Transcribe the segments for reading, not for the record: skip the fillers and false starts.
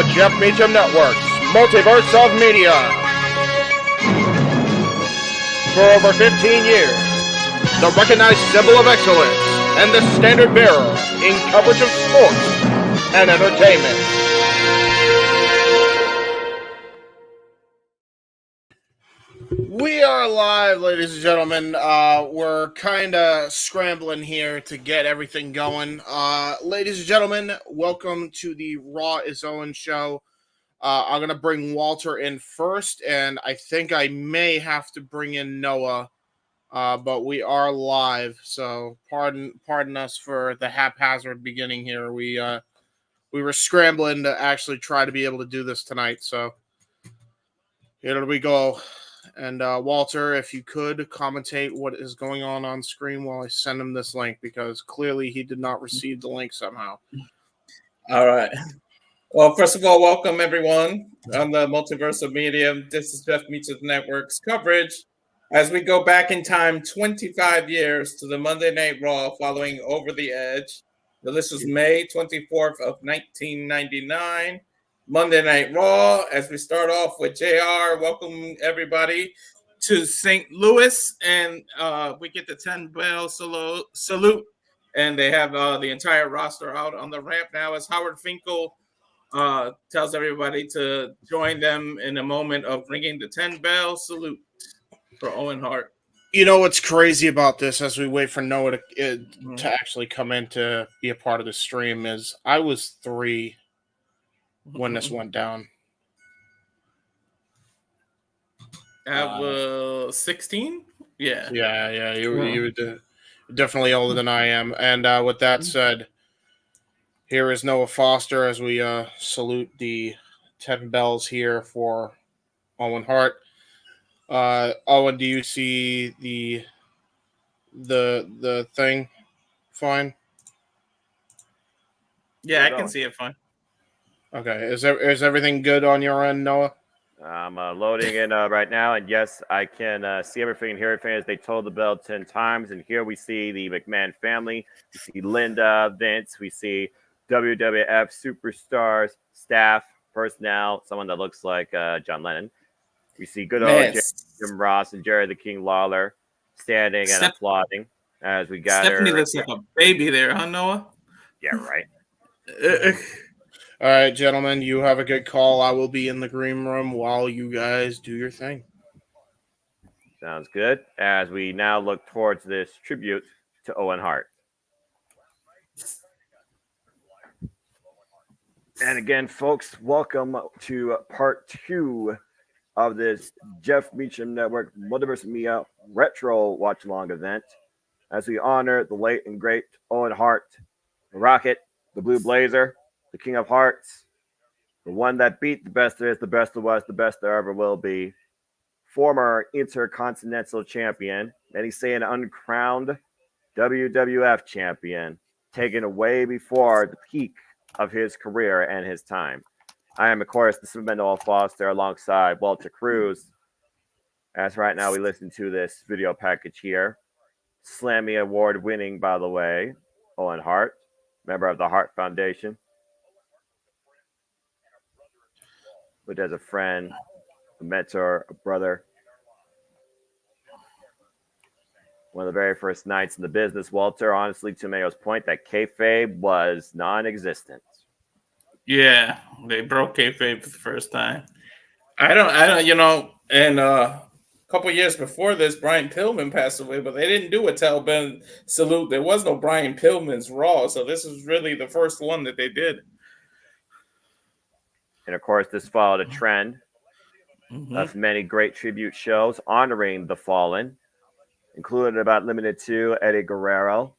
the Jeff Meacham Network's Multiverse of Media. For over 15 years, the recognized symbol of excellence and the standard bearer in coverage of sports and entertainment. We are live, ladies and gentlemen. We're kind of scrambling here to get everything going. Ladies and gentlemen, welcome to the Raw is Owen show. I'm going to bring Walter in first, and I think I may have to bring in Noah, but we are live, so pardon us for the haphazard beginning here. We were scrambling to actually try to be able to do this tonight, so here we go. And Walter, if you could commentate what is going on screen while I send him this link, because clearly he did not receive the link somehow. All right. Well, first of all, welcome everyone on the Multiverse of Media. This is Jeff Meacham Network's coverage as we go back in time 25 years to the Monday Night Raw following Over the Edge. Now, this was May 24th of 1999. Monday Night Raw, as we start off with JR. Welcome everybody to St. Louis, and we get the 10-bell salute, and they have the entire roster out on the ramp now as Howard Finkel tells everybody to join them in a moment of ringing the 10-bell salute for Owen Hart. You know what's crazy about this as we wait for Noah to actually come in to be a part of the stream is I was 3 when this went down. I was 16. Yeah. You were definitely older than I am. And with that said, here is Noah Foster as we salute the 10 bells here for Owen Hart. Owen, do you see the thing fine? Yeah, I can see it fine. Okay, is everything good on your end, Noah? I'm loading in right now, and yes, I can see everything and hear everything as they told the bell 10 times. And here we see the McMahon family. We see Linda, Vince. We see WWF superstars, staff, personnel, someone that looks like John Lennon. We see good old Jim Ross and Jerry the King Lawler standing and applauding as we gather. Stephanie looks like a baby there, huh, Noah? Yeah, right. All right, gentlemen, you have a good call. I will be in the green room while you guys do your thing. Sounds good. As we now look towards this tribute to Owen Hart. And again, folks, welcome to part 2 of this Jeff Meacham Network Multiverse Media Retro Watch Along event as we honor the late and great Owen Hart, the Rocket, the Blue Blazer, the King of Hearts, the one that beat the best there is, the best there was, the best there ever will be, former Intercontinental Champion, many say an uncrowned WWF Champion, taken away before the peak of his career and his time. I am, of course, the Superman Noah Foster alongside Walter Cruz. As right now we listen to this video package here. Slammy Award winning, by the way, Owen Hart, member of the Hart Foundation, which has a friend, a mentor, a brother. One of the very first nights in the business, Walter, honestly, to Mayo's point, that kayfabe was non-existent. Yeah, they broke kayfabe for the first time. I don't, and a couple years before this, Brian Pillman passed away, but they didn't do a Tell-Ben salute. There was no Brian Pillman's Raw, so this is really the first one that they did. And of course, this followed a trend of many great tribute shows honoring the fallen, included about limited to Eddie Guerrero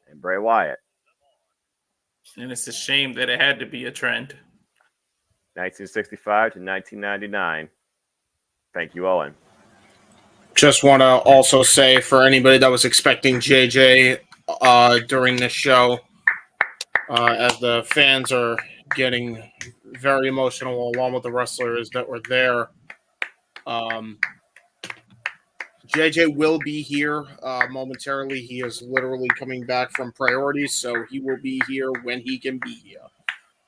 and Bray Wyatt. And it's a shame that it had to be a trend. 1965 to 1999. Thank you, Owen. Just want to also say for anybody that was expecting JJ during this show, as the fans are getting very emotional along with the wrestlers that were there, JJ will be here momentarily. He is literally coming back from priorities, so he will be here when he can be here.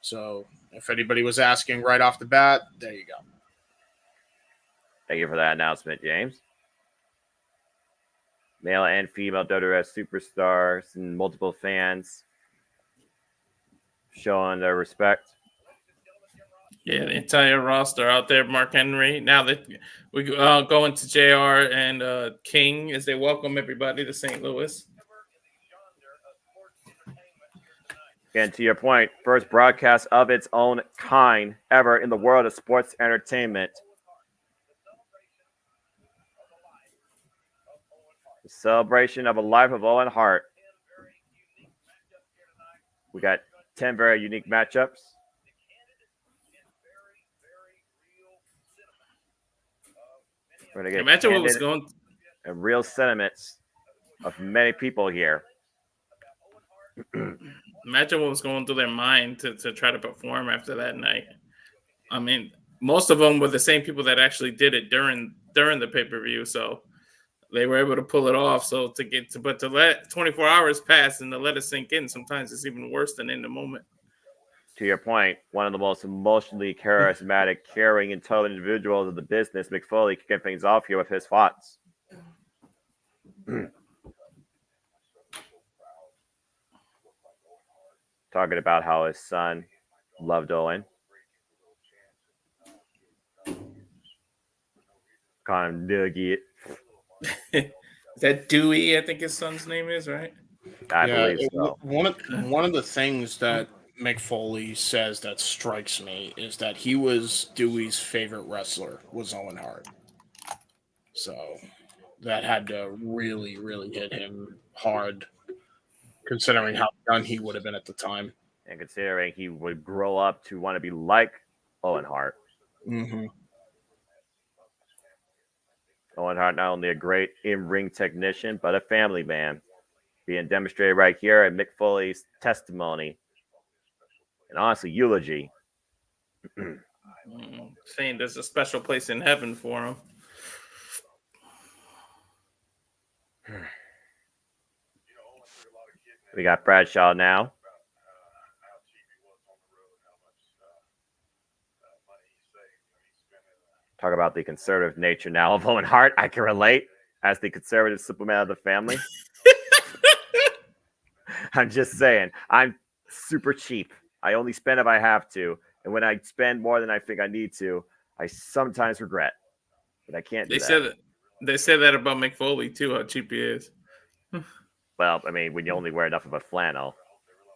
So If anybody was asking right off the bat, there you go. Thank you for that announcement, James. Male and female WWF superstars and multiple fans showing their respect. Yeah, the entire roster out there. Mark Henry. Now that we go into JR and King as they welcome everybody to St. Louis. And to your point, first broadcast of its own kind ever in the world of sports entertainment. The celebration of a life of Owen Hart. We got 10 very unique matchups. We're going to get Imagine what was going and real sentiments of many people here. Imagine what was going through their mind to try to perform after that night. I mean, most of them were the same people that actually did it during the pay-per-view, so they were able to pull it off. So to let 24 hours pass and to let it sink in, sometimes it's even worse than in the moment. To your point, one of the most emotionally charismatic, caring, and total individuals of the business, Mick Foley, kicking things off here with his thoughts. Talking about how his son loved Owen. Call him Nugget. Is that Dewey? I think his son's name is, right? I believe so. One of the things that Mick Foley says that strikes me is that he was Dewey's favorite wrestler was Owen Hart. So that had to really, really hit him hard, considering how young he would have been at the time. And considering he would grow up to want to be like Owen Hart. Mm-hmm. Owen Hart, not only a great in-ring technician, but a family man, being demonstrated right here in Mick Foley's testimony and honestly eulogy. Saying there's a special place in heaven for him. We got Bradshaw now. Talk about the conservative nature now of Owen Hart. I can relate as the conservative Superman of the family. I'm just saying, I'm super cheap. I only spend if I have to. And when I spend more than I think I need to, I sometimes regret. But I can't do that. They said that about Mick Foley, too, how cheap he is. Well, I mean, when you only wear enough of a flannel.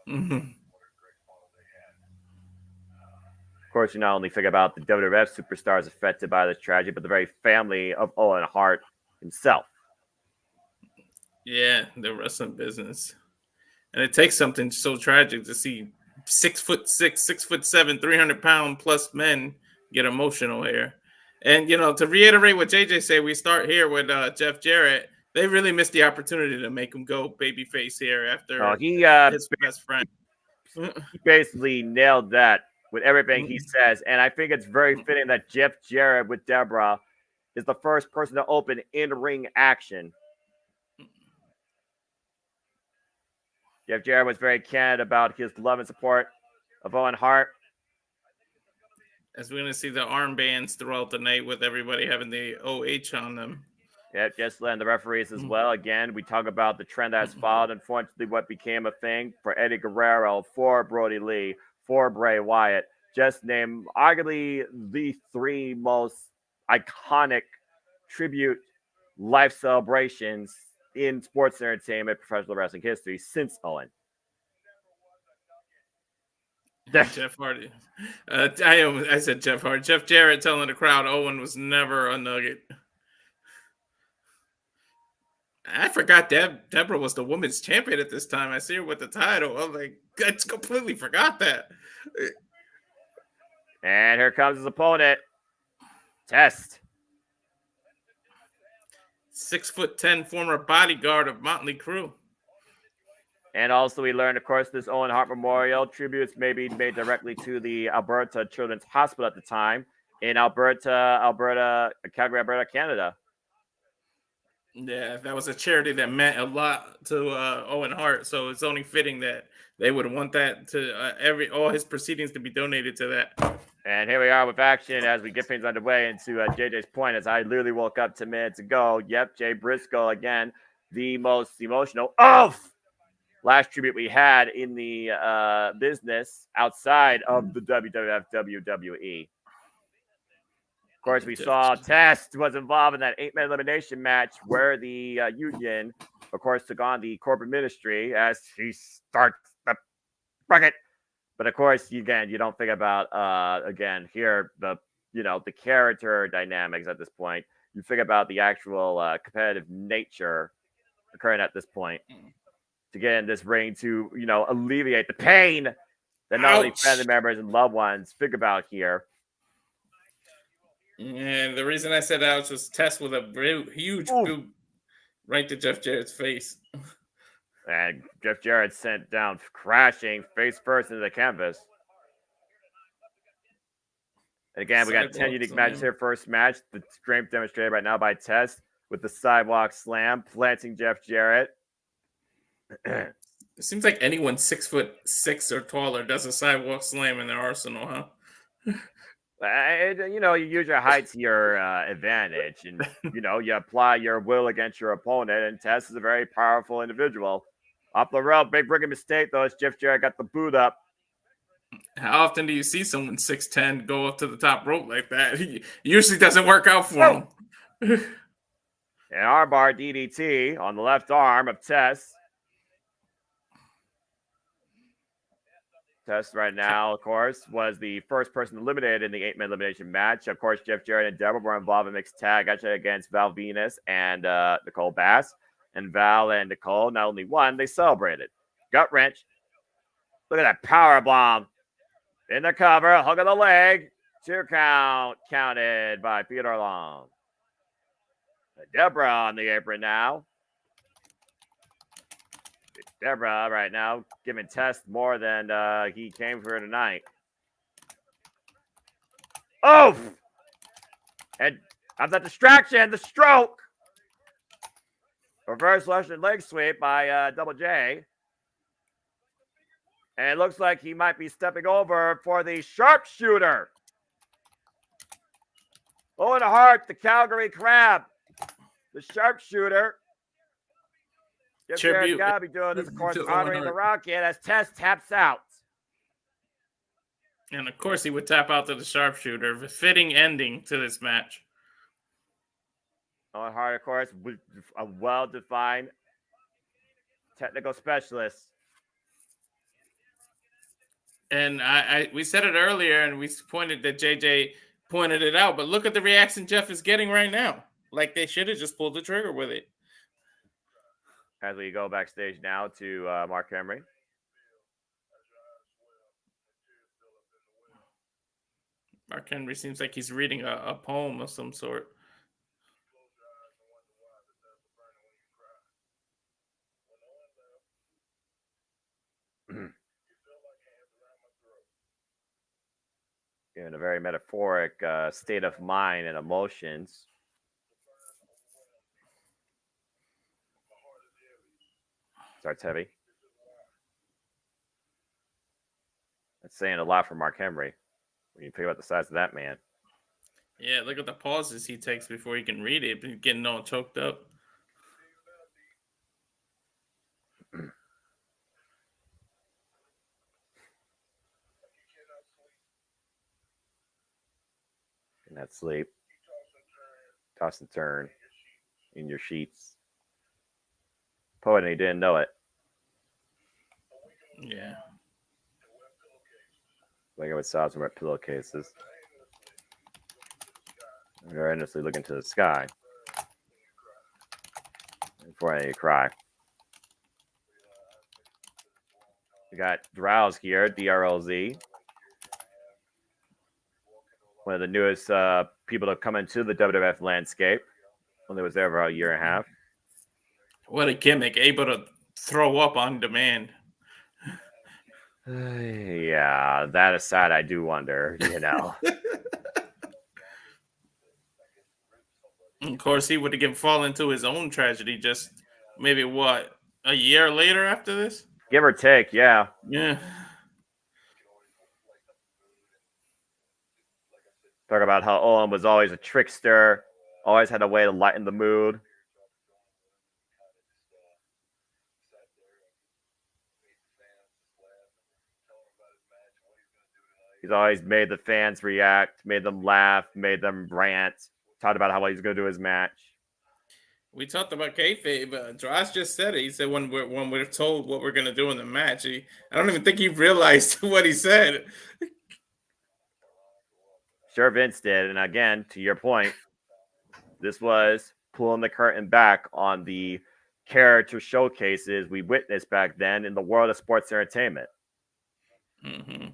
Mm-hmm. Of course, you not only think about the WWF superstars affected by this tragedy, but the very family of Owen Hart himself. Yeah, the wrestling business. And it takes something so tragic to see 6'6", 6'7", 300-pound plus men get emotional here. And, to reiterate what JJ said, we start here with Jeff Jarrett. They really missed the opportunity to make him go babyface here after his best friend. He basically nailed that with everything he says. And I think it's very fitting that Jeff Jarrett with Deborah is the first person to open in-ring action. Jeff Jarrett was very candid about his love and support of Owen Hart. As we're going to see the armbands throughout the night with everybody having the OH on them. Yep, just letting the referees as well. Again, we talk about the trend that's followed. Unfortunately, what became a thing for Eddie Guerrero, for Brody Lee, for Bray Wyatt. Just name arguably the three most iconic tribute life celebrations in sports entertainment, professional wrestling history since Owen. Jeff Hardy. I said Jeff Hardy. Jeff Jarrett telling the crowd Owen was never a nugget. I forgot Deborah was the women's champion at this time. I see her with the title. I'm like, I completely forgot that. And here comes his opponent. Test. 6'10" former bodyguard of Motley Crue. And also we learned, of course, this Owen Hart Memorial tributes may be made directly to the Alberta Children's Hospital at the time in Calgary, Alberta, Canada. Yeah, that was a charity that meant a lot to Owen Hart, so it's only fitting that they would want that to all his proceedings to be donated to that. And here we are with action as we get things underway into JJ's point. As I literally woke up 10 minutes ago. Yep, Jay Briscoe again, the most emotional last tribute we had in the business outside of the WWF WWE. Of course, we saw Test was involved in that 8-man elimination match where the Union, of course, took on the corporate ministry as he starts the bracket. But of course, again, you don't think about here the character dynamics at this point. You think about the actual competitive nature occurring at this point to get in this ring to alleviate the pain that not only family members and loved ones think about here. And the reason I said ouch was Test with a huge boot right to Jeff Jarrett's face. And Jeff Jarrett sent down crashing face first into the canvas. And again, we got 10 unique matches here. First match, the strength demonstrated right now by Test with the sidewalk slam, planting Jeff Jarrett. It seems like anyone 6'6" or taller does a sidewalk slam in their arsenal, huh? You use your height to your advantage, and you apply your will against your opponent. And Test is a very powerful individual. Up the rope, big rookie mistake though. As Jeff Jarrett got the boot up. How often do you see someone 6'10" go up to the top rope like that? It usually doesn't work out for them. An armbar DDT on the left arm of Test. Test right now, of course, was the first person eliminated in the 8-man elimination match. Of course, Jeff Jarrett and Deborah were involved in mixed tag actually against Val Venus and Nicole Bass. And Val and Nicole not only won, they celebrated. Gut wrench. Look at that power bomb. In the cover, hook of the leg. 2 count counted by Theodore Long. Deborah on the apron now. Deborah right now giving Test more than he came for tonight. Oh! And of the distraction, the stroke. Reverse Russian leg sweep by Double J. And it looks like he might be stepping over for the sharpshooter. Owen Hart, the Calgary Crab. The sharpshooter. Jeff Jarrett's got to be doing this, of course, honoring the Rocket as Test taps out. And of course, he would tap out to the sharpshooter. A fitting ending to this match. Owen Hart, of course, a well-defined technical specialist. And we said it earlier, and we pointed that JJ pointed it out. But look at the reaction Jeff is getting right now. Like they should have just pulled the trigger with it. As we go backstage now to Mark Henry. Mark Henry seems like he's reading a poem of some sort. In a very metaphoric state of mind and emotions. Starts heavy. That's saying a lot for Mark Henry when you think about the size of that man. Yeah, look at the pauses he takes before he can read it. He's getting all choked up. In that sleep. Toss and turn in your sheets. Poet, and he didn't know it. Yeah. Like I would saw some pillowcases. They're endlessly looking to the sky. Before I cry. We got Drowse here, DRLZ. One of the newest people to come into the WWF landscape. Only was there for a year and a half. What a gimmick, able to throw up on demand. Yeah, that aside, I do wonder, Of course, he would have fallen into his own tragedy just maybe a year later after this? Give or take, yeah. Yeah. Talk about how Owen was always a trickster, always had a way to lighten the mood. He's always made the fans react, made them laugh, made them rant, talked about how he's going to do his match. We talked about kayfabe. Josh just said it. He said when we're told what we're going to do in the match, I don't even think he realized what he said. Sure, Vince did. And again, to your point, this was pulling the curtain back on the character showcases we witnessed back then in the world of sports entertainment. Mm-hmm.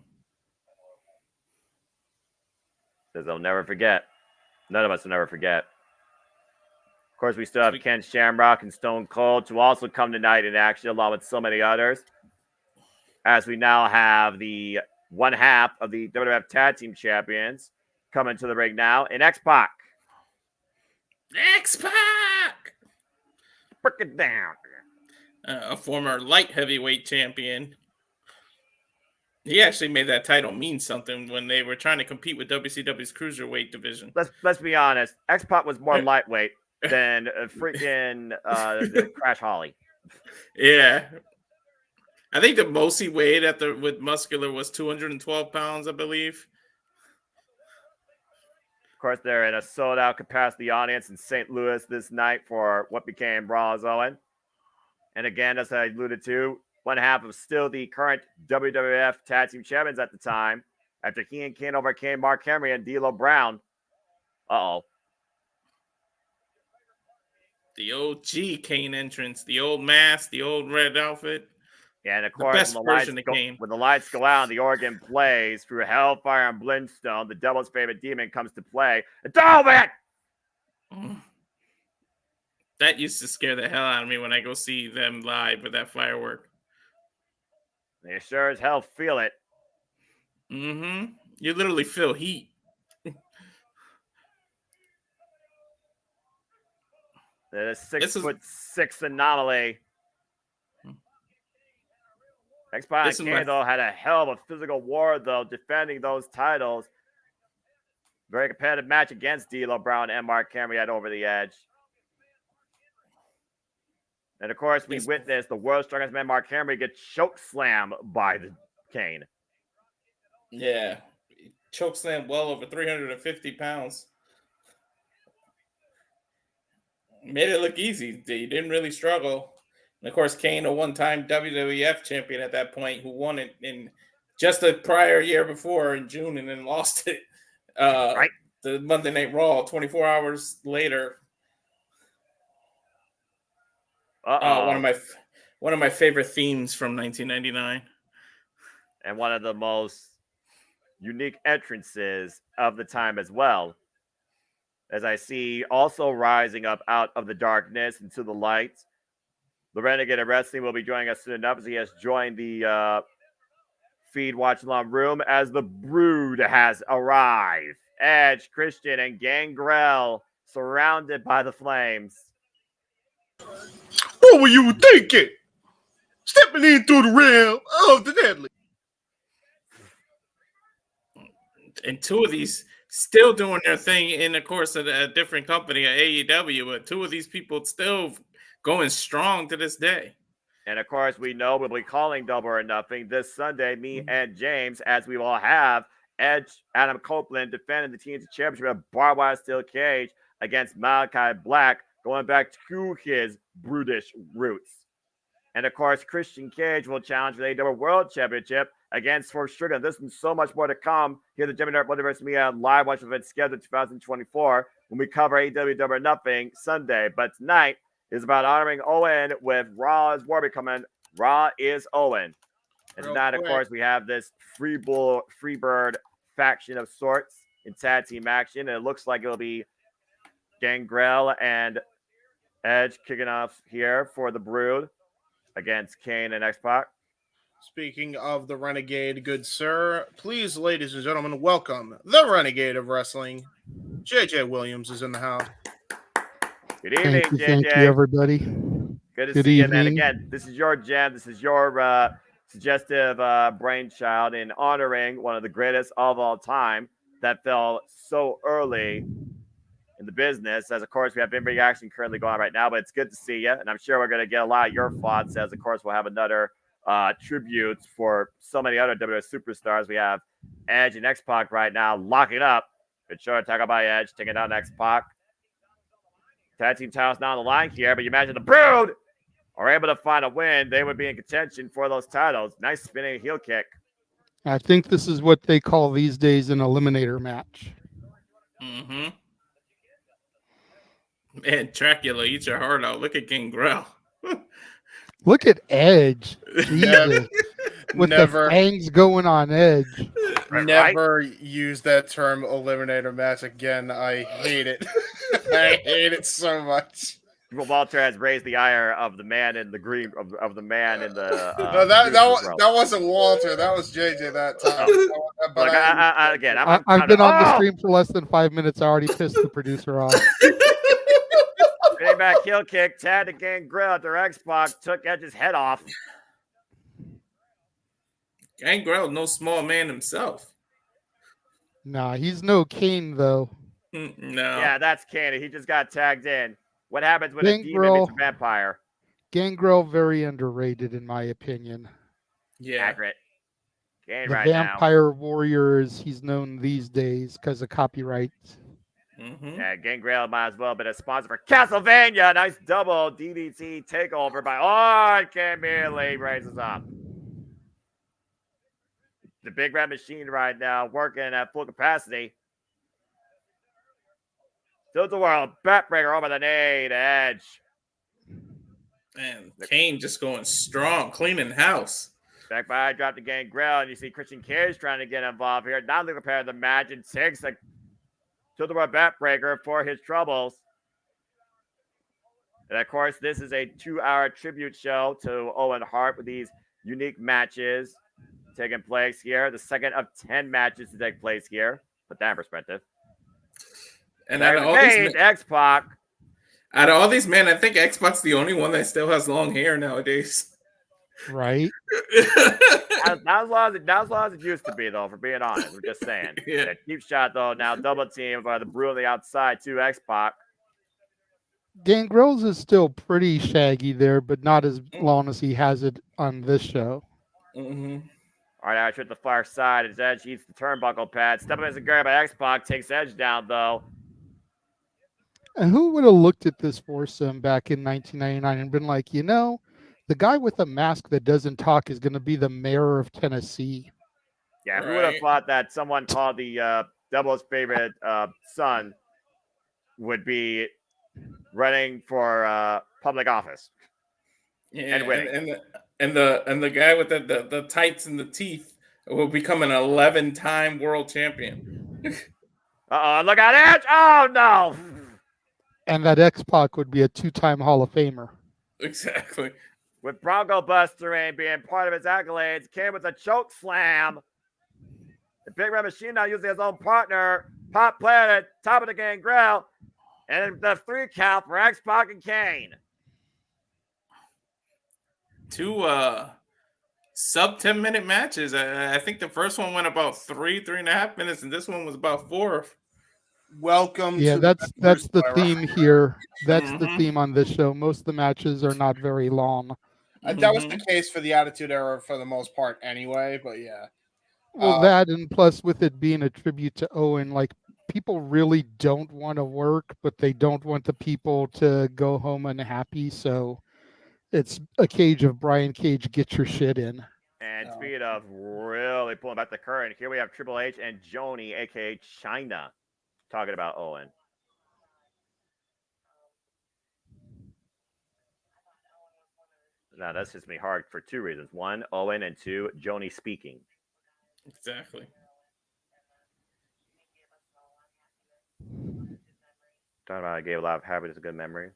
Because they'll never forget. None of us will never forget. Of course, we still have Ken Shamrock and Stone Cold to also come tonight in action, along with so many others. As we now have the one half of the WWF Tag Team Champions coming to the ring now in X-Pac. X-Pac! Break it down. A former light heavyweight champion. He actually made that title mean something when they were trying to compete with WCW's cruiserweight division. Let's be honest. X-Pac was more lightweight than freaking Crash Holly. Yeah. I think the most he weighed with Muscular was 212 pounds, I believe. Of course, they're in a sold-out capacity audience in St. Louis this night for what became Raw is Owen. And again, as I alluded to, one half of still the current WWF Tag Team Champions at the time, after he and Kane overcame Mark Henry and D'Lo Brown. Uh-oh. The OG Kane entrance, the old mask, the old red outfit. Yeah, and of course, when the lights go out and the organ plays through Hellfire and Blindstone, the Devil's favorite demon comes to play. It's over! That used to scare the hell out of me when I go see them live with that firework. They sure as hell feel it. Mm-hmm. You literally feel heat. The 6'6" anomaly. X-Pac and Kane, though, had a hell of a physical war, though, defending those titles. Very competitive match against D'Lo Brown and Mark Henry had over the edge. And, of course, we witnessed the world's strongest man, Mark Henry, get choke slammed by the Kane. Yeah. Choke slam well over 350 pounds. Made it look easy. He didn't really struggle. And of course, Kane, a one-time WWF champion at that point, who won it in just the prior year before in June and then lost it the Monday Night Raw 24 hours later. One of my favorite themes from 1999. And one of the most unique entrances of the time as well. As I see also rising up out of the darkness into the light, the Renegade of Wrestling will be joining us soon enough as he has joined the feed watch along room as the Brood has arrived. Edge, Christian, and Gangrel surrounded by the flames. What were you thinking? Stepping in through the realm of the deadly. And two of these still doing their thing in, of course, a different company, at AEW, but two of these people still going strong to this day. And, of course, we know we'll be calling Double or Nothing this Sunday, me and James, as we will have Edge, Adam Copeland defending the TNT Championship of barbed wire steel cage against Malachi Black, going back to his brutish roots. And, of course, Christian Cage will challenge for the AEW World Championship against Swerve Strickland. This and so much more to come here at the Jimmy Dart Multiverse Media live watch event scheduled 2024 when we cover AEW Double or Nothing Sunday. But tonight is about honoring Owen with Raw is War becoming Raw is Owen. And tonight, of course, we have this Freebird faction of sorts in tag team action. And it looks like it'll be Gangrel and Edge kicking off here for the Brood against Kane and X-Pac. Speaking of the Renegade, good sir, please, ladies and gentlemen, welcome the Renegade of Wrestling. JJ Williams is in the house. Good evening, JJ. Thank you, everybody. Good to Good see you, man. evening. Again, this is your gem. This is your suggestive brainchild in honoring one of the greatest of all time that fell so early in the business. As, of course, we have in-ring action currently going on right now, but it's good to see you. And I'm sure we're going to get a lot of your thoughts as, of course, we'll have another tribute for so many other WWE superstars. We have Edge and X-Pac right now locking up. Good show to talk about Edge, taking down X-Pac. Tag team titles now on the line here, but you imagine the Brood are able to find a win. They would be in contention for those titles. Nice spinning heel kick. I think this is what they call these days an eliminator match. Mm-hmm. Man, Dracula, eat your heart out. Look at Gangrel. Look at Edge. Jesus. With the fangs going on Edge. Never use that term eliminator match again. I hate it. I hate it so much. Walter has raised the ire of the man in the green of the man in the. No, that wasn't Walter. That was JJ that time. But I've been on the stream for less than 5 minutes. I already pissed the producer off. Spinning back heel kick, tag to Gangrel after X-Pac took Edge's head off. Gangrel, no small man himself. Nah, he's no Kane though. No. Yeah, that's Kane. He just got tagged in. What happens when a demon meets a vampire? Gangrel very underrated in my opinion. Yeah, accurate. Kane the right vampire warrior is he's known these days because of copyrights. Mm-hmm. Yeah, Gangrel might as well have been a sponsor for Castlevania. Nice double DDT takeover by immediately raises up. The Big Red Machine right now working at full capacity. Tilt the world, backbreaker over the knee to Edge. Man, Kane just going strong, cleaning house. Back by drop to Gangrel, and you see Christian Cage trying to get involved here. Not looking prepared to the match and takes a tilt the world backbreaker for his troubles. And of course, this is a 2-hour tribute show to Owen Hart with these unique matches taking place here. The second of 10 matches to take place here. Put that in perspective. And out of all these X-Pac. Out of all these men, I think X-Pac's the only one that still has long hair nowadays. Right. not as long as it used to be, though, for being honest. We're just saying. Yeah. That deep shot, though, now double team by the Brew on the outside to X-Pac. Gangrel's is still pretty shaggy there, but not as long as he has it on this show. Mm-hmm. All right, now I the far side as Edge eats the turnbuckle pad. Stepping as a guard by X-Pac takes Edge down, though. And who would have looked at this foursome back in 1999 and been like, you know, the guy with a mask that doesn't talk is going to be the mayor of Tennessee? Yeah, who would have thought that someone called the Devil's favorite son would be running for public office? Yeah, and the guy with the tights and the teeth will become an 11-time world champion. Look at Edge! Oh no! And that X-Pac would be a 2-time Hall of Famer. Exactly. With Bronco Buster being part of his accolades, came with a choke slam. The Big Red Machine now using his own partner, Pop Planet, top of the Gangrel, and the 3 count for X-Pac and Kane. 2 sub 10-minute matches. I think the first one went about 3.5 minutes, and this one was about 4. Welcome. Yeah, to that's the theme here. That's Mm-hmm. the theme on this show. Most of the matches are not very long. That was the case for the Attitude Era for the most part, anyway. But yeah. Well, that and plus with it being a tribute to Owen, like people really don't want to work, but they don't want the people to go home unhappy. So it's a cage of Brian Cage. Get your shit in. And speed of really pulling back the curtain. Here we have Triple H and Joni, aka China, talking about Owen. Now, that's just me hard for 2 reasons. 1, Owen, and 2, Joni speaking. Exactly. Talking about I gave a lot of happiness and good memories.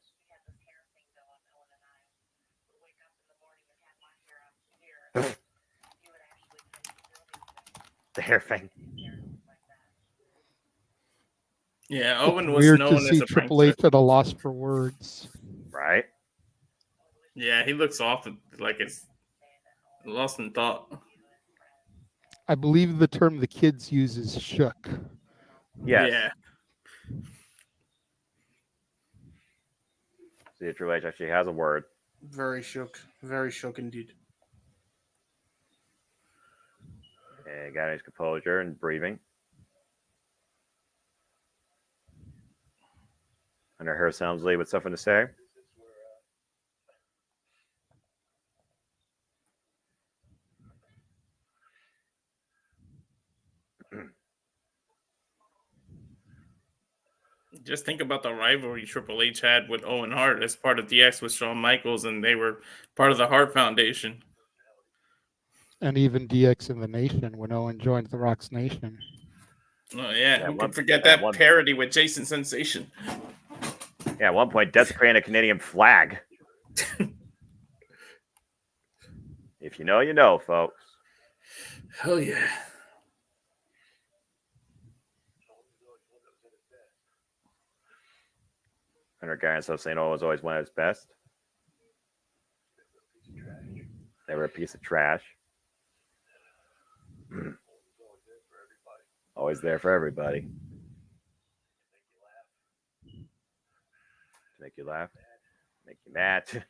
The hair thing. Yeah, It's Owen was weird to known as see a Triple H prankster. at a loss for words. Right? Yeah, he looks off like it's lost in thought. I believe the term the kids use is shook. Yes. Yeah. See, Triple H actually has a word. Very shook. Very shook indeed. And got his composure and breathing. And I heard Soundsley with something to say. Just think about the rivalry Triple H had with Owen Hart as part of DX with Shawn Michaels, and they were part of the Hart Foundation. And even DX in the Nation when Owen joined the Rock's Nation. Oh yeah, who one- could forget yeah, that one- parody with Jason Sensation? Yeah, at one point, desecrating a Canadian flag. If you know, you know, folks. Hell yeah. And our guy himself saying, "Oh, it was always one of his best." They were a piece of trash. Always there for everybody. To make you laugh, make you mad.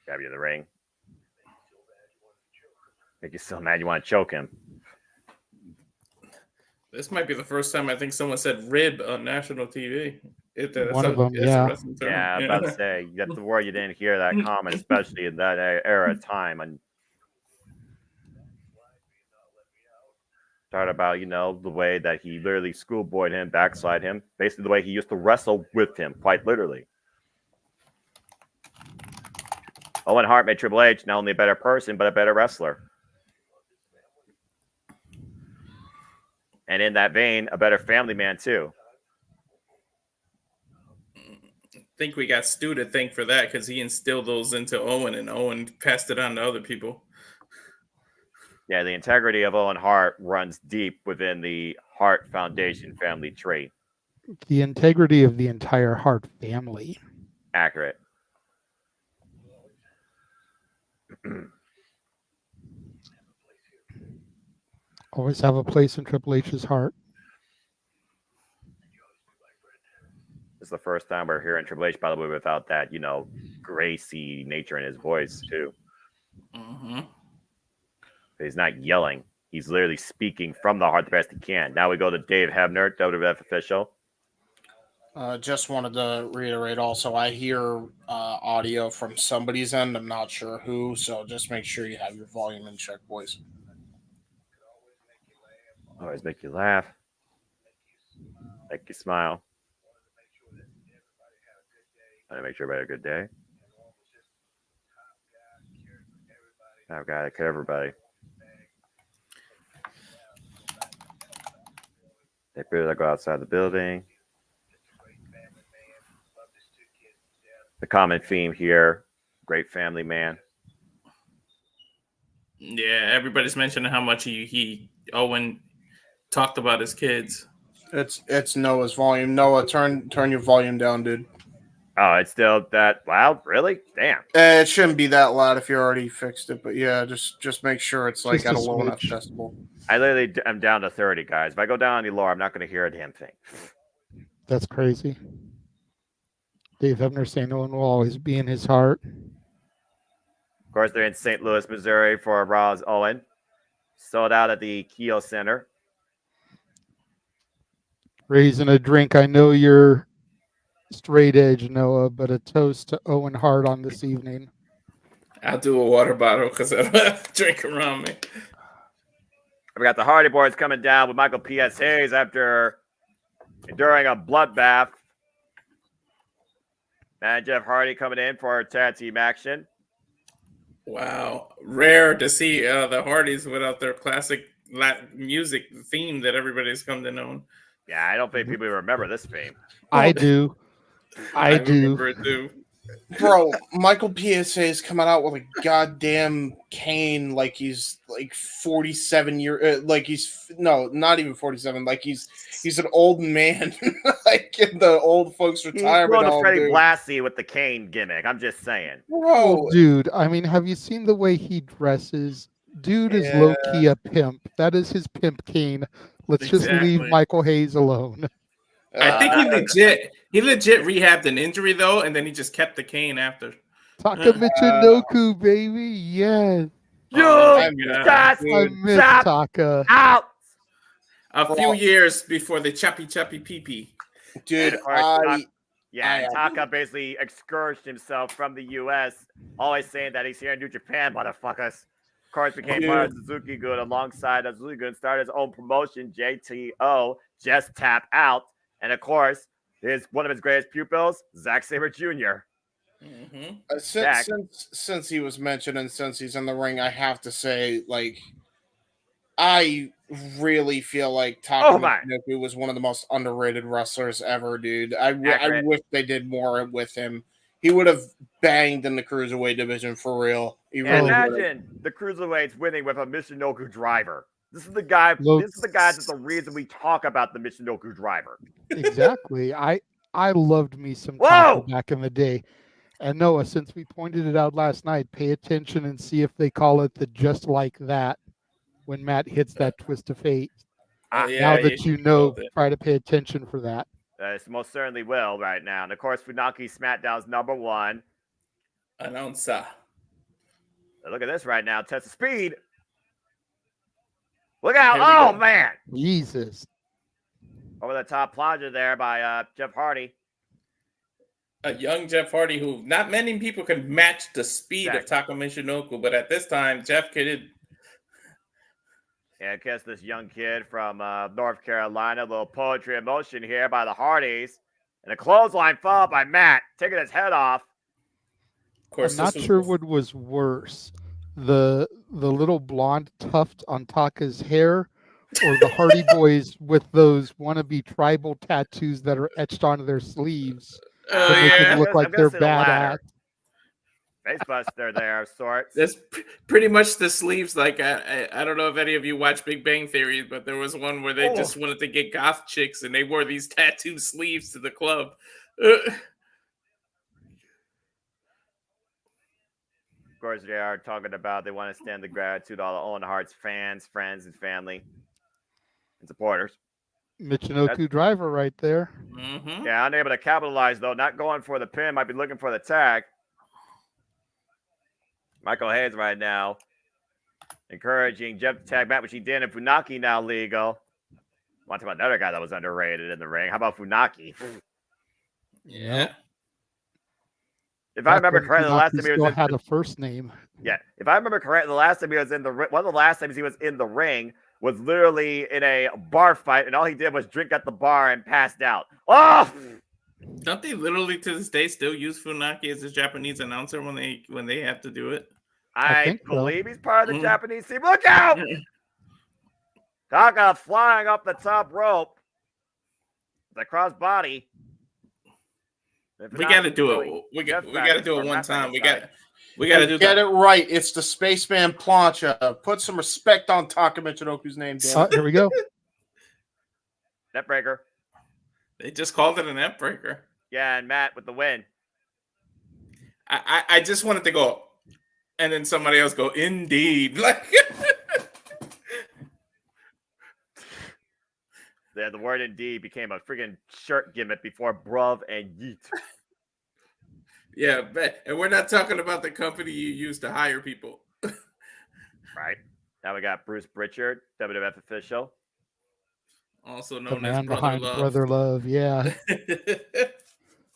Grab you in the ring. Make you so mad you want to choke him. This might be the first time I think someone said rib on national TV. One of them, yeah. Yeah, I was about to say, that's the word you didn't hear that comment, especially in that era of time. And talked about, the way that he literally schoolboyed him, backslide him, basically the way he used to wrestle with him, quite literally. Owen Hart made Triple H not only a better person, but a better wrestler. And in that vein, a better family man, too. I think we got Stu to thank for that because he instilled those into Owen, and Owen passed it on to other people. Yeah, the integrity of Owen Hart runs deep within the Hart Foundation family tree. The integrity of the entire Hart family. Accurate. Always have a place in Triple H's heart. This is the first time we're hearing Triple H, by the way, without that, Gracie nature in his voice, too. Mm-hmm. He's not yelling. He's literally speaking from the heart the best he can. Now we go to Dave Hebner, WWF official. Just wanted to reiterate also, I hear audio from somebody's end. I'm not sure who, so just make sure you have your volume in check, boys. Always make you laugh. Make you smile. I make sure everybody had a good day. I've got to care everybody. They barely go outside the building. The common theme here, great family man. Yeah, everybody's mentioning how much Owen talked about his kids. It's Noah's volume. Noah, turn your volume down, dude. Oh, it's still that loud? Really? Damn. It shouldn't be that loud if you already fixed it, but yeah, just make sure it's like Just at a a low enough smidge. decibel. I literally am down to 30, guys. If I go down any lower, I'm not going to hear a damn thing. That's crazy. Dave Hebner saying Owen will always be in his heart. Of course, they're in St. Louis, Missouri for Raw's Owen. Sold out at the Keogh Center. Raising a drink. I know you're straight edge, Noah, but a toast to Owen Hart on this evening. I'll do a water bottle because I don't have a drink around me. We got the Hardy Boys coming down with Michael P.S. Hayes after enduring a bloodbath. And Jeff Hardy coming in for tag team action. Wow. Rare to see the Hardys without their classic Latin music theme that everybody's come to know. Yeah, I don't think people remember this theme. I do. I do. remember it too. Bro, Michael PSA is coming out with a goddamn cane like he's like 47 like he's no, not even 47, like he's an old man like in the old folks He's retirement pulling the home, Freddie dude. Blassie with the cane gimmick. I'm just saying. Well, Bro, dude, I mean, have you seen the way he dresses? Dude is yeah, low key a pimp. That is his pimp cane. Let's just leave Exactly. Michael Hayes alone. I think uh, he legit rehabbed an injury though, and then he just kept the cane after. Taka Uh, Michinoku, baby. Yes. You oh I my miss, god! just I dude. miss tap Taka. out. A Bro, few years before the choppy pee pee. dude, And of course, I Taka basically excurged himself from the U.S., always saying that he's here in New Japan, motherfuckers. Of course, became part of Suzuki Gun alongside Suzuki Gun, started his own promotion, JTO, Just Tap Out. And of course, one of his greatest pupils, Zack Sabre Jr. Mm-hmm. since he was mentioned and since he's in the ring, I have to say, like, I really feel like Taka Oh my. Michinoku was one of the most underrated wrestlers ever, dude. I Accurate. wish they did more with him. He would have banged in the cruiserweight division for real. He And really would have. imagine the cruiserweights winning with a Michinoku driver. This is the guy. Look, This is the guy that's the reason we talk about the Michinoku driver. exactly. I loved me some Whoa! Taka back in the day. And Noah, since we pointed it out last night, pay attention and see if they call it the just like that when Matt hits that twist of fate. Now that you know, try to pay attention for that. Most certainly will right now. And of course, Funaki SmackDown's #1 announcer. Look at this right now. Test of speed. Look out. Oh, go. Man. Jesus. Over the top plunger there by Jeff Hardy. A young Jeff Hardy who not many people can match the speed of Taka Michinoku, but at this time, Jeff could. Yeah, I guess this young kid from North Carolina, a little poetry in motion here by the Hardys. And a clothesline followed by Matt, taking his head off. Of course, I'm not sure what was worse. The little blonde tuft on Taka's hair, or the Hardy Boys with those wannabe tribal tattoos that are etched onto their sleeves to make them look like they're badass. Facebuster there of sorts. That's pretty much the sleeves. Like I don't know if any of you watch Big Bang Theory, but there was one where they just wanted to get goth chicks and they wore these tattoo sleeves to the club. Of course, they are talking about they want to extend the gratitude to all Owen Hart's fans, friends, and family and supporters. Michinoku driver right there. Mm-hmm. Yeah, unable to capitalize though. Not going for the pin. Might be looking for the tag. Michael Hayes right now encouraging Jeff to tag back, which he did, and Funaki now legal. Want to talk about another guy that was underrated in the ring. How about Funaki? Yeah. If I remember correctly, the last time he was had a first name. Yeah, if I remember correctly, the last time he was in the one of the last times he was in the ring was literally in a bar fight, and all he did was drink at the bar and passed out. Oh! Don't they literally to this day still use Funaki as a Japanese announcer when they have to do it? I believe he's part of the Japanese team. Look out! Taka flying up the top rope. The crossbody. We got to do it. We got to do it one time. We got to do get it right. It's the Spaceman Plancha. Put some respect on Taka Michinoku's name. Here we go. Netbreaker. They just called it a net breaker. Yeah, and Matt with the win. I just wanted to go, and then somebody else go, indeed. Like, yeah, the word indeed became a freaking shirt gimmick before bruv and yeet. Yeah, and we're not talking about the company you use to hire people. Right. Now we got Bruce Pritchard, WWF official. Also known the man as behind Brother Love. Yeah.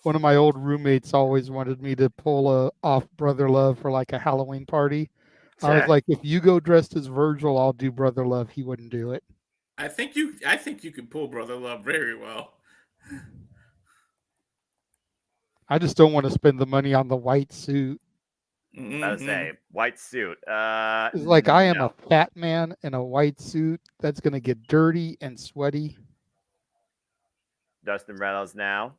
One of my old roommates always wanted me to pull off Brother Love for like a Halloween party. I was like, if you go dressed as Virgil, I'll do Brother Love. He wouldn't do it. I think you can pull Brother Love very well. I just don't want to spend the money on the white suit. Mm-hmm. I would say white suit. It's like I am a fat man in a white suit that's going to get dirty and sweaty. Dustin Reynolds now.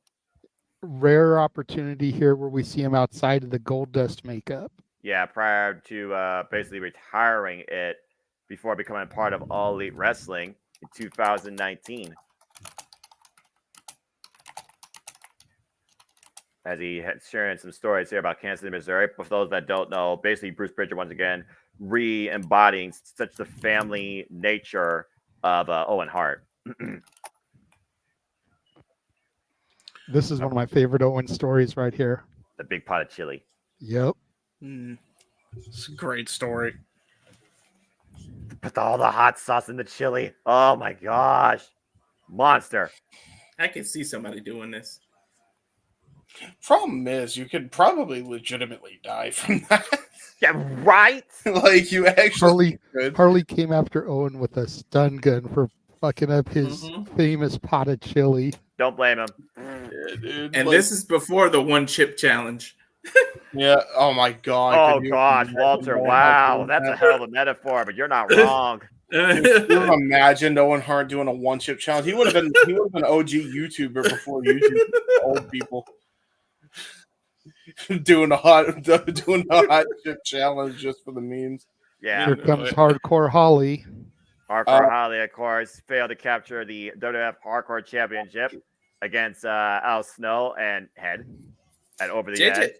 rare opportunity here where we see him outside of the Gold Dust makeup. Yeah, prior to basically retiring it before becoming part of All Elite Wrestling in 2019. As he had sharing some stories here about Kansas City, Missouri. For those that don't know, basically Bruce Bridger once again re-embodying such the family nature of Owen Hart. This is one of my favorite Owen stories right here. The big pot of chili. Yep. It's a great story. Put all the hot sauce in the chili. Oh my gosh. Monster. I can see somebody doing this. Problem is, you could probably legitimately die from that. Yeah, right? Like, you actually Harley came after Owen with a stun gun for fucking up his famous pot of chili. Don't blame him. Yeah, dude, and this is before the one chip challenge. Yeah. Oh my god. Oh gosh, Walter. Wow, that's a hell of a metaphor, but you're not wrong. Could you imagine Owen Hart doing a one chip challenge? He would have been OG YouTuber before YouTube old people. doing a hot chip challenge just for the memes. Yeah. Here comes Hardcore Holly. Hardcore Holly, of course, failed to capture the WWF Hardcore Championship against Al Snow and Head and over the edge.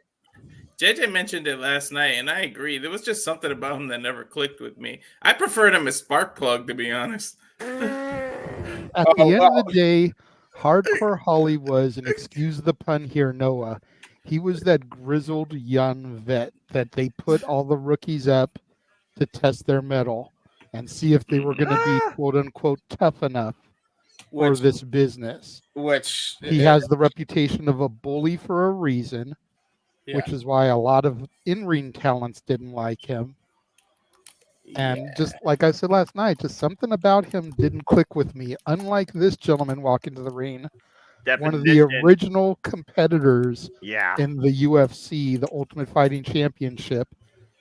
JJ mentioned it last night, and I agree. There was just something about him that never clicked with me. I preferred him as Sparkplug, to be honest. At the end of the day, Hardcore Holly was, and excuse the pun here, Noah, he was that grizzled young vet that they put all the rookies up to test their mettle and see if they were going to be quote unquote tough enough for this business. Which he has the reputation of a bully for a reason, which is why a lot of in-ring talents didn't like him. And just like I said last night, just something about him didn't click with me. Unlike this gentleman walking to the ring, one of the original competitors in the UFC, the Ultimate Fighting Championship.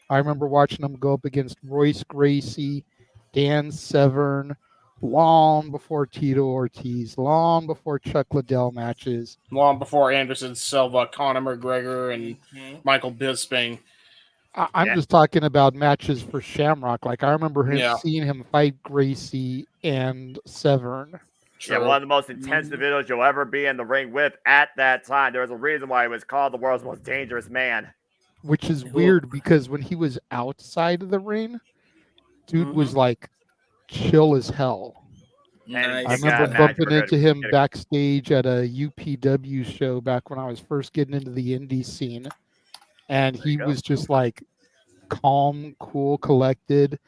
I remember watching him go up against Royce Gracie, Dan Severn, long before Tito Ortiz, long before Chuck Liddell matches. Long before Anderson Silva, Conor McGregor, and Michael Bisping. I'm just talking about matches for Shamrock. Like, I remember seeing him fight Gracie and Severn. Yeah, one of the most intense individuals you'll ever be in the ring with at that time. There was a reason why he was called the world's most dangerous man. Which is weird because when he was outside of the ring, dude was like chill as hell. Nice. I remember bumping into him backstage at a UPW show back when I was first getting into the indie scene. And he was just like calm, cool, collected.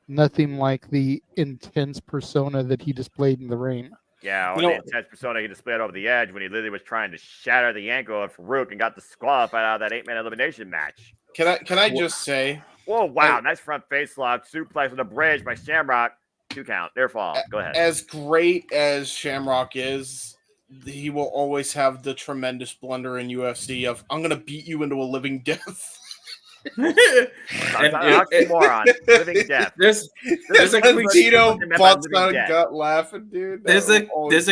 Nothing like the intense persona that he displayed in the ring. Yeah, or the intense persona he displayed over the edge when he literally was trying to shatter the ankle of Farouk and got disqualified out of that 8-man elimination match. Can I just say? Whoa, wow, nice front face lock, suplex with a bridge by Shamrock. 2 count, their fall. Go ahead. As great as Shamrock is, he will always have the tremendous blunder in UFC of, I'm going to beat you into a living death. Oxymoron, living death. There's a cliche. Butts out gut laughing, dude. There's a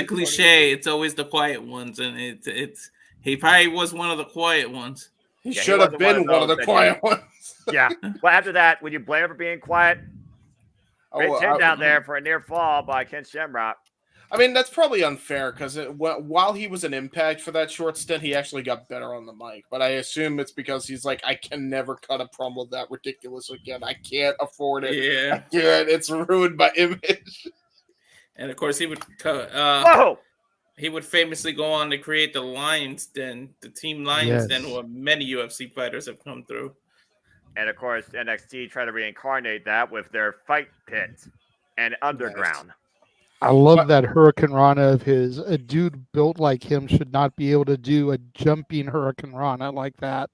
cliche. It's always the quiet ones, and it's he probably was one of the quiet ones. He should have been one of the quiet ones. Yeah. Well, after that, would you blame him for being quiet? Great pin down there for a near fall by Ken Shamrock. I mean, that's probably unfair because while he was an Impact for that short stint, he actually got better on the mic. But I assume it's because he's like, I can never cut a promo that ridiculous again. I can't afford it. Yeah. It's ruined my image. And of course, he would he would famously go on to create the Lions Den, the Team Lions Den, where many UFC fighters have come through. And of course, NXT tried to reincarnate that with their Fight Pit and Underground. I love that Hurricane Rana of his. A dude built like him should not be able to do a jumping Hurricane Rana like that.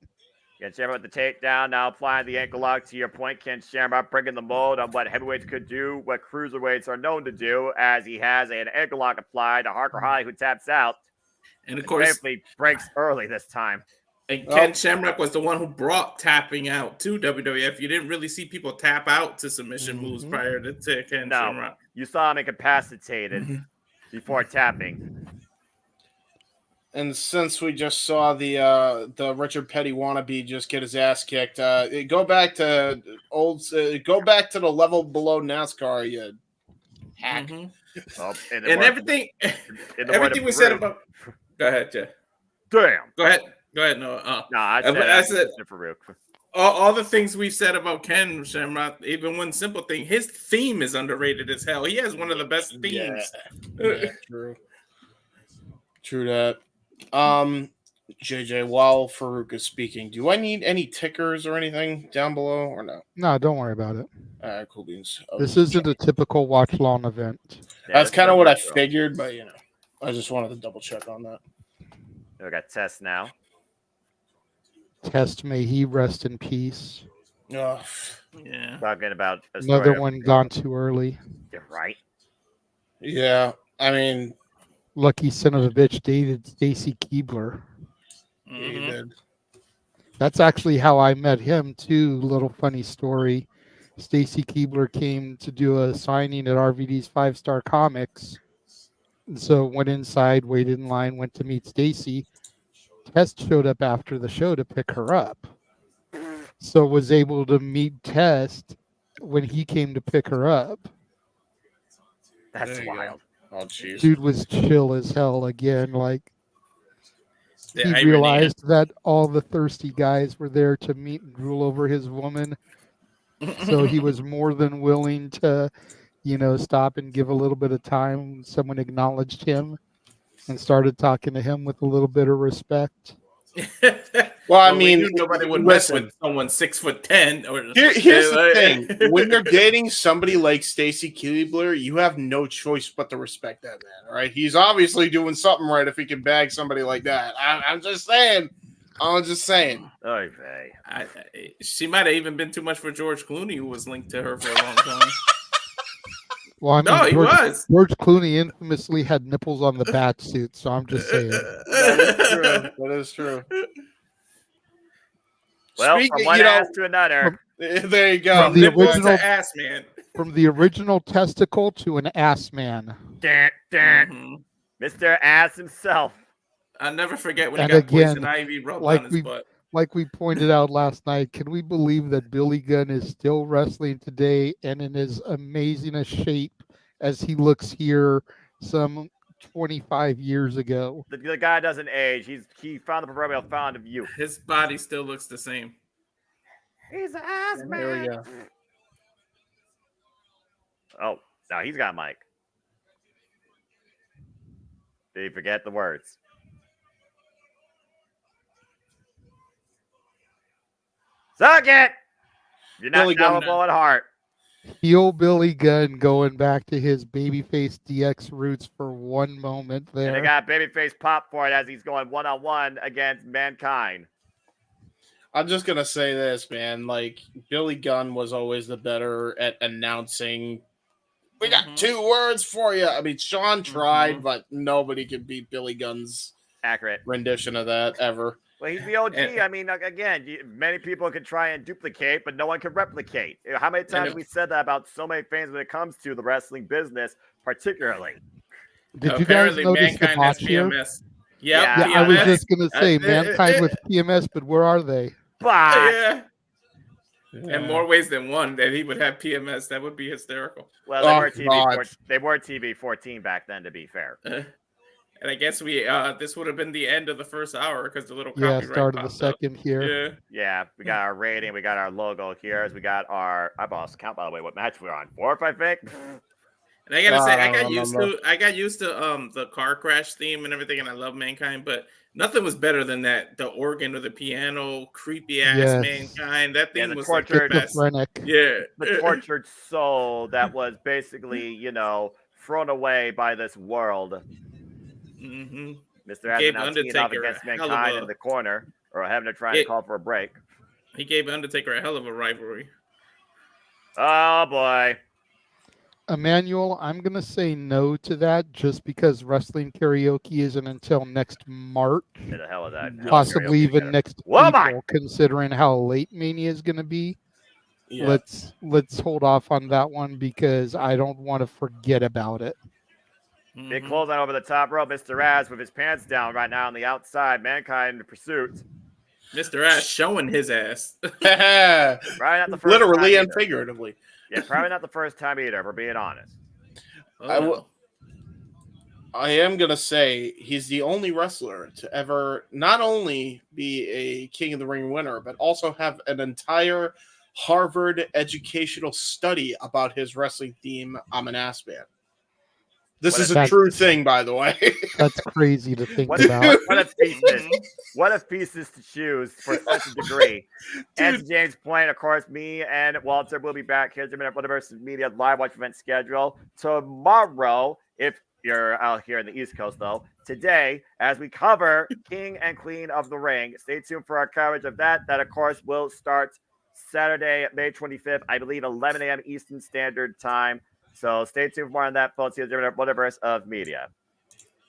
Ken Shamrock with the takedown, now applying the ankle lock. To your point, Ken Shamrock bringing the mold on what heavyweights could do, what cruiserweights are known to do, as he has an ankle lock applied to Hardcore Holly, who taps out. And of course, breaks early this time. And Ken Shamrock was the one who brought tapping out to WWF. You didn't really see people tap out to submission moves prior to Ken Shamrock. You saw him incapacitated before tapping. And since we just saw the Richard Petty wannabe just get his ass kicked, go back to go back to the level below NASCAR, you hack. Mhm. Oh, And word- everything, in the word everything of we said Farouk. about. Go ahead, Jay. Damn. Go ahead. Go ahead. No, No, I but said I that's said for Farouk. all the things we've said about Ken Shamrock, even one simple thing, his theme is underrated as hell. He has one of the best themes. Yeah, true. True that. JJ, while Farouk is speaking, do I need any tickers or anything down below or no? No, don't worry about it. Cool beans. This isn't a typical watch long event. Yeah, That's this kind is of what I retro. figured, but I just wanted to double check on that. We got Tess now. Test, may he rest in peace. Ugh. Yeah. Talking about a Another story of- one gone too early. You're right. Yeah, I mean, Lucky son of a bitch dated Stacy Keebler. he Mhm. did. That's actually how I met him too. Little funny story. Stacy Keebler came to do a signing at RVD's 5-Star Comics. And so went inside, waited in line, went to meet Stacy. Test showed up after the show to pick her up. So was able to meet Test when he came to pick her up. That's There you go. wild. Oh, jeez. Dude was chill as hell again. Like The he irony. realized that all the thirsty guys were there to meet and drool over his woman. So he was more than willing to, stop and give a little bit of time when someone acknowledged him and started talking to him with a little bit of respect. Well, I we mean, knew nobody would listen. mess with someone 6'10". Or Here's the thing: when you're dating somebody like Stacy Keebler, you have no choice but to respect that man. All right, he's obviously doing something right if he can bag somebody like that. I'm just saying. I'm just saying. Oy vey. She might have even been too much for George Clooney, who was linked to her for a long time. Well, I mean, No, he was. George Clooney infamously had nipples on the bat suit, so I'm just saying. That is true. That is true. Well, Speaking, from one ass to another. there you go. From the nipples original- to ass man. From the original testicle to an ass man. Dun, dun. Mhm. Mr. Ass himself. I'll never forget when And he got again, poison ivy rubbed like on his butt. Like we pointed out last night, can we believe that Billy Gunn is still wrestling today and in as amazing a shape as he looks here some 25 years ago? The guy doesn't age. He found the proverbial fountain of youth. His body still looks the same. He's an ass man. There we go. Oh, no, he's got a mic. Did you forget the words? Suck it! You're not Billy Gunn. fallible at heart. Heel Billy Gunn going back to his babyface DX roots for one moment And they there. got babyface pop for it as he's going one-on-one against Mankind. I'm just gonna say this, man. Like Billy Gunn was always the better at announcing. We got 2 words for you. I mean, Sean tried, but nobody could beat Billy Gunn's Accurate. rendition of that ever. Well, he's the OG. And- I mean, again, many people can try and duplicate, but no one can replicate. How many times have we said that about so many fans when it comes to the wrestling business, particularly? Did you guys Apparently, notice the Mankind botch has here? PMS. Yeah, Yep, Yeah, I was PMS. just going to say, Mankind with PMS, but where are they? But Yeah. In more ways than one, that he would have PMS. That would be hysterical. well, they were TV 14 back then, to be fair. And I guess this would have been the end of the first hour because the little Yeah, copyright start of the popped up. second here. Yeah. Yeah, we got our rating, we got our logo here, as we got our. I lost count, by the way. What match we're on? 4th, I think. And I gotta say, I I got don't used to the car crash theme and everything, and I love Mankind, but nothing was better than that. The organ or the piano, creepy ass Yes. Mankind. That theme the was like the tortured- best. Schizophrenic. Yeah. The tortured soul that was basically, thrown away by this world. Mm-hmm. Mr. Gave Adams now teeing off Undertaker a against hell of Mankind a- in the corner, or having to try and call for a break. He gave Undertaker a hell of a rivalry. Oh boy. Emmanuel, I'm going to say no to that just because wrestling karaoke isn't until next March, Get the hell of that. possibly even next Whoa, my- April, considering how late Mania is going to be. Yeah. Let's hold off on that one because I don't want to forget about it. Big clothesline over the top rope. Mr. Raz with his pants down right now on the outside. Mankind in pursuit. Mr. Ash showing his ass. Probably not the first Literally time and either. figuratively. Yeah, probably not the first time either, if we're being honest. I am going to say he's the only wrestler to ever not only be a King of the Ring winner, but also have an entire Harvard educational study about his wrestling theme, I'm an ass man. This is a true thing, by the way. That's crazy to think about. What a thesis. What a thesis to choose for such a degree. Anthony James playing, of course, me and Walter will be back here at Multiverse Media live watch event schedule tomorrow, if you're out here in the East Coast, though. Today, as we cover King and Queen of the Ring. Stay tuned for our coverage of that. That, of course, will start Saturday, May 25th, I believe 11 a.m. Eastern Standard Time. So stay tuned for more on that, folks. Here's the Multiverse of Media.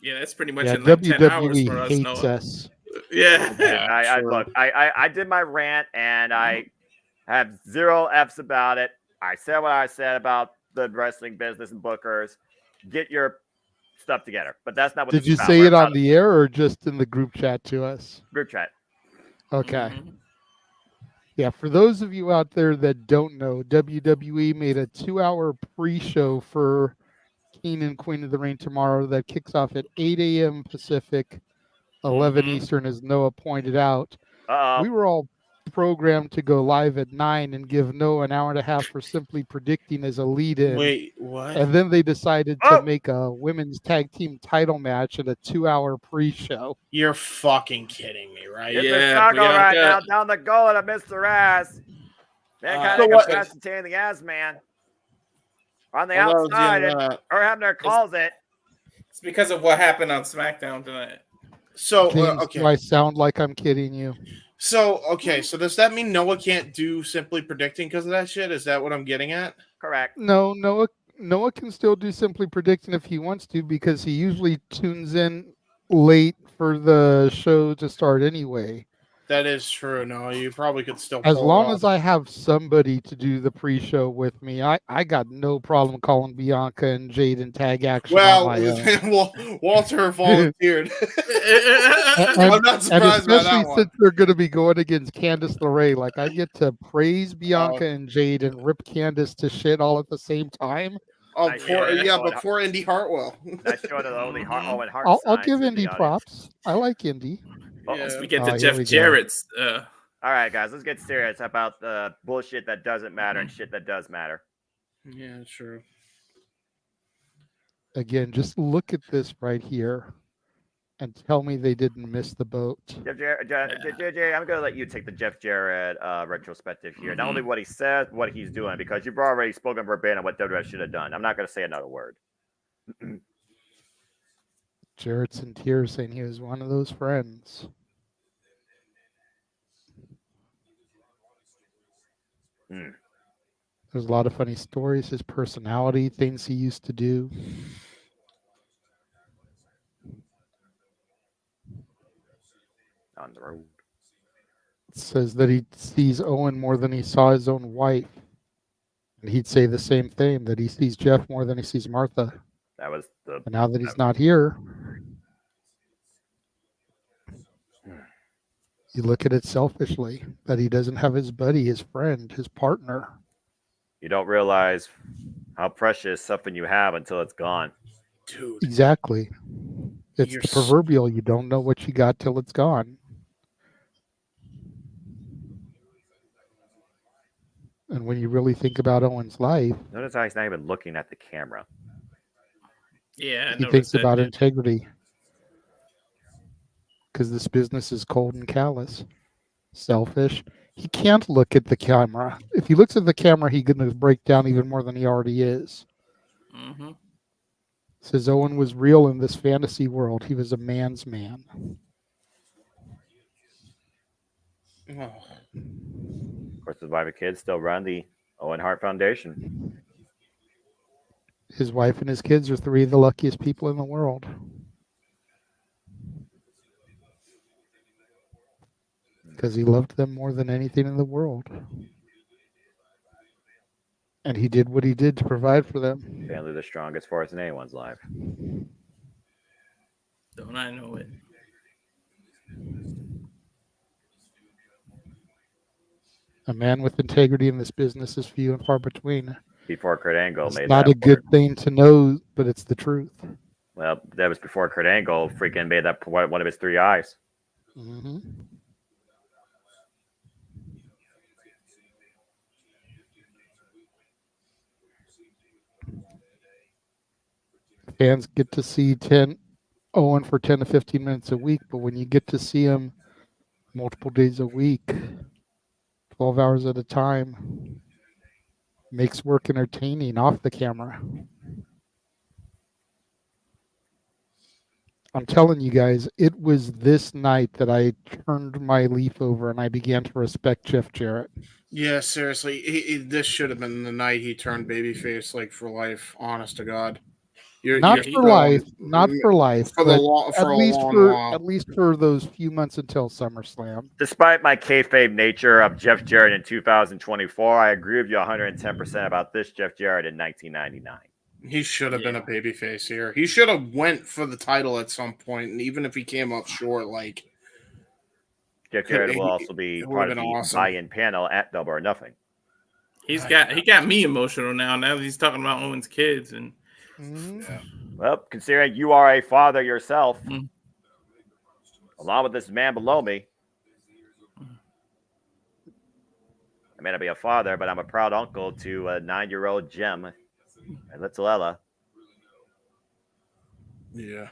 Yeah, that's pretty much in like 10 hours WWE for us, hates Noah. us. Yeah. Look, I did my rant, and I have zero F's about it. I said what I said about the wrestling business and bookers. Get your stuff together. But that's not what Did this you is about. say We're it on about the air or just in the group chat to us? Group chat. Okay. Yeah, for those of you out there that don't know, WWE made a 2-hour pre-show for King and Queen of the Ring tomorrow that kicks off at 8 a.m. Pacific, 11 Eastern, as Noah pointed out. We were all programmed to go live at 9 and give Noah an hour and a half for simply predicting as a lead-in. Wait, what? And then they decided to make a women's tag team title match at a 2-hour pre-show. You're fucking kidding me, right? It's a struggle right now down the gullet of Mr. Ass. Man, kind of capacitating the ass man. On the outside, or Hebner calls it. It's because of what happened on SmackDown tonight. So, James, do I sound like I'm kidding you? So, okay, so does that mean Noah can't do simply predicting because of that shit? Is that what I'm getting at? Correct. No, Noah can still do simply predicting if he wants to, because he usually tunes in late for the show to start anyway. That is true. No, you probably could still as pull long it off. as I have somebody to do the pre-show with me. I got no problem calling Bianca and Jade in tag action. Well, Walter volunteered. I'm not surprised by that especially one. since they're going to be going against Candice LeRae. Like, I get to praise Bianca and Jade and rip Candice to shit all at the same time. Oh, but poor Indy Hartwell. That's showing the only Owen Hart. I'll give Indy props. I like Indy. Once we get to Jeff Jarrett's. All right, guys, let's get serious about the bullshit that doesn't matter and shit that does matter. Yeah, true. Again, just look at this right here and tell me they didn't miss the boat. JJ, I'm going to let you take the Jeff Jarrett retrospective here. Not only what he said, what he's doing, because you've already spoken verbatim what WWF should have done. I'm not going to say another word. Jarrett's in tears saying he was one of those friends. There's a lot of funny stories, his personality, things he used to do. On the road. It says that he sees Owen more than he saw his own wife. And he'd say the same thing, that he sees Jeff more than he sees Martha. That was the. And now that he's not here, you look at it selfishly, that he doesn't have his buddy, his friend, his partner. You don't realize how precious something you have until it's gone. Dude. Exactly. It's the proverbial, you don't know what you got till it's gone. And when you really think about Owen's life, notice how he's not even looking at the camera. Yeah, he thinks about integrity. Because this business is cold and callous, selfish. He can't look at the camera. If he looks at the camera, he's going to break down even more than he already is. Says Owen was real in this fantasy world. He was a man's man. Of course, his wife and kids still run the Owen Hart Foundation. His wife and his kids are 3 of the luckiest people in the world. Because he loved them more than anything in the world. And he did what he did to provide for them. Family the strongest force in anyone's life. Don't I know it? A man with integrity in this business is few and far between. Before Kurt Angle It's made not that a good word. thing to know, but it's the truth. Well, that was before Kurt Angle freaking made that one of his 3 eyes. Mm-hmm. Fans get to see Owen for 10 to 15 minutes a week, but when you get to see him multiple days a week, 12 hours at a time, makes work entertaining off the camera. I'm telling you guys, it was this night that I turned my leaf over and I began to respect Jeff Jarrett. Yeah, seriously, this should have been the night he turned babyface, like for life. Honest to God, Not you're for showing life, not for life, for but for a long while. at least for those few months until SummerSlam. Despite my kayfabe nature of Jeff Jarrett in 2024, I agree with you 110% about this Jeff Jarrett in 1999. He should have been a babyface here. He should have went for the title at some point, and even if he came up short, like Jeff Jarrett will also be it part would've of been the awesome. buy-in panel at Double or Nothing. He got me emotional now. Now that he's talking about Owen's kids and. Yeah. Well, considering you are a father yourself, along with this man below me, I may not be a father, but I'm a proud uncle to a 9-year-old Jim and little Ella. Yeah.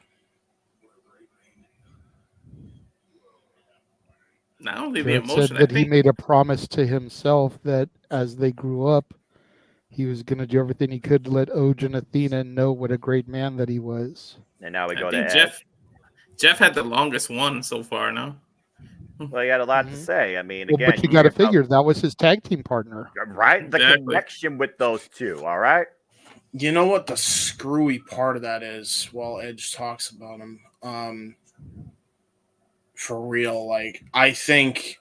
Not only Jarrett the emotion, said that he made a promise to himself that as they grew up, he was going to do everything he could to let Oj and Athena know what a great man that he was. And now we go I to think Ed. Jeff had the longest one so far now. Well, he had a lot to say. I mean, Well, again, but you got to figure that was his tag team partner. Right? The connection with those two, all right? You know what the screwy part of that is while Edge talks about him? For real, like, I think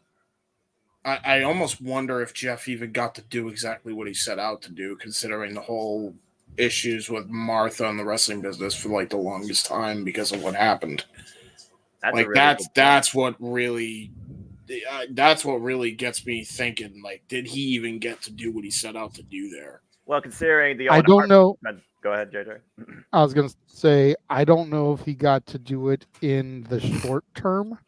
I almost wonder if Jeff even got to do exactly what he set out to do, considering the whole issues with Martha and the wrestling business for like the longest time because of what happened. That's what really gets me thinking. Like, did he even get to do what he set out to do there? Well, considering the I don't know. Go ahead, JJ. I was going to say I don't know if he got to do it in the short term.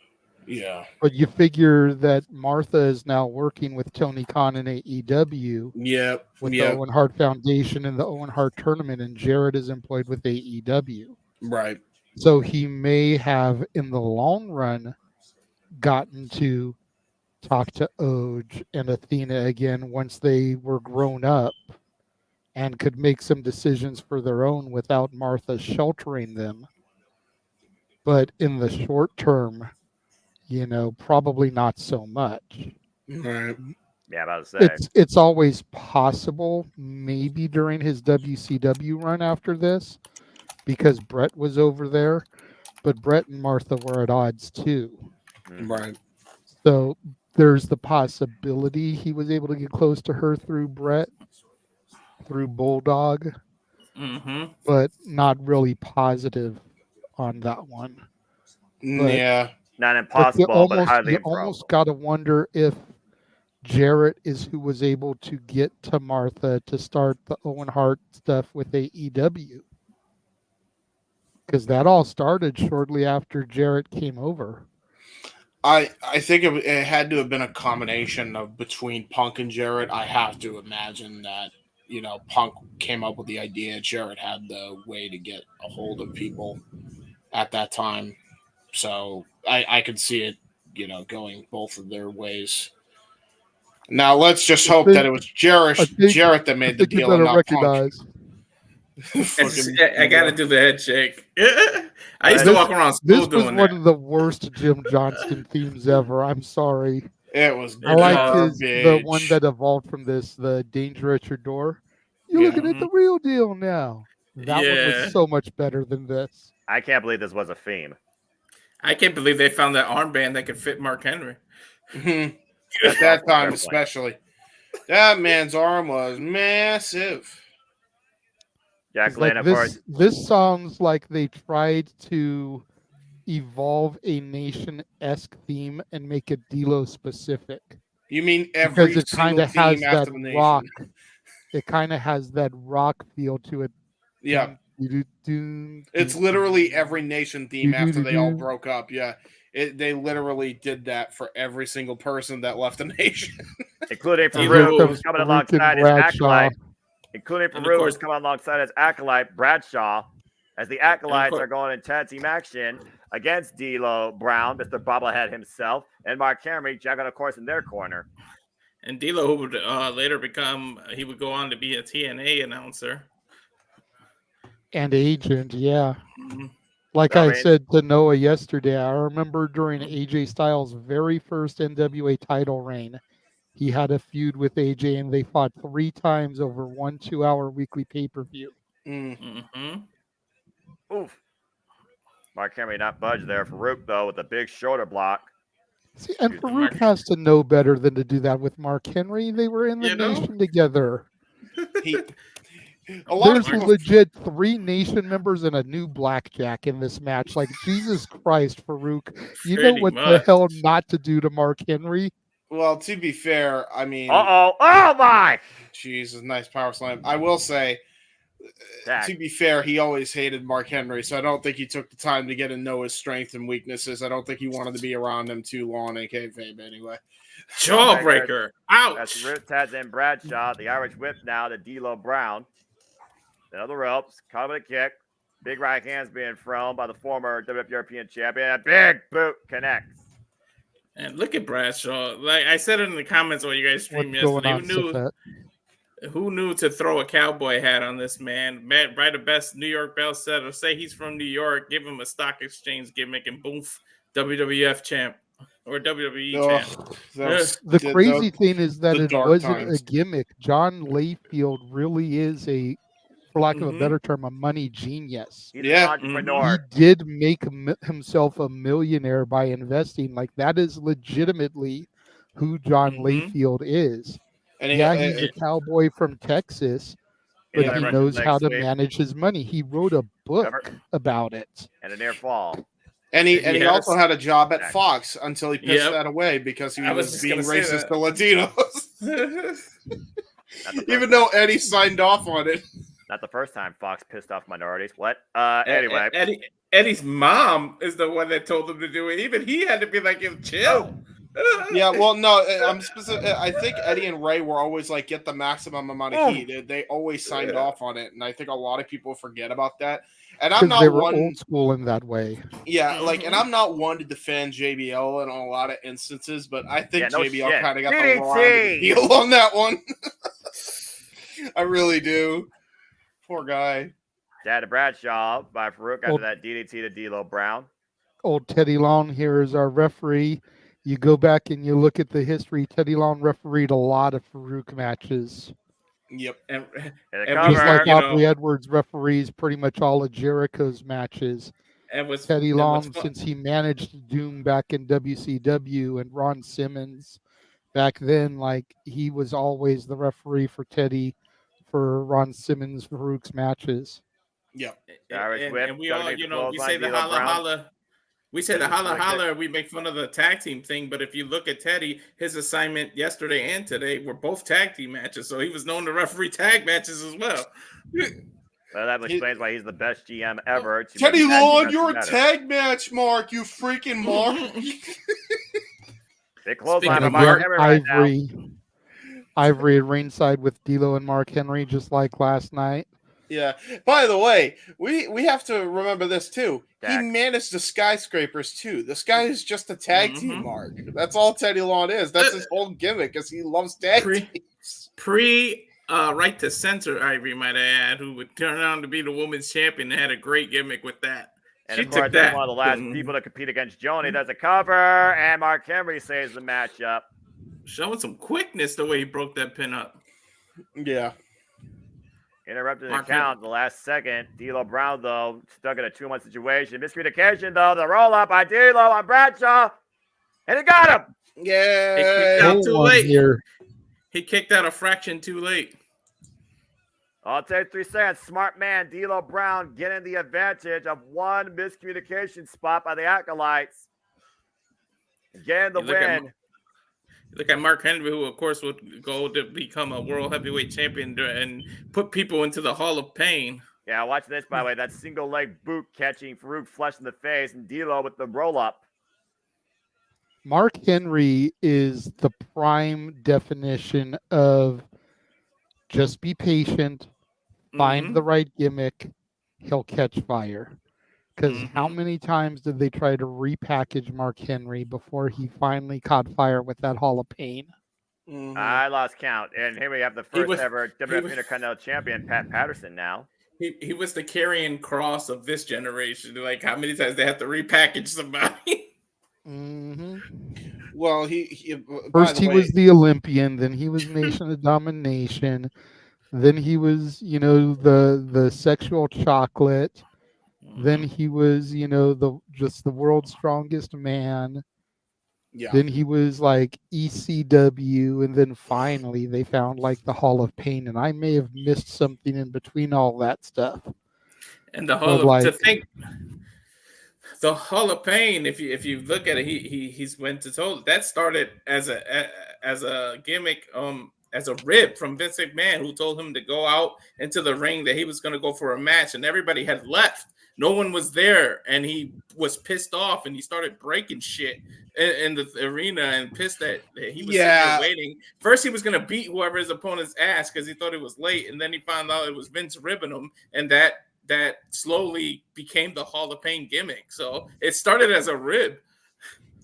Yeah. But you figure that Martha is now working with Tony Khan in AEW. Yep. With the Owen Hart Foundation and the Owen Hart Tournament, and Jarrett is employed with AEW. Right. So he may have, in the long run, gotten to talk to Oj and Athena again once they were grown up and could make some decisions for their own without Martha sheltering them. But in the short term, probably not so much. Right. Yeah, about to say. It's always possible, maybe during his WCW run after this, because Brett was over there, but Brett and Martha were at odds too. Right. So there's the possibility he was able to get close to her through Brett, through Bulldog, but not really positive on that one. But, yeah. Not impossible, but highly improbable. You almost got to wonder if Jarrett is who was able to get to Martha to start the Owen Hart stuff with AEW. Because that all started shortly after Jarrett came over. I think it had to have been a combination of between Punk and Jarrett. I have to imagine that, Punk came up with the idea. Jarrett had the way to get a hold of people at that time. So I could see it, going both of their ways. Now let's just hope that it was Jarrett that made the deal and not Punk. I got to do the head shake. I used to walk around school doing that. This was one of the worst Jim Johnston themes ever. I'm sorry. It was. I like the one that evolved from this, the Danger at Your Door. You're looking at the real deal now. That one was so much better than this. I can't believe this was a theme. I can't believe they found that armband that could fit Mark Henry. At that time, especially. That man's arm was massive. Jack like this sounds like they tried to evolve a nation-esque theme and make it D'Lo specific. You mean Because every it kind single of has theme that after the nation? rock. It kind of has that rock feel to it. Yeah. Dun, It's dun, literally dun, every nation theme dun, after dun, they all dun. broke up. Yeah. They literally did that for every single person that left the nation. including And here Farouk, comes who's coming Farouk and alongside his Bradshaw. acolyte. Including And of Farouk, course- who's coming alongside his acolyte, Bradshaw, as the acolytes are going in tag team action against D'Lo Brown, Mr. Bobblehead himself, and Mark Henry, Jagged, of course, in their corner. And D'Lo, who would later he would go on to be a TNA announcer. And agent, yeah. Mhm. Like I I mean- said to Noah yesterday, I remember during AJ Styles' very first NWA title reign, he had a feud with AJ and they fought 3 times over 1 2-hour weekly pay-per-view. Oof. Mark Henry not budged there. Farouk, though, with a big shoulder block. See, and Excuse me, Farouk Mark. has to know better than to do that with Mark Henry. They were in the You know? nation together. A lot There's of people, legit 3 nation members and a new blackjack in this match. Like, Jesus Christ, Farouk. You know Pretty what the much. hell not to do to Mark Henry? well, to be fair, I mean, Oh my! Jesus, nice power slam. I will say, Tag. to be fair, he always hated Mark Henry, so I don't think he took the time to get to know his strengths and weaknesses. I don't think he wanted to be around him too long in kayfabe anyway. Jawbreaker. That's Ouch. Root Taz and Bradshaw. The Irish whip now to D'Lo Brown. Down the ropes. Caught with a kick. Big right hands being thrown by the former WWF European champion. A big boot connects. And look at Bradshaw. Like I said in the comments when you guys What's streamed going yesterday, on, who knew to throw a cowboy hat on this man? Buy the best New York belt set or say he's from New York, give him a stock exchange gimmick and boom, WWF champ or WWE champ. The crazy thing is that the it dark wasn't times. a gimmick. John Layfield really is for lack of a Mhm. better term, a money genius. He's Yeah. an entrepreneur. He did make himself a millionaire by investing. Like, that is legitimately who John Layfield is. And He's a cowboy from Texas, but got a he Russian knows leg how to sweep. manage his money. He wrote a book about it. And a near fall. And he also had a job at Tag. Fox until he pissed that away because he I was was just being gonna say racist that. to Latinos. Not the first Even though time. Eddie signed off on it. Not the first time Fox pissed off minorities. What? Anyway. Eddie's mom is the one that told him to do it. Even he had to be like, chill. Yeah, well, no, I'm specific. I think Eddie and Ray were always like, get the maximum amount of heat. They always signed off on it, and I think a lot of people forget about that. And I'm Because they not were one. old school in that way. Yeah, like, and I'm not one to defend JBL in a lot of instances, but I think JBL kind of got the raw end of the deal on that one. I really do. Poor guy. Dad to Bradshaw by Farouk after that DDT to D'Lo Brown. Old Teddy Long here is our referee. You go back and you look at the history. Teddy Long refereed a lot of Farouk matches. Yep. And just like Aubrey Edwards referees pretty much all of Jericho's matches. Teddy Long, since he managed Doom back in WCW and Ron Simmons back then, like, he was always the referee for Teddy for Ron Simmons Farouk's matches. Yep. And we all, we say the holla holla. We say the holla holla, we make fun of the tag team thing, but if you look at Teddy, his assignment yesterday and today were both tag team matches, so he was known to referee tag matches as well. Well, that explains why he's the best GM ever. Teddy Long, you're a tag match, Mark. You freaking Mark. They close line of Mark Henry right now. Ivory at ringside with D'Lo and Mark Henry, just like last night. Yeah. By the way, we have to remember this too. He managed the Skyscrapers too. The Sky is just a tag team, Mark. That's all Teddy Long is. That's his whole gimmick, because he loves tag teams. Right to censor, Ivory, might I add, who would turn out to be the women's champion and had a great gimmick with that. And of course, that's one of the last people to compete against Joni. There's a cover, and Mark Henry saves the matchup. Showing some quickness the way he broke that pin up. Yeah. Interrupted the count the last second. D'Lo Brown, though, stuck in a 2-1 situation. Miscommunication, though. The roll-up by D'Lo on Bradshaw. And he got him. Yeah. He kicked out too late. He kicked out a fraction too late. I'll take 3 seconds. Smart man, D'Lo Brown getting the advantage of one miscommunication spot by the Acolytes. Getting the win. Look at Mark Henry, who of course would go to become a world heavyweight champion and put people into the Hall of Pain. Yeah, watch this, by the way. That single leg boot catching Farouk flush in the face, and D'Lo with the roll up. Mark Henry is the prime definition of just be patient, find the right gimmick, he'll catch fire. Because how many times did they try to repackage Mark Henry before he finally caught fire with that Hall of Pain? I lost count. And here we have the first ever WWF Intercontinental Champion, Pat Patterson now. He was the carrying cross of this generation. Like, how many times they have to repackage somebody? Well, he first he was the Olympian, then he was Nation of Domination, then he was, the sexual chocolate, then he was, the world's strongest man. Yeah. Then he was like ECW, and then finally they found like the Hall of Pain, and I may have missed something in between all that stuff. And the Hall of the Hall of Pain, if you look at it, he's went to total. That started as a gimmick, as a rib from Vince McMahon, who told him to go out into the ring, that he was going to go for a match, and everybody had left. No one was there, and he was pissed off, and he started breaking shit in the arena, and pissed that he was sitting there waiting. First, he was going to beat whoever his opponent's ass because he thought it was late, and then he found out it was Vince ribbing him, and that slowly became the Hall of Pain gimmick. So it started as a rib.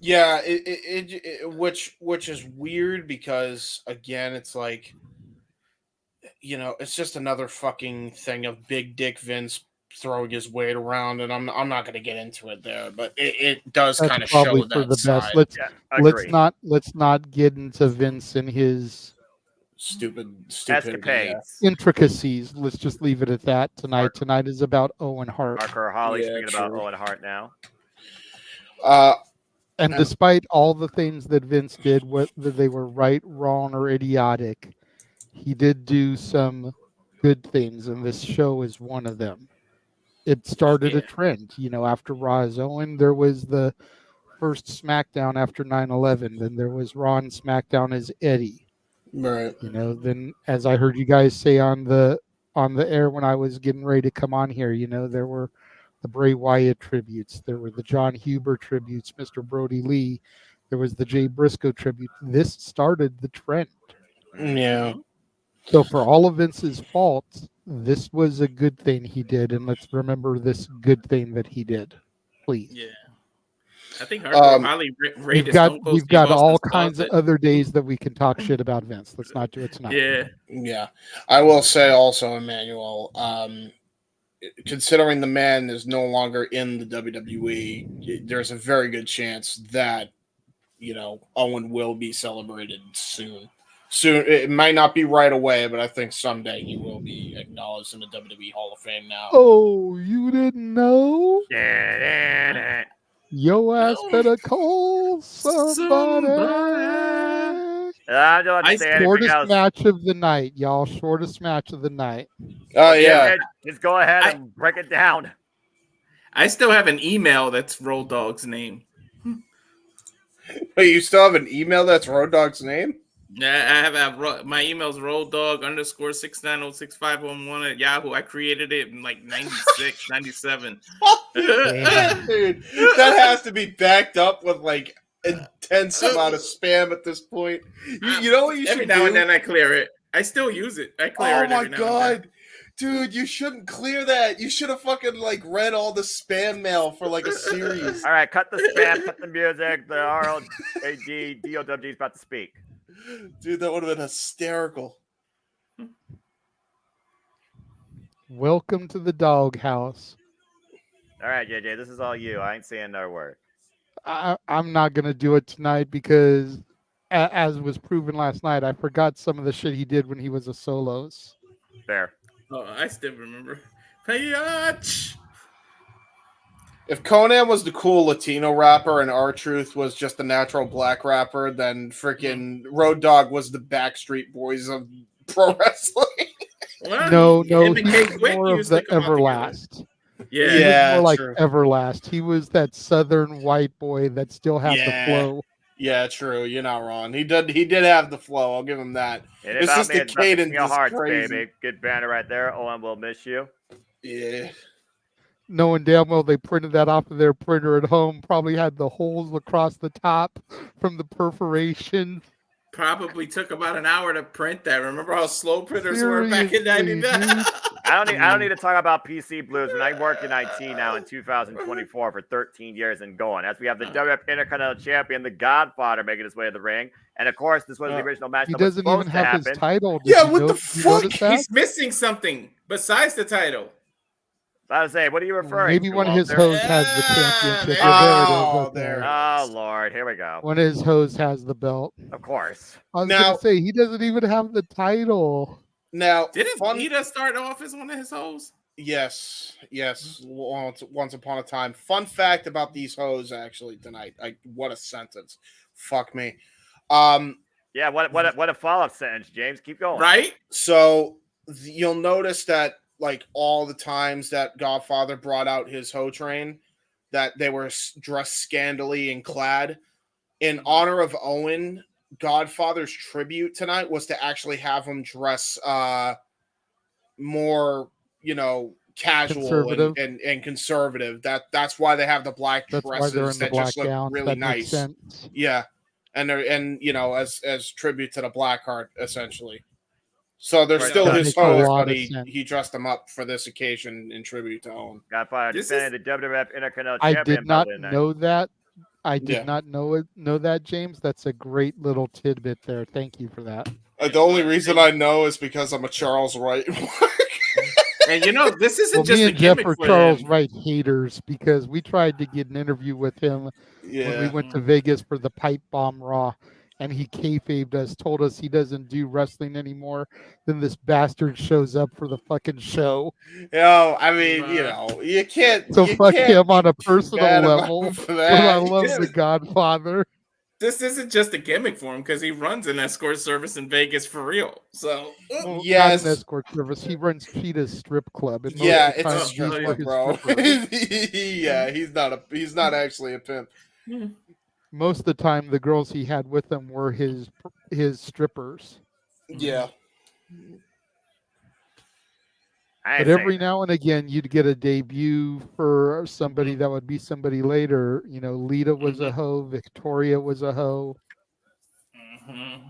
Yeah, which is weird because, again, it's like, it's just another fucking thing of big dick Vince throwing his weight around, and I'm not going to get into it there, but it does kind of show that side. Let's not get into Vince and his stupid intricacies. Let's just leave it at that tonight. Tonight is about Owen Hart. Marker Holly speaking about Owen Hart now. And despite all the things that Vince did, whether they were right, wrong, or idiotic, he did do some good things, and this show is one of them. It started a trend. After Raw is Owen, there was the first SmackDown after 9/11. Then there was Raw and SmackDown as Eddie. Right. Then as I heard you guys say on the air when I was getting ready to come on here, there were the Bray Wyatt tributes. There were the John Huber tributes, Mr. Brody Lee. There was the Jay Briscoe tribute. This started the trend. Yeah. So for all of Vince's faults, this was a good thing he did, and let's remember this good thing that he did, please. Yeah. I think highly rated. We've got all kinds of other days that we can talk shit about Vince. Let's not do it tonight. Yeah. I will say also, Emmanuel, considering the man is no longer in the WWE, there's a very good chance that Owen will be celebrated soon. It might not be right away, but I think someday he will be acknowledged in the WWE Hall of Fame now. Oh, you didn't know? Yo ass better call somebody. Shortest match of the night, y'all. Shortest match of the night. Oh, yeah. Just go ahead and break it down. I still have an email that's Road Dogg's name. Wait, you still have an email that's Road Dogg's name? Yeah, I have my email's roaddog_690651 at Yahoo. I created it in like 96, 97. Dude, that has to be backed up with like intense amount of spam at this point. You know what you should do? Every now and then I clear it. I still use it. I clear it every now and then. Dude, you shouldn't clear that. You should have fucking like read all the spam mail for like a series. All right, cut the spam, cut the music. The RLAD DOWG is about to speak. Dude, that would have been hysterical. Welcome to the doghouse. All right, JJ, this is all you. I ain't saying another word. I'm not going to do it tonight because, as was proven last night, I forgot some of the shit he did when he was a solos. Fair. Oh, I still remember. Payach! If Conan was the cool Latino rapper and R-Truth was just the natural black rapper, then freaking Road Dogg was the Backstreet Boys of pro wrestling. Well, No, him and he Kate was Quick more of used to the come out together. Everlast. Yeah. He was Yeah, more like true. Everlast. He was that southern white boy that still had the Yeah. flow. Yeah, true. You're not wrong. He did have the flow. I'll give him that. It It's about just me. the It's about the cadence King of is Hearts, crazy. baby. Good banner right there. Owen will miss you. Yeah. Knowing damn well they printed that off of their printer at home, probably had the holes across the top from the perforation. Probably took about an hour to print that. Remember how slow printers were back in Seriously, 99? dude. I don't need to talk about PC Blues when I worked in IT now in 2024 for 13 years and going. As we have the WF Intercontinental Champion, the Godfather, making his way to the ring, and of course, this was the original match He that was doesn't even supposed to have his happen. title. Yeah, you what the you fuck? notice that? He's missing something besides the title. I was saying, what are you referring Maybe to, one of his Walter? hoes has the championship. there Yeah, there it Oh, is. Okay. there. Oh Lord, here we go. One of his hoes has the belt. Of course. I was Now- gonna say he doesn't even have the title. Now, Didn't fun. Lita start off as one of his hoes? Yes. Once upon a time. Fun fact about these hoes actually tonight. What a sentence. Fuck me. Yeah, what a follow-up sentence, James. Keep going. Right? So you'll notice that like all the times that Godfather brought out his hoe train, that they were dressed scantily and clad. In honor of Owen, Godfather's tribute tonight was to actually have him dress more, casual Conservative. and conservative. That's why they have the black That's why dresses they're in the that black just look gowns. really That makes nice. sense. Yeah. And they're as tribute to the Blackheart, essentially. So they're Right, still that his makes a hoes, lot but of he sense. dressed them up for this occasion in tribute to Owen. Godfather This defending the WWF Intercontinental I Champion did not belt tonight. know that. I did Yeah. not know that, James. That's a great little tidbit there. Thank you for that. The only reason I know is because I'm a Charles Wright. And this isn't Well, just me a and Jeff gimmick are for Charles him. Wright haters because we tried to get an interview with him when we Yeah. went to Vegas for the Pipe Bomb Raw, and he kayfabed us, told us he doesn't do wrestling anymore. Then this bastard shows up for the fucking show. I mean, you can't. So you fuck can't him on be a too personal bad about level, him for but I that. love Yeah. the Godfather. This isn't just a gimmick for him because he runs an escort service in Vegas for real. So, Well, Yes. not an escort service. He runs Cheetah's strip club. And most Yeah, of the it's a time, strip these club, were his bro. strippers. Yeah, he's not actually a pimp. Most of the time, the girls he had with him were his strippers. Yeah. I But ain't saying every that. now and again, you'd get a debut for somebody that would be somebody later. Lita was a hoe. Victoria was a hoe.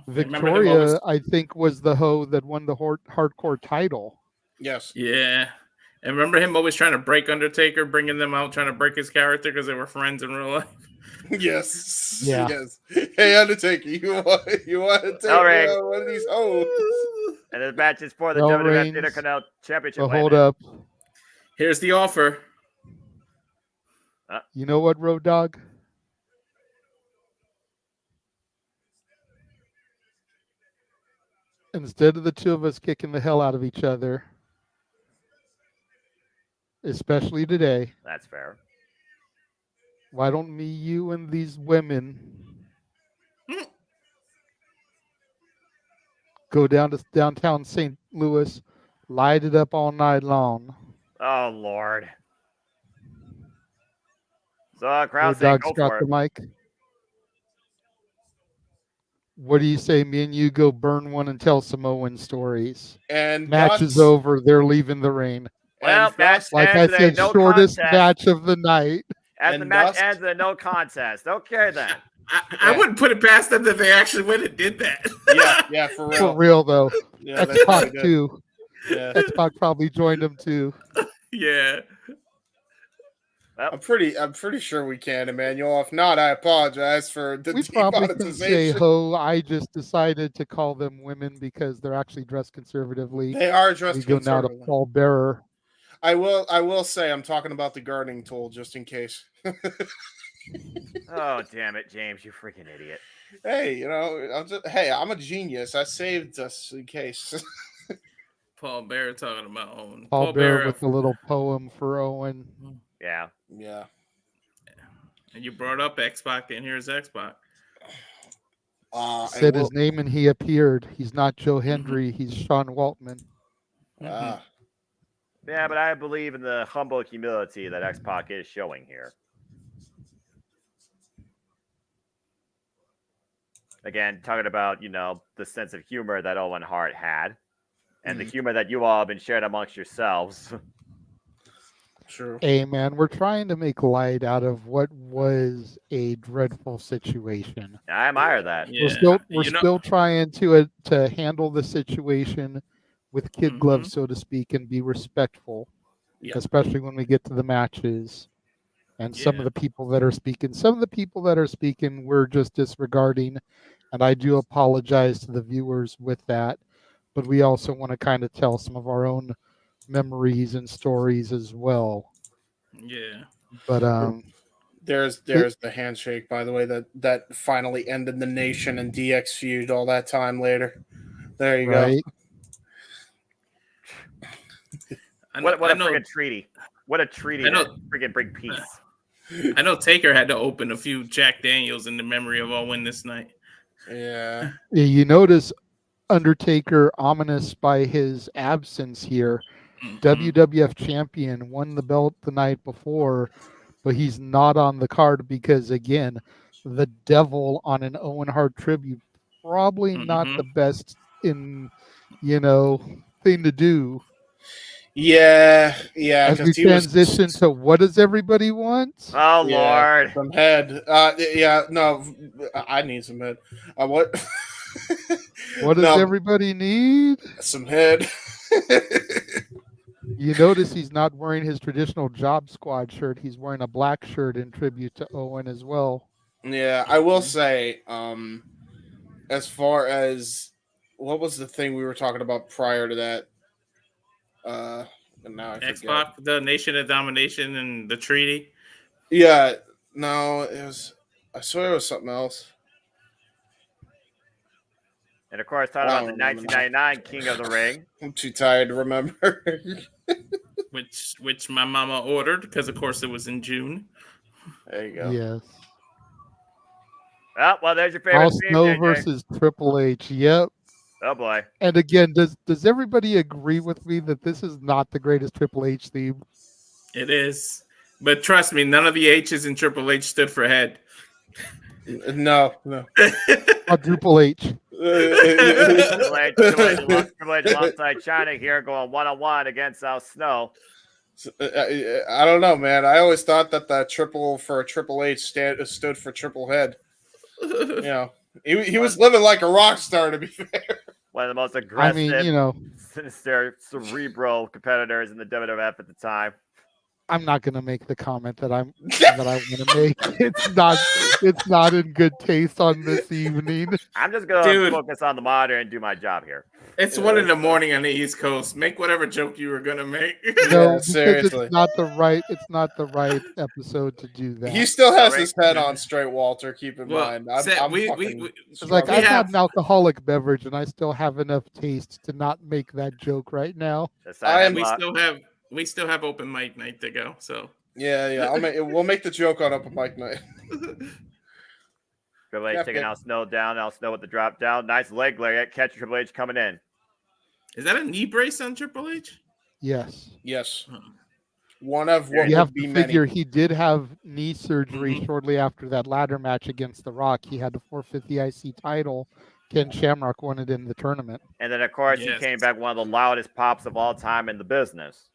Victoria, I think, was the hoe that won the hardcore title. Yes. Yeah. And remember him always trying to break Undertaker, bringing them out, trying to break his character because they were friends in real life. Yes. Yeah. Yes. Hey, Undertaker, you want to take Alright. one of these hoes? And the match is for the Bell WWF rings. Intercontinental Championship. But Wait a hold minute. up. Here's the offer. You know what, Road Dogg? Instead of the two of us kicking the hell out of each other, especially today, That's fair. why don't you and these women go down to downtown St. Louis, light it up all night long? Oh Lord. So crowd Road saying Dogg's go got for the it. mic. What do you say? Me and you go burn one and tell some Owen stories. And Match is over. They're leaving the ring. Well, match Like I ends in a said, no shortest contest. match of the night. As the And match Dust- ends in a no contest. Okay then. I wouldn't put it past them that they actually went and did that. Yeah, for real. For real though. Yeah, they X-Pac probably did. too. Yeah. X-Pac probably joined him too. Yeah. I'm pretty sure we can, Emmanuel. If not, I apologize for the We probably can say demonetization. ho. I just decided to call them women because they're actually dressed conservatively. They are We dressed go now to conservatively. Paul Bearer. I will say I'm talking about the gardening tool just in case. Oh damn it, James, you freaking idiot. Hey, I'm a genius. I saved us in case. Paul Bearer talking about Owen. Paul Bearer with a little poem for Owen. Yeah. Yeah. And you brought up X-Pac, and here's X-Pac. Said his name and he appeared. He's not Joe Hendry. He's Sean Waltman. Ah, Yeah, but I believe in the humble humility that X-Pac is showing here. Again, talking about, the sense of humor that Owen Hart had and the humor that you all have been sharing amongst yourselves. true. Hey, man, we're trying to make light out of what was a dreadful situation. I admire that. Yeah. We're still trying to handle the situation with kid gloves, so to speak, and be respectful, Yeah. especially when we get to the matches. And some Yeah. of the people that are speaking, we're just disregarding. And I do apologize to the viewers with that. But we also want to kind of tell some of our own memories and stories as well. Yeah. But There's it, the handshake, by the way, that finally ended the Nation and DX feud all that time later. There you right. What a I know, freaking treaty. What a treaty I know, to freaking bring peace. I know Taker had to open a few Jack Daniels in the memory of Owen this night. Yeah. You notice Undertaker ominous by his absence here. WWF champion won the belt the night before, but he's not on the card because, again, the devil on an Owen Hart tribute, probably not the best thing to do. Yeah, As we because he was. transition to what does everybody want? Oh, Yeah, Lord. some head. Yeah, no, I need some head. What? What does No, everybody need? some head. You notice he's not wearing his traditional Job Squad shirt. He's wearing a black shirt in tribute to Owen as well. Yeah, I will say, as far as what was the thing we were talking about prior to that? And now I forget. X-Pac, the Nation of Domination, and the treaty. Yeah, no, it was. I swear it was something else. And, of course, talking about the 1999 King of the Ring. I'm too tired to remember. which my mama ordered because, of course, it was in June. There you go. Yes. Oh, well, there's your favorite Al theme, Snow JJ. versus Triple H. Yep. Oh, boy. And again, does everybody agree with me that this is not the greatest Triple H theme? It is. But trust me, none of the H's in Triple H stood for head. No. Quadruple H. Triple H alongside China here going one-on-one against Al Snow. I don't know, man. I always thought that the triple for a Triple H stood for triple head. You know, he was living like a rock star, to be fair. One of the most aggressive, sinister, cerebral competitors in the WWF at the time. I'm not going to make the comment that I want to make. It's not in good taste on this evening. I'm just going to focus on the monitor and do my job here. It's 1 in the morning on the East Coast. Make whatever joke you were gonna make. No, because seriously. It's not the right episode to do that. He still has his head on straight, Walter. Keep in mind. It's like I've had an alcoholic beverage and I still have enough taste to not make that joke right now. We still have open mic night to go. So yeah. We'll make the joke on open mic night. Triple H taking Al Snow down. Al Snow with the drop down. Nice leg lariat. Catch Triple H coming in. Is that a knee brace on Triple H? Yes. One of what you have to figure many. He did have knee surgery shortly after that ladder match against The Rock. He had to forfeit the IC title. Ken Shamrock won it in the tournament. And then, of course, he came back one of the loudest pops of all time in the business.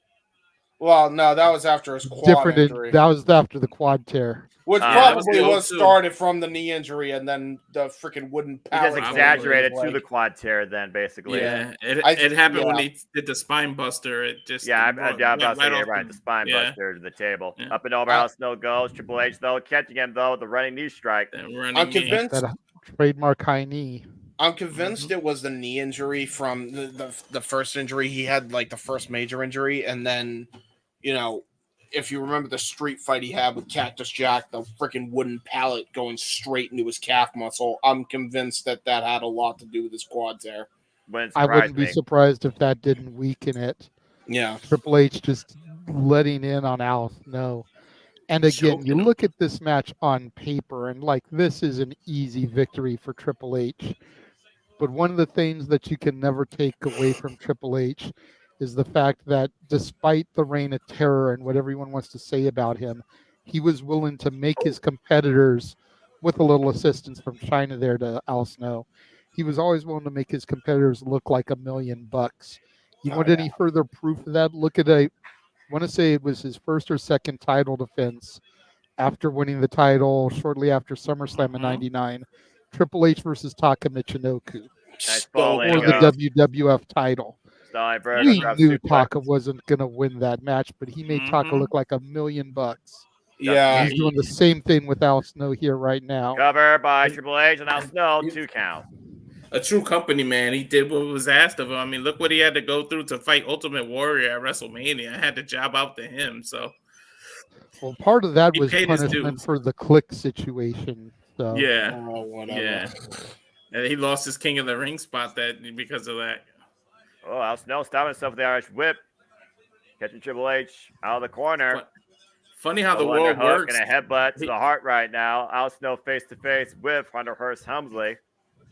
Well, no, that was after his quad injury. That was after the quad tear. Which probably was started from the knee injury and then the freaking wooden pallet. He just exaggerated to the quad tear then, basically. Yeah, it happened when he did the spine buster. It just... Yeah, I'm about to say right, the spine buster to the table. Yeah. Up and over, Al Snow goes. Triple H, though, catching him, though, with the running knee strike. I'm convinced... That trademark high knee. I'm convinced it was the knee injury from the first injury. He had, like, the first major injury, and then, if you remember the street fight he had with Cactus Jack, the freaking wooden pallet going straight into his calf muscle, I'm convinced that had a lot to do with his quad tear. I wouldn't be surprised if that didn't weaken it. Yeah. Triple H just letting in on Al Snow. And again, you look at this match on paper, and this is an easy victory for Triple H. But one of the things that you can never take away from Triple H is the fact that despite the reign of terror and what everyone wants to say about him, he was willing to make his competitors, with a little assistance from China there to Al Snow, he was always willing to make his competitors look like $1,000,000. You Oh, want any further proof of that? Look at I want to say it was his first or second title defense after winning the title shortly after SummerSlam in '99. Triple H versus Taka Michinoku Nice So for falling. the WWF title. Steinberg We across knew suplex. Taka wasn't going to win that match, but he made Taka look like $1,000,000. yeah, He's doing the same thing with Al Snow here right now. Cover by Triple H and Al Snow. 2 count. A true company man. He did what was asked of him. I mean, look what he had to go through to fight Ultimate Warrior at WrestleMania. I had to job out to him. So Well, part of that he was paid his punishment dues. for the click situation. So Yeah, whatever. yeah. And he lost his King of the Ring spot because of that. Oh, Al Snow stopping himself with the Irish whip. Catching Triple H out of the corner. Funny how the Low world underhook works. and a headbutt to the heart right now. Al Snow face to face with Hunter Hearst Helmsley.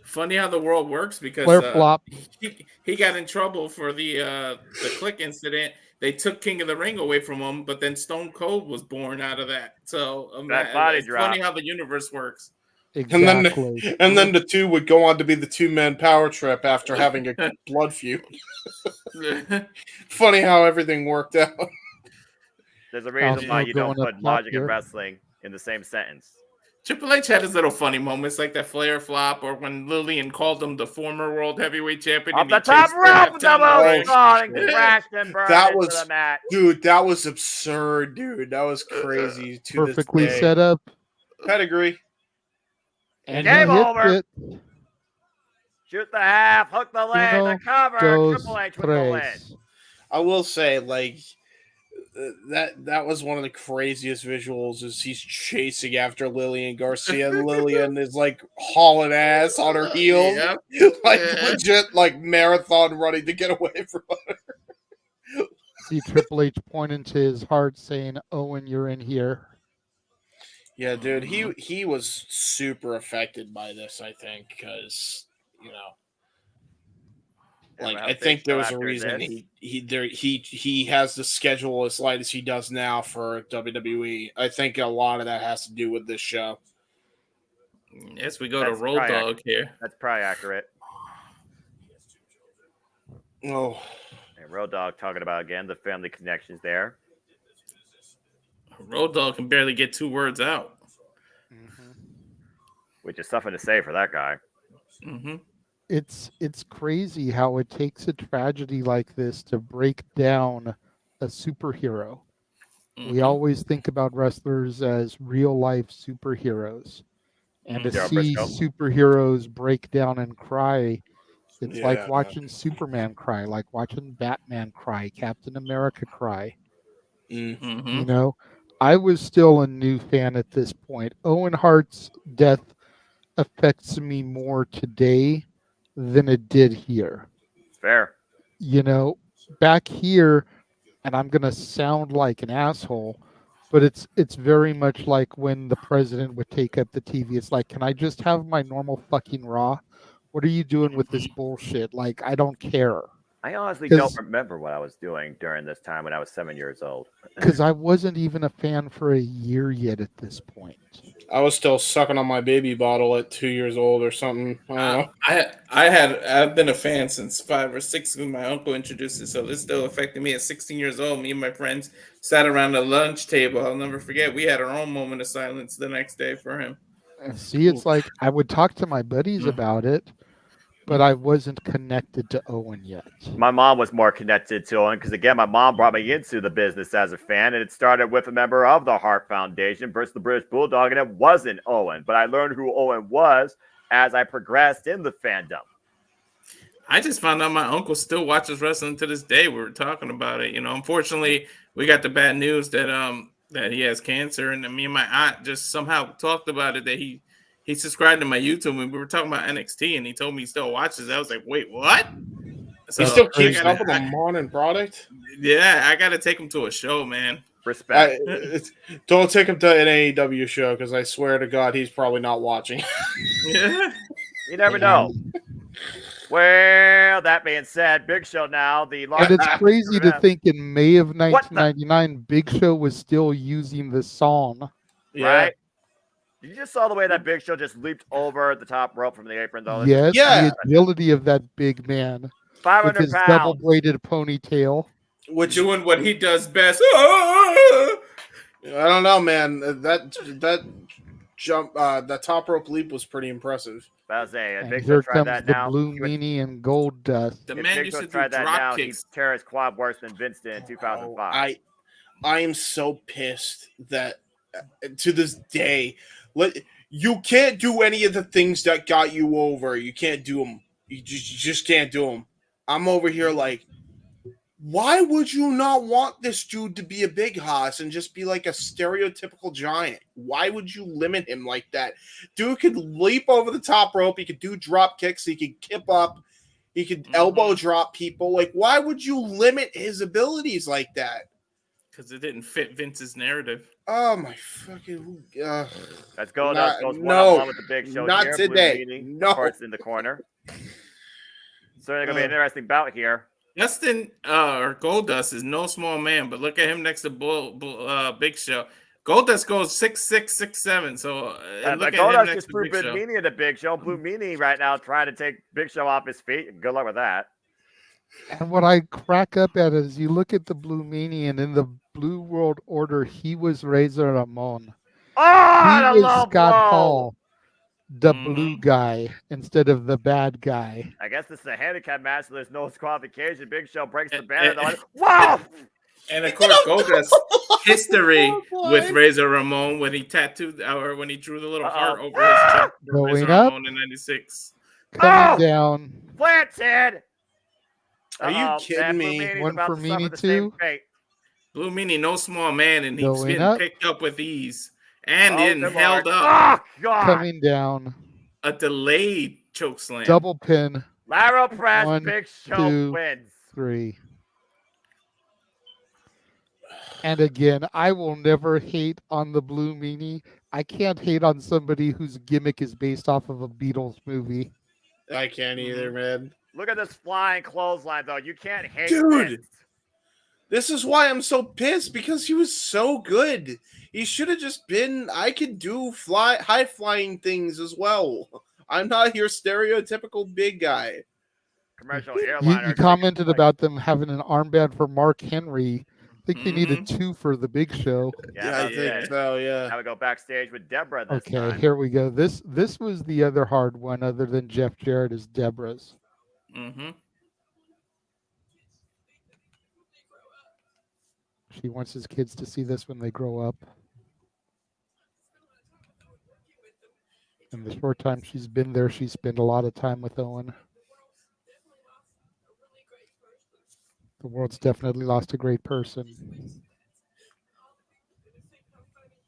Funny how the world works because flare flop. he got in trouble for the click incident. They took King of the Ring away from him, but then Stone Cold was born out of that. So That body it's drop. funny how the universe works. Exactly. And then the two would go on to be the 2-man power trip after having a blood feud. Funny how everything worked out. There's a reason why Snow you don't going put up top logic here. and wrestling in the same sentence. Triple H had his little funny moments, like that flare flop, or when Lillian called him the former world heavyweight champion. Off and the he top chased her rope, halftime double break. spot and crashed and burned That into was- the mat. Dude, that was absurd, dude. That was crazy. To Perfectly this day. set up. Pedigree. And Game he hit over. it. Shoot the half, hook the leg, Uno, the cover. dos, Triple H with the win. tres. I will say, like, that was one of the craziest visuals. Is he's chasing after Lillian Garcia. And Lillian is like hauling ass on her heels, Yep. like Yeah. legit, like marathon running to get away from her. See Triple H pointing to his heart, saying, "Owen, you're in here." Yeah, dude, he was super affected by this. I think because like Yeah, I think there was a after reason this. he has the schedule as light as he does now for WWE. I think a lot of that has to do with this show. Yes, we go That's to Road probably Dog here. That's probably accurate. Oh, And Road Dog talking about again the family connections there. Road Dog can barely get 2 words out. Which is something to say for that guy. Mm-hmm. It's crazy how it takes a tragedy like this to break down a superhero. We always think about wrestlers as real life superheroes. And to Daryl see Briscoe. superheroes break down and cry, it's Yeah. like watching Superman cry, like watching Batman cry, Captain America cry. Mm-hmm. You know, I was still a new fan at this point. Owen Hart's death affects me more today than it did here. Fair. You know, back here, and I'm going to sound like an asshole, but it's very much like when the president would take up the TV. It's like, can I just have my normal fucking Raw? What are you doing with this bullshit? Like, I don't care. I honestly 'Cause- don't remember what I was doing during this time when I was 7 years old. Because I wasn't even a fan for a year yet at this point. I was still sucking on my baby bottle at 2 years old or something. I don't know. I've been a fan since 5 or 6 when my uncle introduced it, so this still affected me at 16 years old. Me and my friends sat around the lunch table. I'll never forget. We had our own moment of silence the next day for him. See, it's like I would talk to my buddies about it, but I wasn't connected to Owen yet. My mom was more connected to Owen because, again, my mom brought me into the business as a fan, and it started with a member of the Hart Foundation versus the British Bulldog, and it wasn't Owen. But I learned who Owen was as I progressed in the fandom. I just found out my uncle still watches wrestling to this day. We were talking about it. Unfortunately, we got the bad news that that he has cancer, and me and my aunt just somehow talked about it, that he subscribed to my YouTube, and we were talking about NXT, and he told me he still watches. I was like, wait, what? So He still keeps I up with the morning product. Yeah, I got to take him to a show, man. Respect. Don't take him to an AEW show because I swear to God, he's probably not watching. Yeah. You never know. Well, that being said, Big Show now, the And largest. it's crazy to Yeah. think in May of What the- 1999, Big Show was still using this song. Yeah. Right? You just saw the way that Big Show just leaped over the top rope from the apron, though. Yes, Yeah. the agility of that big man with 500 his double pounds. braided ponytail. Which Doing what he does best. I don't know, man. That jump, that top rope leap was pretty impressive. I was saying, And Big Show here tried comes that the now. Blue He would- Meanie and Gold Dust. The If man Big used Show to do tried that now, drop he'd kicks. tear his quad worse than Vince did in 2005. I am so pissed that to this day, you can't do any of the things that got you over. You can't do them. You just can't do them. I'm over here like, why would you not want this dude to be a big hoss and just be like a stereotypical giant? Why would you limit him like that? Dude could leap over the top rope. He could do drop kicks. He could kip up. He could elbow drop people. Like, why would you limit his abilities like that? Because it didn't fit Vince's narrative. Oh my fucking! Let's go. Not- Goes no, one-on-one with the Big Show not here. today. Blue Meanie, No. of course, in the corner. Certainly going to be an interesting bout here. Dustin or Goldust is no small man, but look at him next to Big Show. Goldust goes 6'6", 6'7". So But look at him Goldust next just to threw Big Big Show. Meanie into Big Show. Blue Meanie right now trying to take Big Show off his feet. Good luck with that. And what I crack up at is you look at the Blue Meanie, and in the Blue World Order, he was Razor Ramon. Oh, He the was low Scott blow. Hall, the Mhm. blue guy, instead of the bad guy. I guess this is a handicap match, so there's no disqualification. Big Show breaks the And- banner. and- They're like, wow! And of course, Goldust history Oh, with boy. Razor Ramon when he tattooed or when he drew the little heart Uh-oh. over his chest for Going Razor up. Ramon in '96. Coming Oh! down. Planted! Are you Uh-oh, kidding and Blue me? Meanie's One about for to suffer Meanie the same too. fate. Blue Meanie, no small man, and he's Going getting up. picked up with ease. And Oh, getting good held lord. up. Oh, God! Coming down. A delayed choke slam. Double pin. Lateral press, 1, Big Show 2. wins. 3. And again, I will never hate on the Blue Meanie. I can't hate on somebody whose gimmick is based off of a Beatles movie. I can't either, man. Look at this flying clothesline, though. You can't hate Dude. this. This is why I'm so pissed, because he was so good. He should have just been. I could do high flying things as well. I'm not your stereotypical big guy. Commercial You, airliner. you commented about them having an armband for Mark Henry. I think they needed Mhm. 2 for the Big Show. Yeah, I that's think it. so. Now Yeah. we go backstage with Deborah this Okay, time. here we go. This was the other hard one, other than Jeff Jarrett, is Deborah's. Mm-hmm. She wants his kids to see this when they grow up. In the short time she's been there, she spent a lot of time with Owen. The world's definitely lost a great person.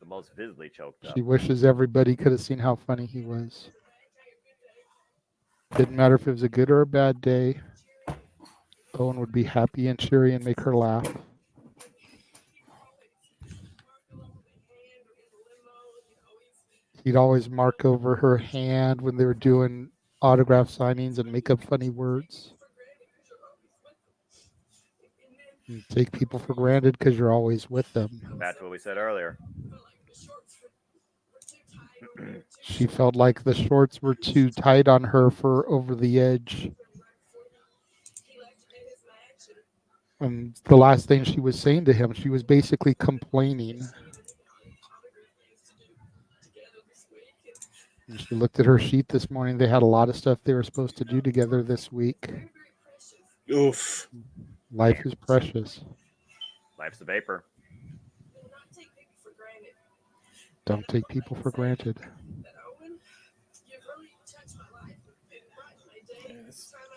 The most visibly choked up. She wishes everybody could have seen how funny he was. Didn't matter if it was a good or a bad day. Owen would be happy and cheery and make her laugh. He'd always mark over her hand when they were doing autograph signings and make up funny words. You take people for granted because you're always with them. Back to what we said earlier. She felt like the shorts were too tight on her for over the edge. And the last thing she was saying to him, she was basically complaining. And she looked at her sheet this morning. They had a lot of stuff they were supposed to do together this week. Oof. Life is precious. Life's a vapor. Don't take people for granted.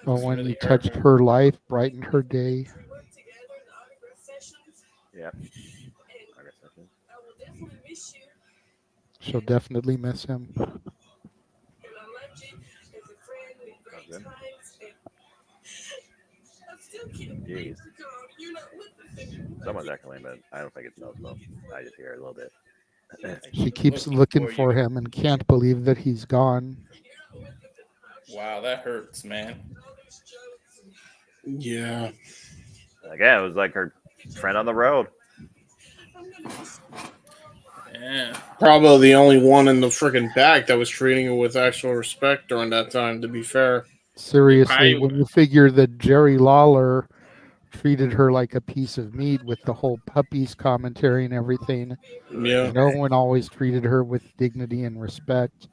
Oh, when you touched her life, brightened her day. Yep. She'll definitely miss him. Jeez. Someone's echoing, but I don't think it's Nosmo. I just hear it a little bit. She keeps looking for him and can't believe that he's gone. Wow, that hurts, man. Yeah. Again, it was like her friend on the road. Yeah. Probably the only one in the freaking back that was treating her with actual respect during that time, to be fair. Seriously, I when you figure that Jerry Lawler treated her like a piece of meat with the whole puppies commentary and everything, Yeah. no one always treated her with dignity and respect.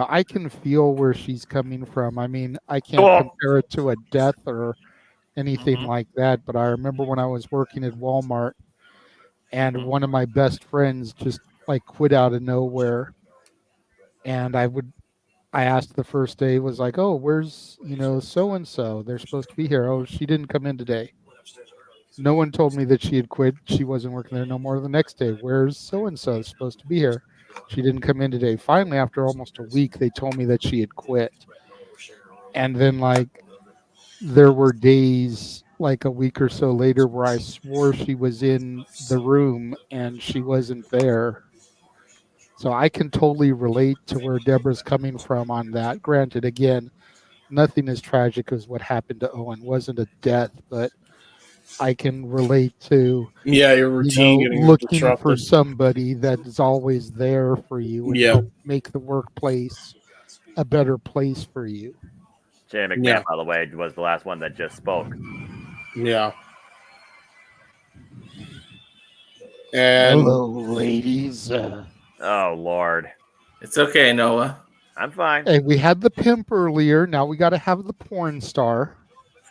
I can feel where she's coming from. I mean, I can't Oh, compare it to a death or anything Mhm. like that, but I remember when I was working at Walmart and Mhm. one of my best friends just like quit out of nowhere, and I asked the first day, was like, "Oh, where's, so and so? They're supposed to be here. Oh, she didn't come in today." No one told me that she had quit. She wasn't working there no more. The next day, where's so and so supposed to be here? She didn't come in today. Finally, after almost a week, they told me that she had quit. And then, like, there were days, like a week or so later, where I swore she was in the room and she wasn't there. So I can totally relate to where Deborah's coming from on that. Granted, again, nothing as tragic as what happened to Owen. Wasn't a death, but I can relate to, Yeah, your routine getting looking for disrupted. somebody that is always there for you and Yeah. help make the workplace a better place for you. Shane McMahon, Yeah. by the way, was the last one that just spoke. Yeah. And Hello, ladies. Oh Lord, It's okay, Noah. I'm fine. Hey, we had the pimp earlier. Now we got to have the porn star.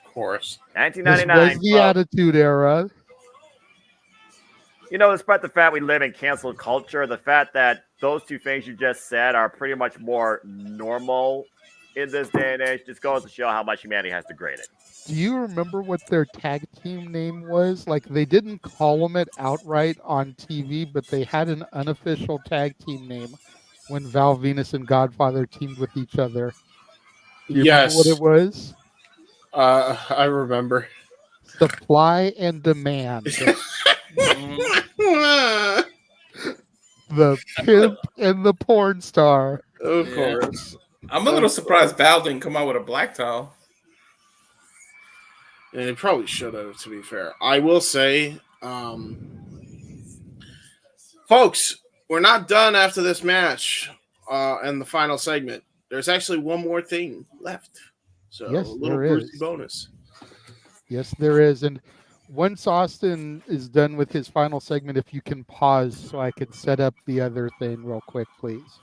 of course. This 1999, was the folks. Attitude Era. Despite the fact we live in cancel culture, the fact that those two things you just said are pretty much more normal in this day and age just goes to show how much humanity has degraded. Do you remember what their tag team name was? Like, they didn't call them it outright on TV, but they had an unofficial tag team name when Val Venus and Godfather teamed with each other. Do you remember what it Yes. was? I remember. Supply and Demand. Mhm. The pimp and the porn star. Of Yeah. course. I'm a little surprised Val didn't come out with a black towel. And they probably should have, to be fair. I will say, folks, we're not done after this match and the final segment. There's actually one more thing left. So a Yes, little there Brucey is. bonus. Yes, there is. And once Austin is done with his final segment, if you can pause so I could set up the other thing real quick, please.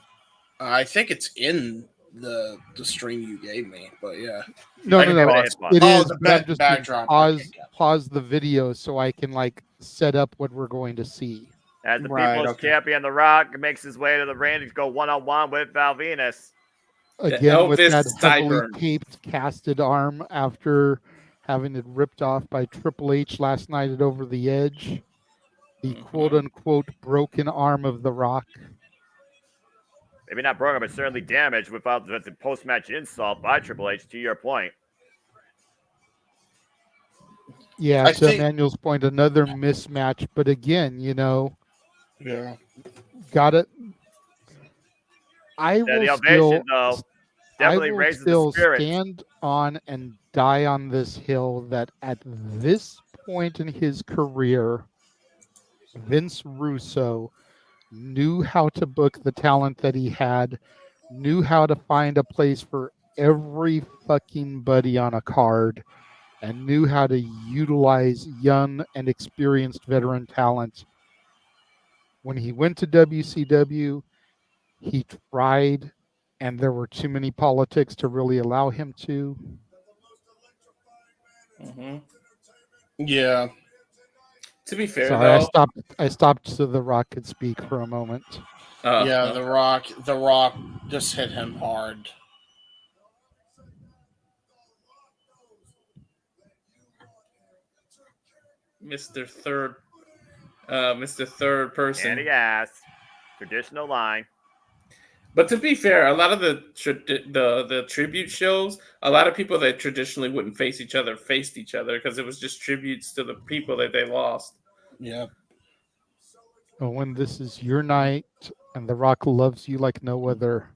I think it's in the stream you gave me, but yeah. No, I no, can give no. it a Pause. hit pause. It Oh, is, the but I'm just saying backdrop. Okay, pause the video so I can like set up what we're going to see. As the Right, People's okay. Champion, The Rock makes his way to the ring to go one-on-one with Val Venus. The Again with Elvis that heavily sideburn. taped casted arm after having it ripped off by Triple H last night at Over the Edge. The quote Mhm. unquote broken arm of The Rock. Maybe not broken, but certainly damaged without the post-match insult by Triple H, to your point. Yeah, I to think. Emmanuel's point, another mismatch. But again, Yeah. got it. I Yeah, will the ovation, still though, I definitely will raises the still spirits. stand on and die on this hill that at this point in his career, Vince Russo knew how to book the talent that he had, knew how to find a place for every fucking buddy on a card, and knew how to utilize young and experienced veteran talent. When he went to WCW, he tried, and there were too many politics to really allow him to. Mhm. Yeah. To be fair, Sorry, I though, stopped. I stopped so The Rock could speak for a moment. Yeah, no. the Rock just hit him hard. Mr. Third Person. And he asked, traditional line. But to be fair, a lot of the tribute shows, a lot of people that traditionally wouldn't face each other faced each other because it was just tributes to the people that they lost. Yeah. When this is your night, and The Rock loves you like no other.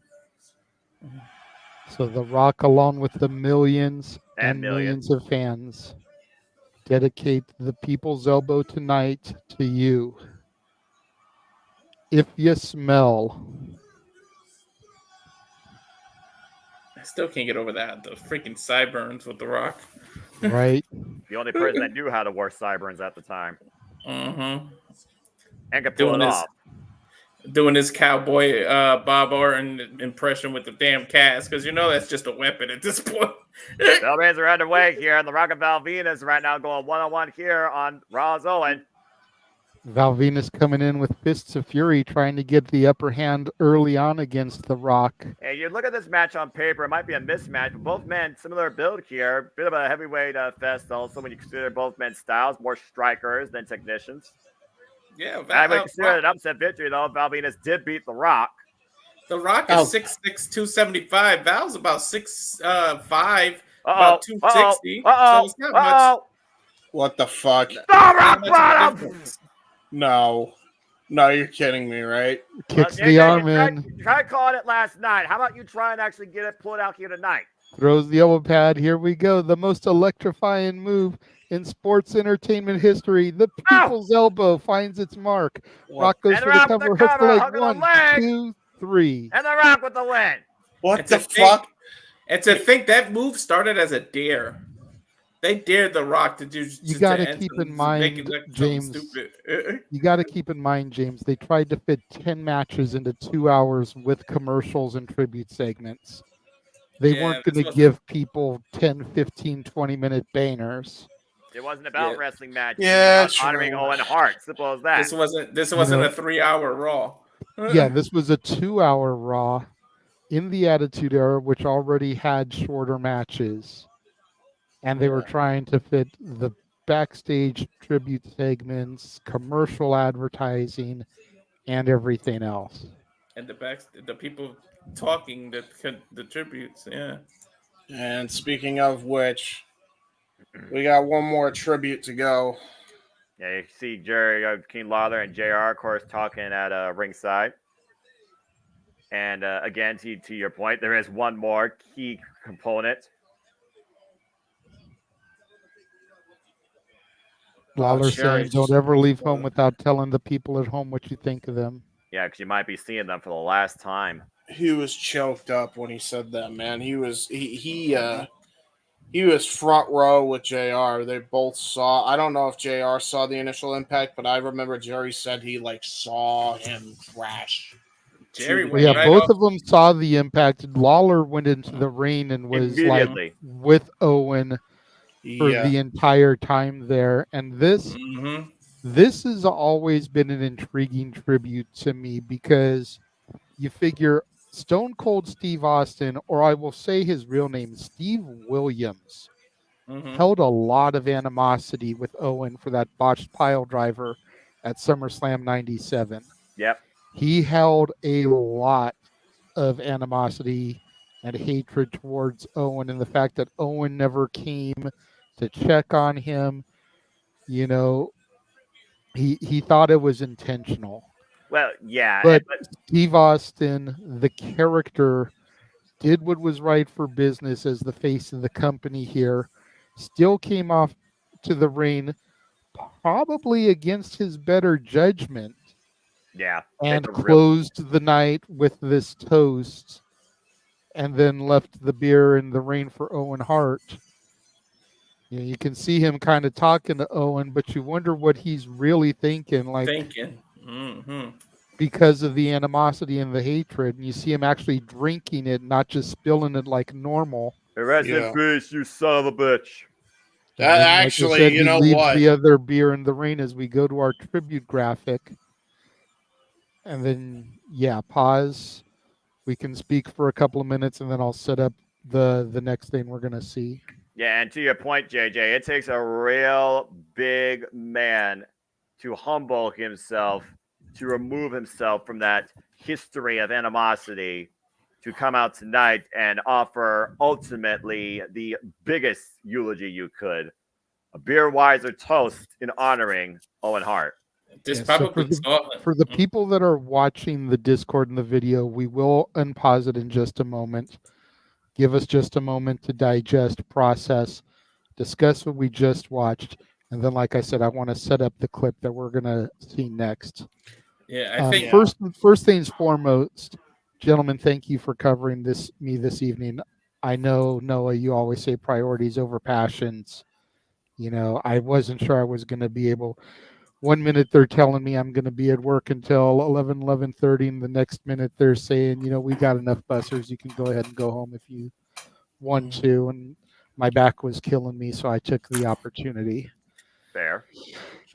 So The Rock, along with the millions, and millions of fans dedicate the People's Elbow tonight to you. If you smell, I still can't get over that. The freaking sideburns with The Rock. right? The only person that knew how to wear sideburns at the time Mm-hmm. and could pull it off. Doing his cowboy Bob Orton impression with the damn cast, because that's just a weapon at this point. Celebrations are underway here, and the Rock and Val Venus right now going one-on-one here on Raw's Owen. Val Venus coming in with fists of fury, trying to get the upper hand early on against The Rock. And you look at this match on paper, it might be a mismatch, but both men, similar build here. Bit of a heavyweight fest also when you consider both men's styles, more strikers than technicians. Yeah, I would consider it an upset victory, though. Val Venus did beat The Rock. The Rock is 6'6", 275. Val's about 6'5", about 260. So it's not much. What the fuck? The Rock bottom! No, you're kidding me, right? Kicks the arm in. You tried calling it last night. How about you try and actually get it pulled out here tonight? Throws the elbow pad. Here we go. The most electrifying move in sports entertainment history. The People's Elbow finds its mark. Rock goes for the cover. Hooks the leg. 1, 2, 3. And The Rock with the win. What the fuck? And to think that move started as a dare. They dared The Rock to do. You got to keep in mind, James. You got to keep in mind, James. They tried to fit 10 matches into 2 hours with commercials and tribute segments. They weren't going to give people 10, 15, 20-minute bangers. It wasn't about wrestling matches. Yeah, it was honoring Owen Hart. Simple as that. This wasn't a 3-hour Raw. Yeah, this was a 2-hour Raw in the Attitude Era, which already had shorter matches. And they were trying to fit the backstage tribute segments, commercial advertising, and everything else. And the people talking the tributes, yeah. And speaking of which, we got one more tribute to go. Yeah, you see Jerry King Lawler and JR, of course, talking at ringside. And again, to your point, there is one more key component. Lawler saying, don't ever leave home without telling the people at home what you think of them. Yeah, because you might be seeing them for the last time. He was choked up when he said that, man. He was front row with JR. They both saw. I don't know if JR saw the initial impact, but I remember Jerry said he saw him crash. Both of them saw the impact. Lawler went into the ring and was with Owen for the entire time there. And this has always been an intriguing tribute to me, because you figure Stone Cold Steve Austin, or I will say his real name, Steve Williams, held a lot of animosity with Owen for that botched pile driver at SummerSlam 97. Yep. He held a lot of animosity and hatred towards Owen, and the fact that Owen never came to check on him, he thought it was intentional. Well, yeah. But Steve Austin, the character, did what was right for business as the face of the company here, still came off to the ring, probably against his better judgment. Yeah. And closed the night with this toast, and then left the beer in the ring for Owen Hart. You can see him kind of talking to Owen, but you wonder what he's really thinking. Because of the animosity and the hatred, and you see him actually drinking it, not just spilling it like normal. Rest in peace, you son of a bitch. That actually, said, you know what? The other beer in the ring as we go to our tribute graphic. And then, pause. We can speak for a couple of minutes, and then I'll set up the next thing we're going to see. Yeah, and to your point, JJ, it takes a real big man to humble himself, to remove himself from that history of animosity, to come out tonight and offer ultimately the biggest eulogy you could, a beer wiser toast in honoring Owen Hart. For the people that are watching the Discord and the video, we will unpause it in just a moment. give us just a moment to digest, process, discuss what we just watched, and then, like I said, I want to set up the clip that we're gonna see next. Yeah, I think. Yeah. First things foremost, gentlemen, thank you for covering me this evening. I know, Noah, you always say priorities over passions. I wasn't sure I was going to be able. 1 minute they're telling me I'm going to be at work until 11:30, and the next minute they're saying, we got enough bussers. You can go ahead and go home if you want to. And my back was killing me, so I took the opportunity. Fair.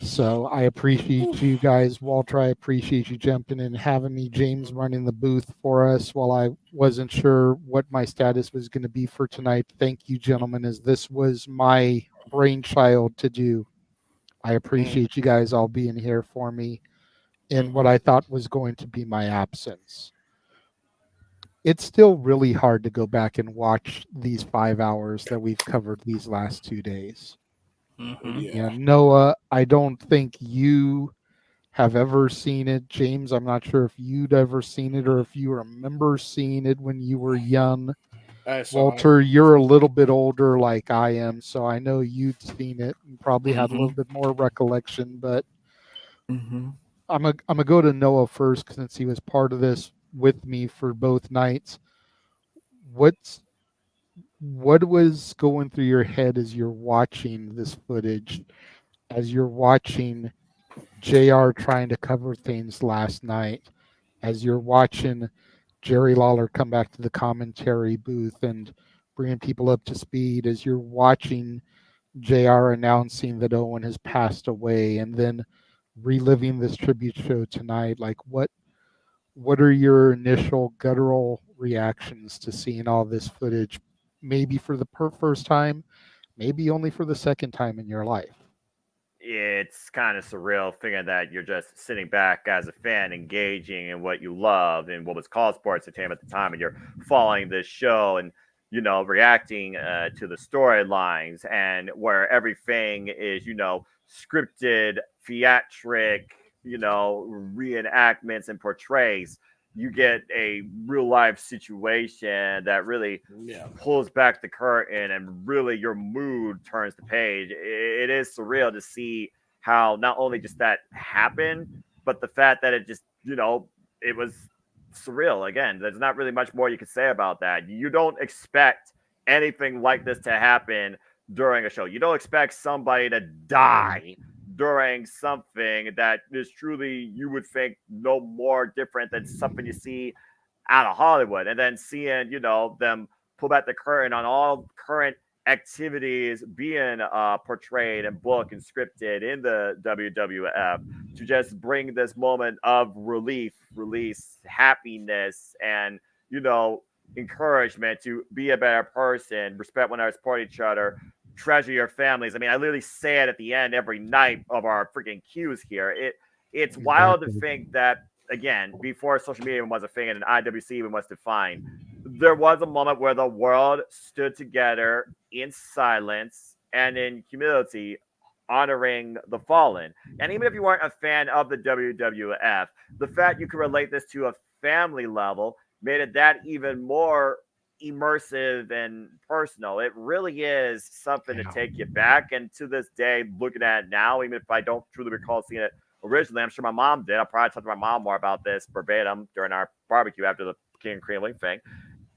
So I appreciate you guys, Walter. I appreciate you jumping in and having me. James running the booth for us while I wasn't sure what my status was going to be for tonight. Thank you, gentlemen, as this was my brainchild to do. I appreciate you guys all being here for me in what I thought was going to be my absence. It's still really hard to go back and watch these 5 hours that we've covered these last 2 days. Yeah. Noah, I don't think you have ever seen it. James, I'm not sure if you'd ever seen it or if you remember seeing it when you were young. I saw it. Walter, you're a little bit older like I am, so I know you'd seen it and probably had a little bit more recollection, but I'm gonna go to Noah first since he was part of this with me for both nights. What's what was going through your head as you're watching this footage, as you're watching JR trying to cover things last night, as you're watching Jerry Lawler come back to the commentary booth and bringing people up to speed, as you're watching JR announcing that Owen has passed away, and then reliving this tribute show tonight? Like, what are your initial guttural reactions to seeing all this footage, maybe for the first time, maybe only for the second time in your life? It's kind of surreal figuring that you're just sitting back as a fan, engaging in what you loved and what was called sports entertainment at the time, and you're following this show and reacting to the storylines and where everything is scripted, theatric, reenactments and portrays. You get a real life situation that really pulls back the curtain and really your mood turns the page. It is surreal to see how not only just that happened, but the fact that it just, it was surreal. Again, there's not really much more you can say about that. You don't expect anything like this to happen during a show. You don't expect somebody to die during something that is truly, you would think, no more different than something you see out of Hollywood. And then seeing, them pull back the curtain on all current activities being portrayed and booked and scripted in the WWF to just bring this moment of release, happiness, and, encouragement to be a better person, respect one another, support each other, treasure your families. I mean, I literally say it at the end every night of our freaking cues here. It's wild to think that, again, before social media was a thing and IWC even was defined, there was a moment where the world stood together in silence and in humility, honoring the fallen. And even if you weren't a fan of the WWF, the fact you could relate this to a family level made it that even more immersive and personal. It really is something to take you back. And to this day, looking at it now, even if I don't truly recall seeing it originally, I'm sure my mom did. I'll probably talk to my mom more about this verbatim during our barbecue after the King and Cream Wing thing.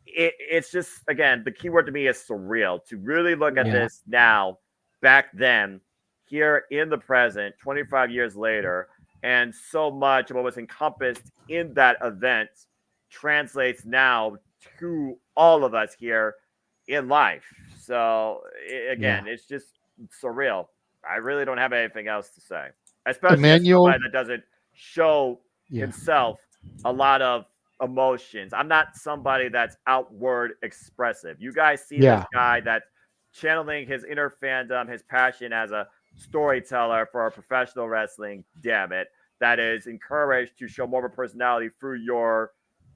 It's just, again, the keyword to me is surreal. To really look at this now, back then, here in the present, 25 years later, and so much of what was encompassed in that event translates now to all of us here in life. So again, it's just surreal. I really don't have anything else to say, especially as Emmanuel, somebody that doesn't show himself a lot of emotions. I'm not somebody that's outward expressive. You guys see this guy that's channeling his inner fandom, his passion as a storyteller for professional wrestling, damn it, that is encouraged to show more of a personality through your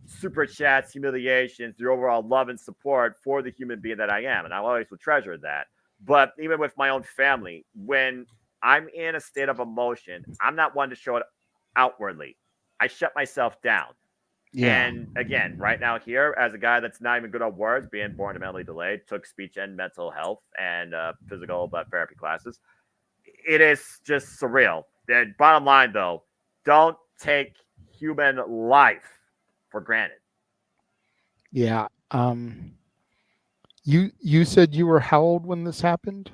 super chats, humiliations, your overall love and support for the human being that I am. And I always will treasure that. But even with my own family, when I'm in a state of emotion, I'm not one to show it outwardly. I shut myself down. Yeah. And again, right now here, as a guy that's not even good at words, being born and mentally delayed, took speech and mental health and physical therapy classes, it is just surreal. And bottom line, though, don't take human life for granted. Yeah. You said you were how old when this happened?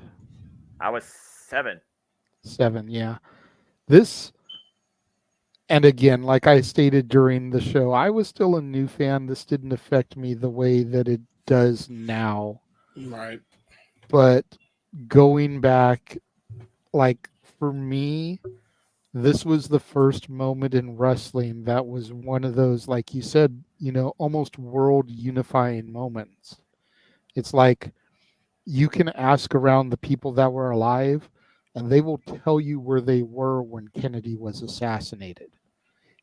I was 7. 7, yeah. This, and again, like I stated during the show, I was still a new fan. This didn't affect me the way that it does now. Right. But going back, like for me, this was the first moment in wrestling that was one of those, like you said, almost world unifying moments. It's like you can ask around the people that were alive, and they will tell you where they were when Kennedy was assassinated.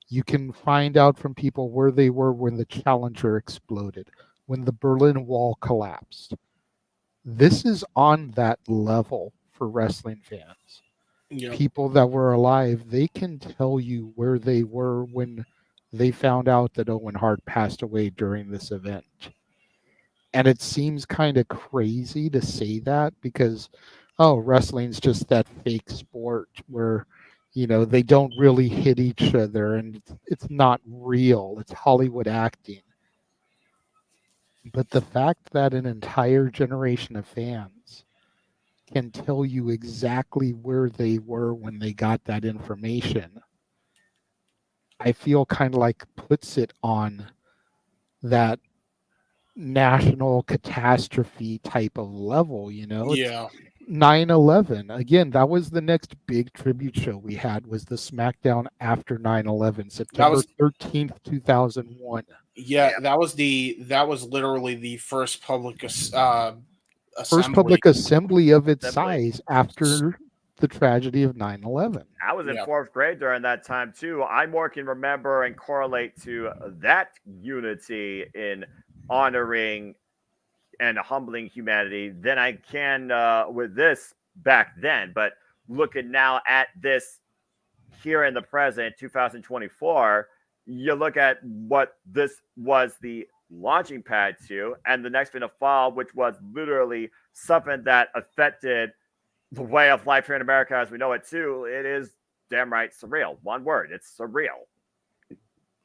You can find out from people where they were when the Challenger exploded, when the Berlin Wall collapsed. This is on that level for wrestling fans. Yep. People that were alive, they can tell you where they were when they found out that Owen Hart passed away during this event. And it seems kind of crazy to say that because, oh, wrestling's just that fake sport where, they don't really hit each other and it's not real. It's Hollywood acting. But the fact that an entire generation of fans can tell you exactly where they were when they got that information, I feel kind of like puts it on that national catastrophe type of level. It's Yeah. 9/11. Again, that was the next big tribute show we had, was the SmackDown after 9/11, That September was 13th, 2001. yeah. That was literally the first public First assembly. public assembly of its Assembly. size after the tragedy of 9/11. I was in Yeah. 4th grade during that time too. I more can remember and correlate to that unity in honoring and humbling humanity than I can with this back then. But looking now at this here in the present, 2024, you look at what this was the launching pad to, and the next thing to fall, which was literally something that affected the way of life here in America as we know it too. It is damn right surreal. One word, it's surreal.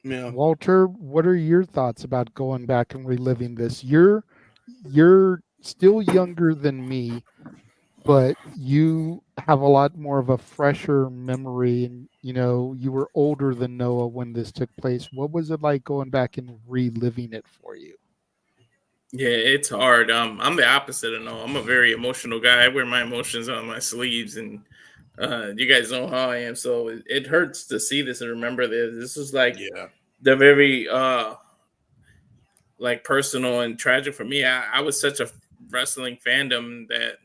Yeah. Walter, what are your thoughts about going back and reliving this? You're still younger than me, but you have a lot more of a fresher memory, and you were older than Noah when this took place. What was it like going back and reliving it for you? Yeah, it's hard. I'm the opposite of Noah. I'm a very emotional guy. I wear my emotions on my sleeves, and you guys know how I am. So it hurts to see this and remember this. This was like Yeah. the very like personal and tragic for me. I was such a wrestling fandom that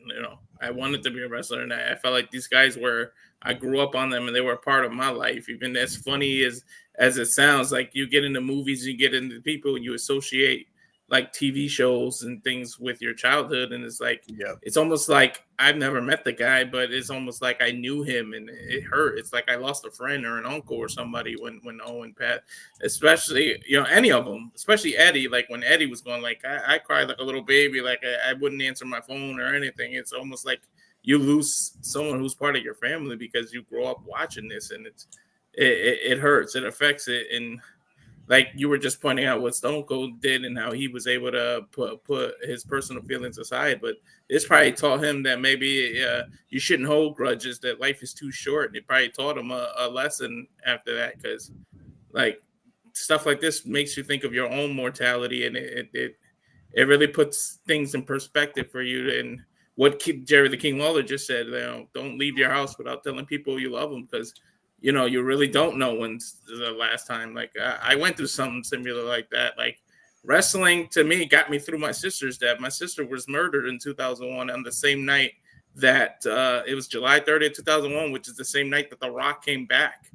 I wanted to be a wrestler, and I felt like these guys were. I grew up on them, and they were a part of my life. Even as funny as it sounds, like you get into movies, you get into people, and you associate like TV shows and things with your childhood, and it's like Yeah. it's almost like I've never met the guy, but it's almost like I knew him, and it hurt. It's like I lost a friend or an uncle or somebody when Owen passed, especially any of them, especially Eddie. Like when Eddie was going, like I cried like a little baby, like I wouldn't answer my phone or anything. It's almost like you lose someone who's part of your family because you grow up watching this, and it hurts, it affects it. And like you were just pointing out what Stone Cold did and how he was able to put his personal feelings aside, but this probably taught him that maybe you shouldn't hold grudges, that life is too short. It probably taught him a lesson after that, because like stuff like this makes you think of your own mortality, and it really puts things in perspective for you. And what Jerry the King Lawler just said, don't leave your house without telling people you love them, because you really don't know when's the last time. Like I went through something similar like that. Like wrestling to me got me through my sister's death. My sister was murdered in 2001 on the same night that it was July 30th, 2001, which is the same night that The Rock came back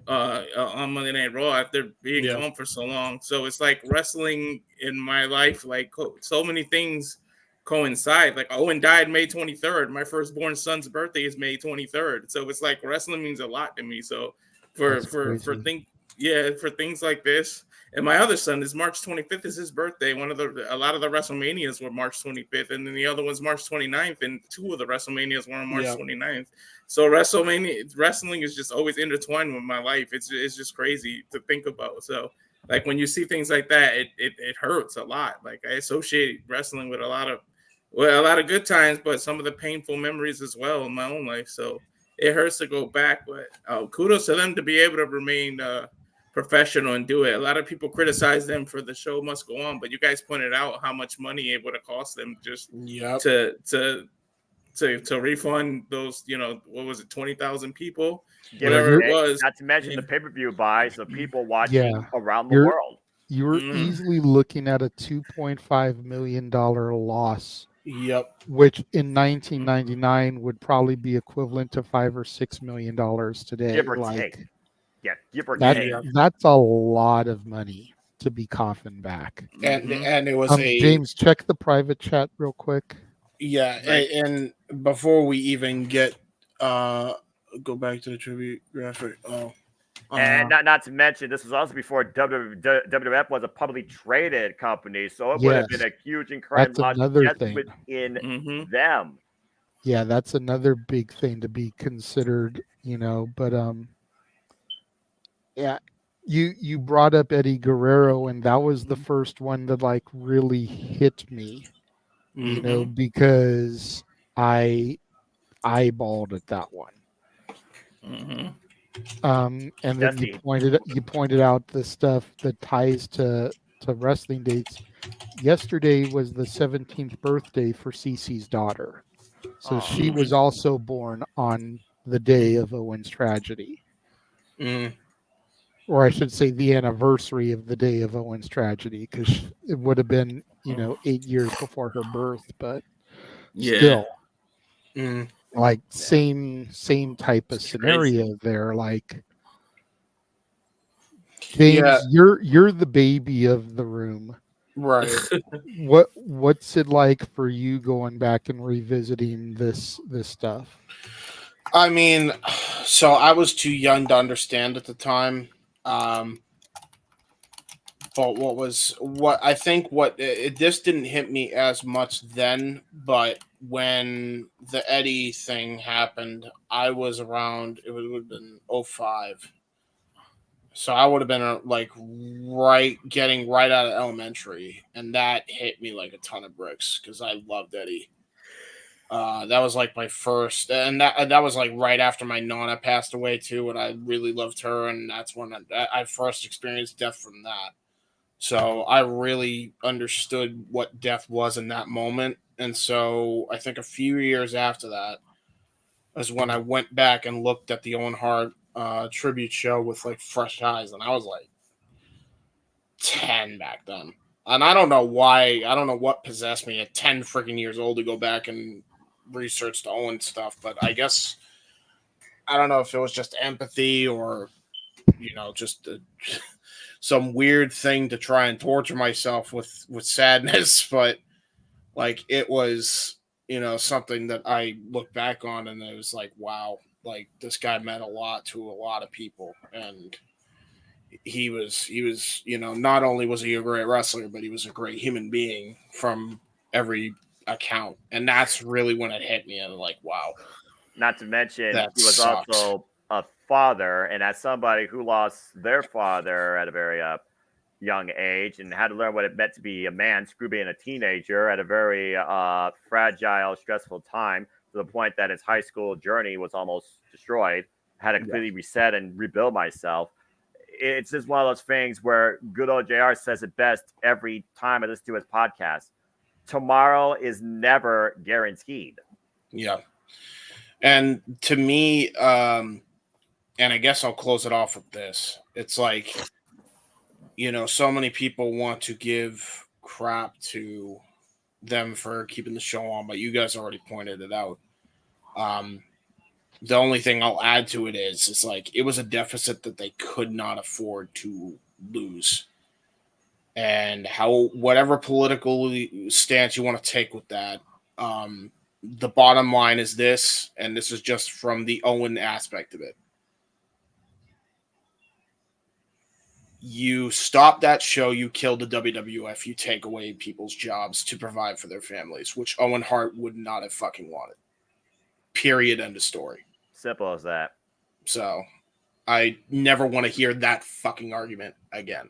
on Monday Night Raw after being Yeah. gone for so long. So it's like wrestling in my life, like so many things coincide. Like Owen died May 23rd. My firstborn son's birthday is May 23rd. So it's like wrestling means a lot to me. So for That's for for crazy. thing yeah, for things like this, And my other son is March 25th is his birthday. A lot of the WrestleManias were March 25th, and then the other one's March 29th, and 2 of the WrestleManias were on March 29th. So wrestling is just always intertwined with my life. It's just crazy to think about. So like when you see things like that, it hurts a lot. Like I associate wrestling with a lot of good times, but some of the painful memories as well in my own life. So it hurts to go back, but kudos to them to be able to remain professional and do it. A lot of people criticize them for the show must go on, but you guys pointed out how much money it would have cost them just to refund those, what was it, 20,000 people, whatever it was. Not to mention the pay-per-view buys of people watching around the world. You were easily looking at a $2.5 million loss. Yep. Which in 1999 would probably be equivalent to $5 or $6 million today. Give or take. Yeah, give or take. take. That's a lot of money to be coughing back. And it was James, check the private chat real quick. Yeah, right. and before we even get go back to the tribute graphic. And not to mention, this was also before WWF was a publicly traded company, so it would have been a huge incredible loss just within them. Yeah, that's another big thing to be considered, But yeah, you brought up Eddie Guerrero, and that was the first one that like really hit me, because I eyeballed at that one. And then you pointed out the stuff that ties to wrestling dates. Yesterday was the 17th birthday for Cece's daughter, so she was also born on the day of Owen's tragedy, or I should say the anniversary of the day of Owen's tragedy, because it would have been 8 years before her birth, but still. Like same type of scenario crazy. There. Like James, you're the baby of the room, right? What's it like for you going back and revisiting this stuff? I mean, so I was too young to understand at the time. But this didn't hit me as much then, but when the Eddie thing happened, I was around, it would have been 05. So I would have been getting right out of elementary, and that hit me like a ton of bricks because I loved Eddie. That was like my first, and that was like right after my Nana passed away too, and I really loved her, and that's when I first experienced death from that. So I really understood what death was in that moment. And so I think a few years after that is when I went back and looked at the Owen Hart tribute show with like fresh eyes. And I was like 10 back then. And I don't know why. I don't know what possessed me at 10 freaking years old to go back and research the Owen stuff. But I guess, I don't know if it was just empathy or, just some weird thing to try and torture myself with sadness, but like it was, something that I look back on and it was like, wow, like this guy meant a lot to a lot of people. And he was, not only was he a great wrestler, but he was a great human being from every account. And that's really when it hit me. And like, wow. Not to mention, he was also a father, and as somebody who lost their father at a very young age and had to learn what it meant to be a man, screw being a teenager at a very fragile, stressful time, to the point that his high school journey was almost destroyed, had to completely reset and rebuild myself. It's just one of those things where good old JR says it best every time I listen to his podcast. Tomorrow is never guaranteed. Yeah. And to me, and I guess I'll close it off with this. It's like, so many people want to give crap to them for keeping the show on, but you guys already pointed it out. The only thing I'll add to it is like, it was a deficit that they could not afford to lose. And whatever political stance you want to take with that, the bottom line is this, and this is just from the Owen aspect of it. you stop that show, you kill the WWF, you take away people's jobs to provide for their families, which Owen Hart would not have fucking wanted. Period. End of story. Simple as that. So I never want to hear that fucking argument again.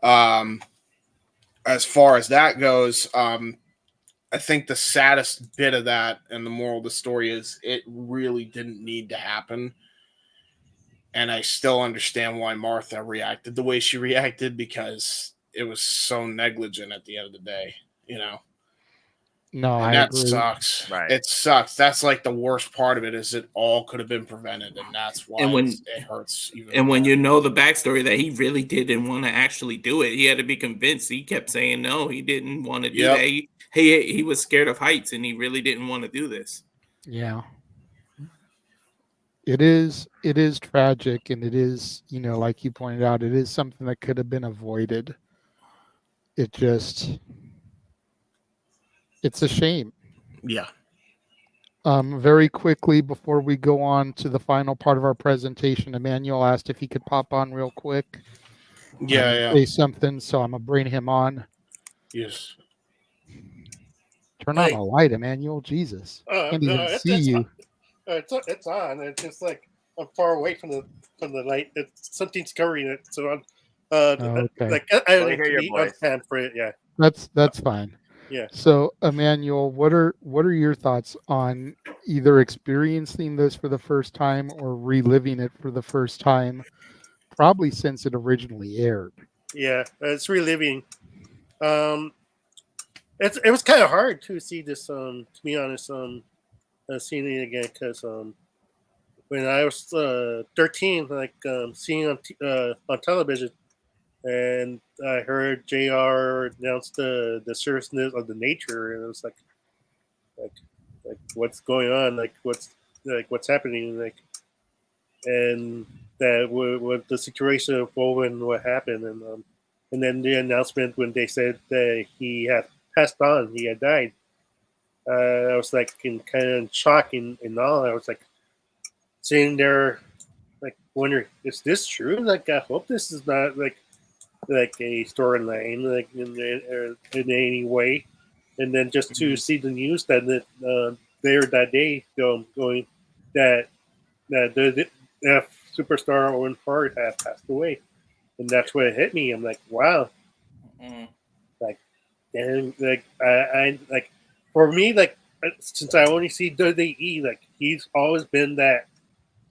As far as that goes, I think the saddest bit of that and the moral of the story is it really didn't need to happen. And I still understand why Martha reacted the way she reacted, because it was so negligent at the end of the day, you know? No, And I that agree. sucks. Right. It sucks. That's like the worst part of it, is it all could have been prevented, and that's why it hurts even And when more. you know the backstory that he really didn't want to actually do it, he had to be convinced. He kept saying no, he didn't want to do Yep. that. He was scared of heights, and he really didn't want to do this. Yeah. It is tragic, and it is, like you pointed out, it is something that could have been avoided. It's a shame. Yeah. Very quickly before we go on to the final part of our presentation, Emmanuel asked if he could pop on real quick. Yeah. Say something, so I'm gonna bring him on. Yes. Turn on a light, Emmanuel. Jesus, can't even see you. It's on. It's just like I'm far away from the light. Something's covering it. So I'm Okay. like I don't Well, need hear to your be voice. on cam for it. Yeah. That's fine. Yeah. So, Emmanuel, what are your thoughts on either experiencing this for the first time or reliving it for the first time, probably since it originally aired? Yeah, it's reliving. It was kind of hard to see this. To be honest, seeing it again, because when I was 13, like seeing on television, and I heard JR announce the seriousness of the nature, and it was like what's going on, like what's happening, like, and that what the situation of Owen, what happened, and then the announcement when they said that he had passed on, he had died. I was like in kind of in shock and all. I was like sitting there, like wondering, is this true? Like, I hope this is not like a storyline, like in any way. And then just to see the news that there that day going that the superstar Owen Hart had passed away, and that's when it hit me. I'm like, wow, like, and like I like, for me, like, since I only see WWE, like, he's always been that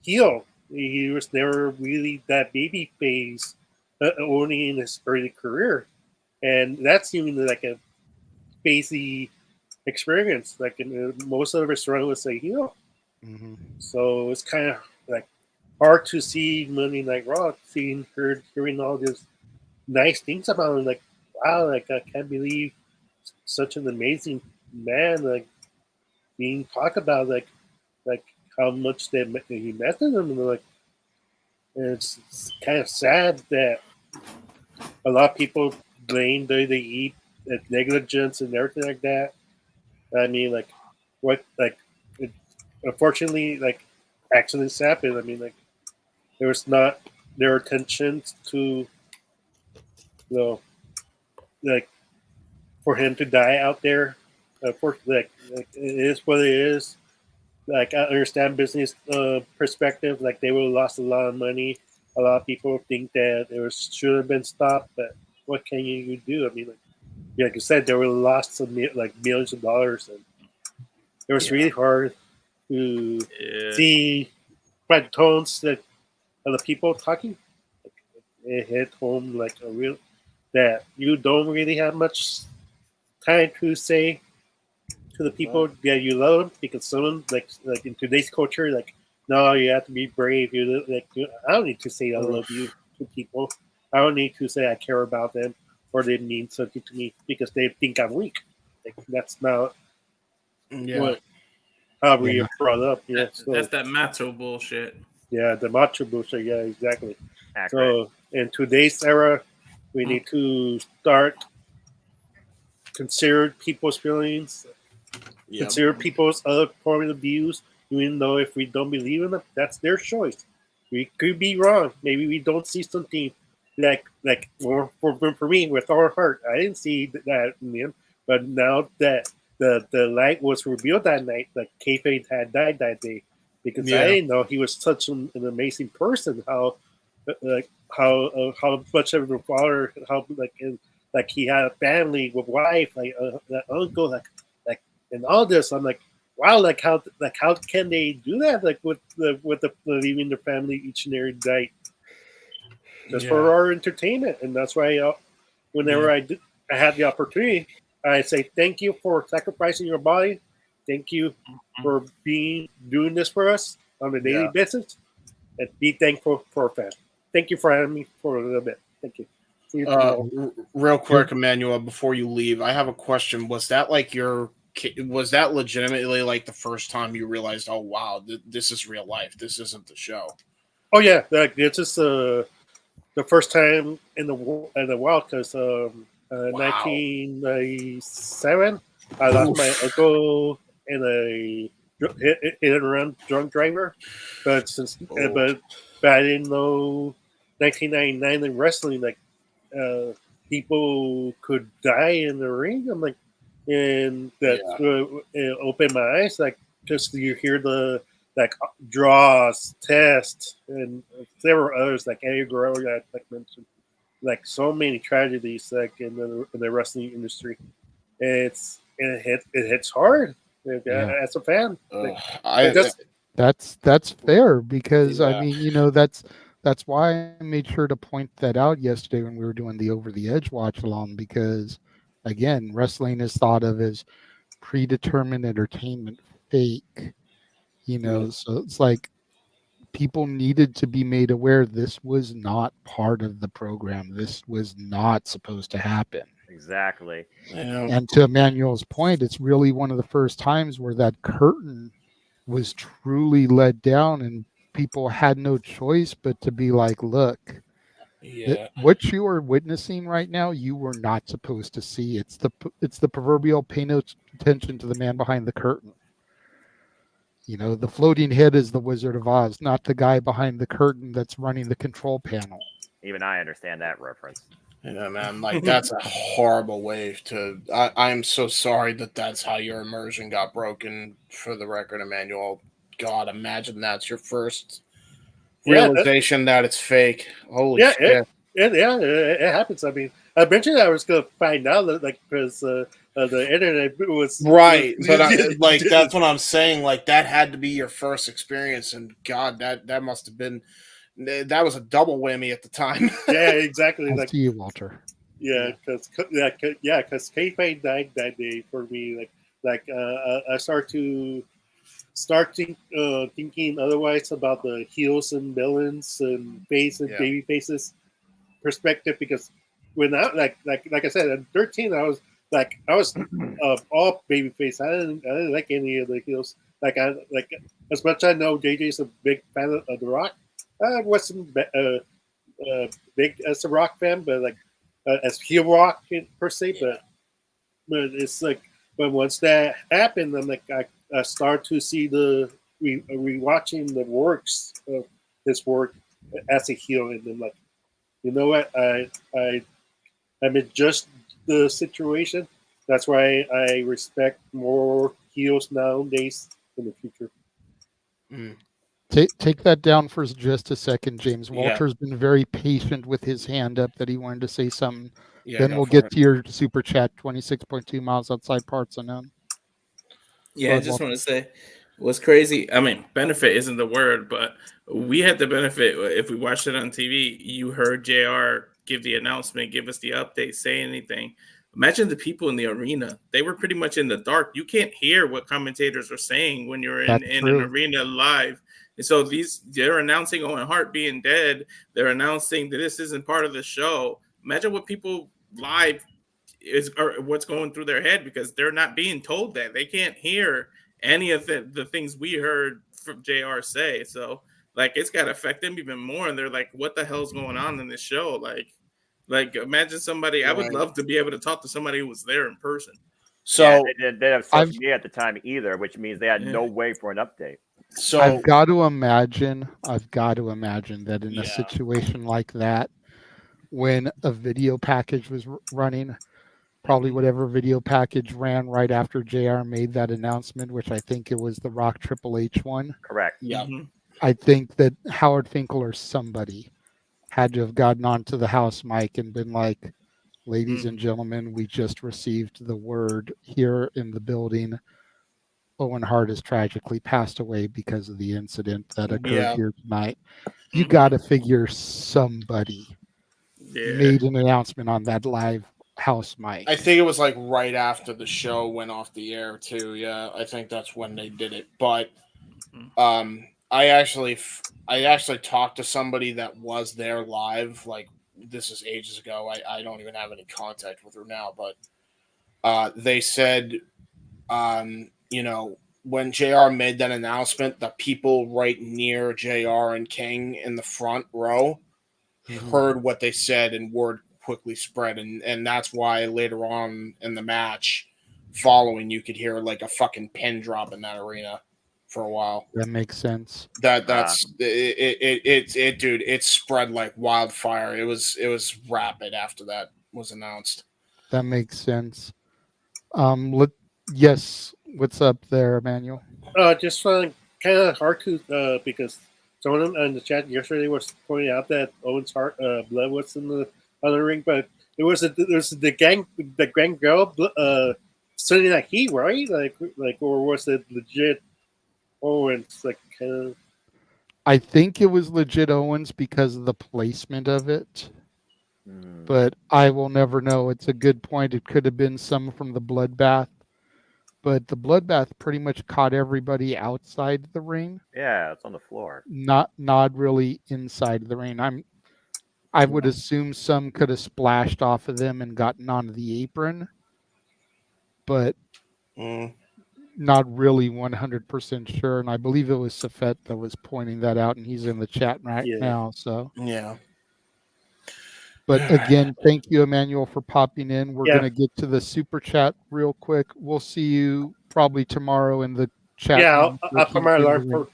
heel. He was never really that baby phase, only in his early career, and that's even like a facey experience. Like, most of his run was a heel, so it's kind of like hard to see Monday Night Raw, hearing all these nice things about him. Like, wow, like, I can't believe such an amazing man, like, being talked about, like how much he met them, and like, and it's kind of sad that a lot of people blame WWE negligence and everything like that. I mean, like, what, like, unfortunately, like, accidents happen. I mean, like, there was not their attention to, like, for him to die out there. Unfortunately, like, it is what it is. Like, I understand business perspective. Like, they would have lost a lot of money. A lot of people think that should have been stopped, but what can you do? I mean, like you said, there were lost like millions of dollars, and it was really hard to see by the tones that of the people talking. It hit home like a real that you don't really have much time to say to the people that you love them, because someone like in today's culture, like, no, you have to be brave. I don't need to say I love you to people. I don't need to say I care about them or they mean something to me because they think I'm weak. Like, that's not what how we are brought up. Yeah, That's that macho bullshit. Yeah, the macho bullshit. Yeah, exactly. Accurate. So in today's era, we need to start consider people's feelings, consider people's other point of views, even though if we don't believe in them, that's their choice. We could be wrong. Maybe we don't see something for me with our heart, I didn't see that in him, but now that the light was revealed that night, like kayfabe had died that day, because I Yeah. didn't know he was such an amazing person. How much of a father, how like he had a family with wife, like that uncle, like and all this. I'm like, wow, how can they do that? Like with the leaving their family each and every night just Yeah. for our entertainment, and that's why whenever I had the opportunity, I say thank you for sacrificing your body, thank you for doing this for us on a daily Yeah. basis, and be thankful for a fan. Thank you for having me for a little bit. Thank you. See you tomorrow. Real quick, Emmanuel, before you leave, I have a question. Was that like was that legitimately like the first time you realized, oh wow, this is real life. This isn't the show. Oh yeah, like it's just the first time in the world because Wow. 1997 I lost my uncle in a hit and run drunk driver, but Oh. but I didn't know 1999 in wrestling like uh, people could die in the ring. I'm like, and that Yeah. it opened my eyes. Like, just you hear the like draws, test, and several others like Eddie Guerrero that like mentioned. Like so many tragedies like in the wrestling industry. It hits hard Yeah. as a fan. Like, I that's That's fair because I yeah. mean, that's why I made sure to point that out yesterday when we were doing the Over the Edge watch along because again, wrestling is thought of as predetermined entertainment fake, so it's like people needed to be made aware this was not part of the program. This was not supposed to happen. Exactly. Yeah. And to Emmanuel's point, it's really one of the first times where that curtain was truly let down and people had no choice but to be like, look, Yeah. what you are witnessing right now, you were not supposed to see. It's the proverbial pay no attention to the man behind the curtain. The floating head is the Wizard of Oz, not the guy behind the curtain that's running the control panel. Even I understand that reference. Yeah, man, like that's a horrible way to. I'm so sorry that that's how your immersion got broken. For the record, Emmanuel, God, imagine that's your first yeah, realization that it's fake. Holy yeah, shit! it happens. I mean, eventually I was gonna find out that, like, because the internet Right, but like that's what I'm saying. Like that had to be your first experience, and God, that must have been that was a double whammy at the time. yeah, exactly. I'll Like, see you, Walter. yeah, because K-Fade died that day for me. I thinking otherwise about the heels and villains and face and Yeah. baby faces perspective because when like I said at 13 I was all baby face. I didn't like any of the heels. Like as much as I know JJ's a big fan of The Rock. I wasn't big as a Rock fan, but like as heel Rock per se. Yeah. But it's like but once that happened, I'm like I start to see the rewatching the works of his work as a heel, and then like you know what I'm in just the situation. That's why I respect more heels nowadays in the future. Mm, Take that down for just a second, James. yeah, Walter's been very patient with his hand up that he wanted to say something. yeah. Then Go we'll for get it. to your super chat, 26.2 miles outside parts unknown. Yeah, Go I ahead, just Walter. want to say what's crazy. I mean, benefit isn't the word, but we had the benefit. If we watched it on TV, you heard JR give the announcement, give us the update, say anything. Imagine the people in the arena. They were pretty much in the dark. You can't hear what commentators are saying when you're That's in an true. arena live. And so they're announcing Owen Hart being dead. They're announcing that this isn't part of the show. Imagine what people live is or what's going through their head because they're not being told that they can't hear any of the things we heard from JR say. So like it's got to affect them even more. And they're like, what the hell's going on in this show? Like imagine somebody. I would Right. love to be able to talk to somebody who was there in person. Yeah, So, they didn't have I've social media at the time either, which means they had Yeah. no way for an update. so I've got to imagine that in a yeah, situation like that, when a video package was running, probably Mhm. whatever video package ran right after JR made that announcement, which I think it was the Rock Triple H one. Correct. Yeah. Mhm. I think that Howard Finkel or somebody had to have gotten onto the house mic and been like, ladies and gentlemen, we just received the word here in the building. Owen Hart has tragically passed away because of the incident that occurred Yeah. here tonight. You Mhm. got to figure somebody Yeah. made an announcement on that live house mic. I think it was like right after the show went off the air too. Yeah, I think that's when they did it. But Mhm. I actually talked to somebody that was there live. Like this is ages ago. I don't even have any contact with her now. But they said, you know, when JR made that announcement, the people right near JR and King in the front row heard what they said, and word quickly spread, and that's why later on in the match following, you could hear like a fucking pin drop in that arena for a while. That makes sense. That's it, dude. It spread like wildfire. It was rapid after that was announced. That makes sense. Yes, what's up there, Emmanuel? Just kind of hard to because someone in the chat yesterday was pointing out that Owen's heart blood was in the other ring, but it was the gang girl Sunday Night Heat, right? Like or was it legit Owens? Like kind of I think it was legit Owens because of the placement of it, but I will never know. It's a good point. It could have been some from the bloodbath, but the bloodbath pretty much caught everybody outside the ring, Yeah, it's on the floor. not really inside the ring. I would assume some could have splashed off of them and gotten onto the apron, but Mm, not really 100% sure. And I believe it was Safet that was pointing that out, and he's in the chat right yeah. now. So, yeah. but again, thank you, Emmanuel, for popping in. We're Yeah. going to get to the super chat real quick. We'll see you probably tomorrow in the chat Yeah, room. I'll put my alarm Ring. for.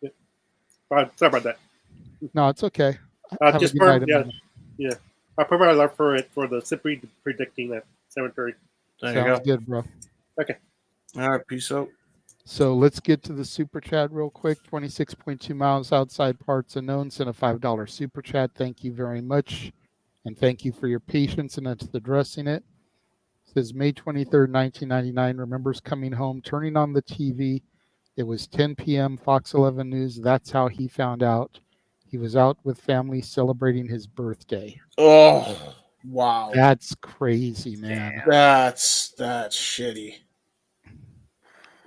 Yeah. Sorry about that. No, it's okay. Have Just a good for night, Emmanuel. yeah. I'll put my alarm for it for the Simply predicting at 7:30. There Sounds you go. good, bro. Okay. All right, peace out. So let's get to the super chat real quick. 26.2 miles outside parts unknown. Send a $5 super chat. Thank you very much. And thank you for your patience in addressing it. It says May 23rd, 1999. Remembers coming home, turning on the TV. It was 10 p.m. Fox 11 News. That's how he found out. He was out with family celebrating his birthday. Oh, wow. That's crazy, man. That's shitty.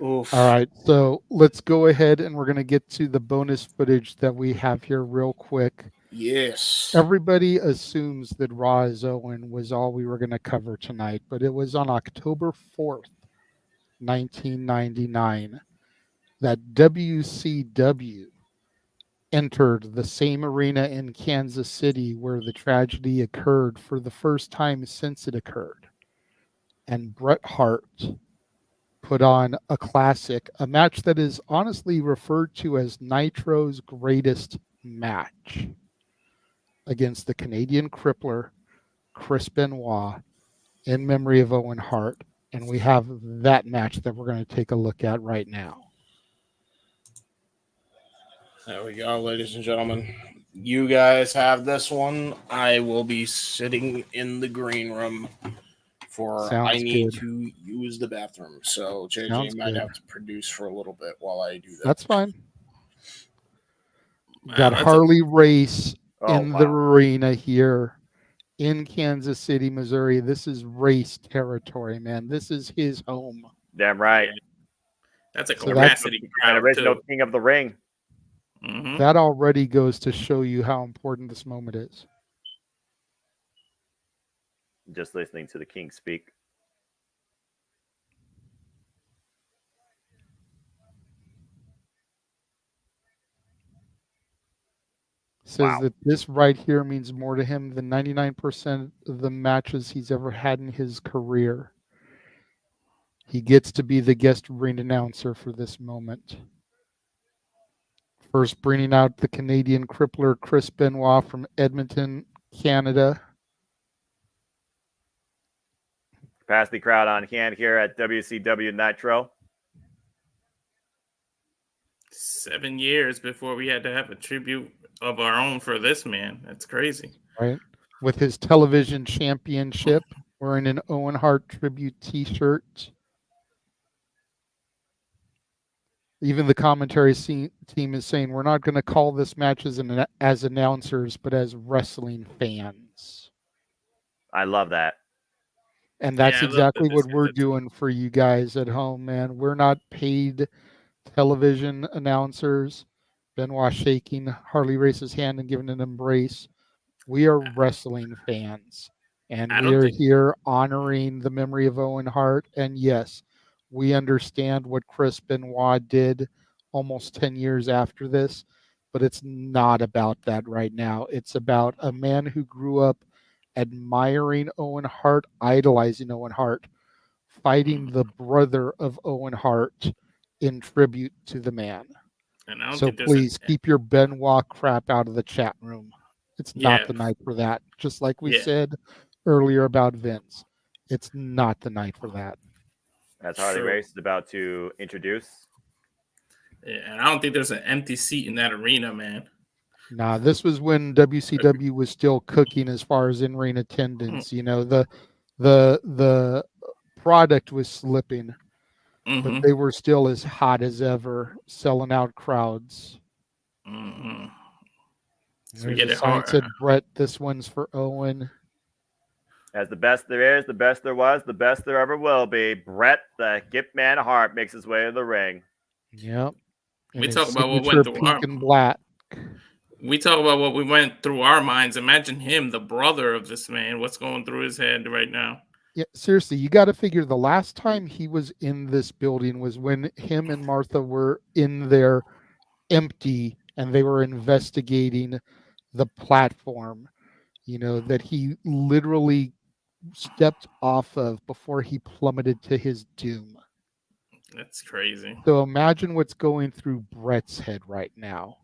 Oof. All right, so let's go ahead and we're going to get to the bonus footage that we have here real quick. Yes. Everybody assumes that Raw is Owen was all we were going to cover tonight, but it was on October 4th, 1999, that WCW entered the same arena in Kansas City where the tragedy occurred for the first time since it occurred. And Bret Hart put on a classic, a match that is honestly referred to as Nitro's greatest match against the Canadian crippler, Chris Benoit, in memory of Owen Hart. And we have that match that we're going to take a look at right now. There we go, ladies and gentlemen. You guys have this one. I will be sitting in the green room for Sounds I need good. to use the bathroom. So JJ Sounds might good. have to produce for a little bit while I do that. That's fine. Wow, Got Harley Race in the wow. arena here in Kansas City, Missouri. This is Race territory, man. This is his home. Damn right. That's a So that's- capacity An crowd original too. king of the ring. Mhm. That already goes to show you how important this moment is. Just listening to the king speak. Says Wow. that this right here means more to him than 99% of the matches he's ever had in his career. He gets to be the guest ring announcer for this moment. First bringing out the Canadian crippler Chris Benoit from Edmonton, Canada. Capacity crowd on hand here at WCW Nitro. 7 years before we had to have a tribute of our own for this man. That's crazy. Right. With his television championship, wearing an Owen Hart tribute T-shirt. Even the commentary team is saying we're not going to call this match as announcers, but as wrestling fans. I love that. And that's exactly what we're That's doing for you guys at home, man. We're not paid television announcers. Benoit shaking Harley Race's hand and giving an embrace. We are wrestling fans, and I we don't are think- here honoring the memory of Owen Hart. And yes, we understand what Chris Benoit did almost 10 years after this, but it's not about that right now. It's about a man who grew up admiring Owen Hart, idolizing Owen Hart, fighting the brother of Owen Hart in tribute to the man. And I don't So think there's please keep your Benoit crap out of the chat room. It's not Yeah. the night for that. Just like we Yeah. said earlier about Vince, it's not the night for that. As Harley True. Race is about to introduce. Yeah, and I don't think there's an empty seat in that arena, man. Nah, this was when WCW was still cooking as far as in-ring attendance. You know, the product was slipping, but Mm-hmm. they were still as hot as ever, selling out crowds. Mm-hmm. So we There's get a it sign hard. said, Brett, this one's for Owen. As the best there is, the best there was, the best there ever will be. Bret the Hitman Hart makes his way to the ring. Yep. And We his talk about what signature went through pink and black. We talk about what we went through our minds. Imagine him, the brother of this man. What's going through his head right now? Yeah, seriously, you got to figure the last time he was in this building was when him and Martha were in there empty and they were investigating the platform, you know, that he literally stepped off of before he plummeted to his doom. That's crazy. So imagine what's going through Brett's head right now.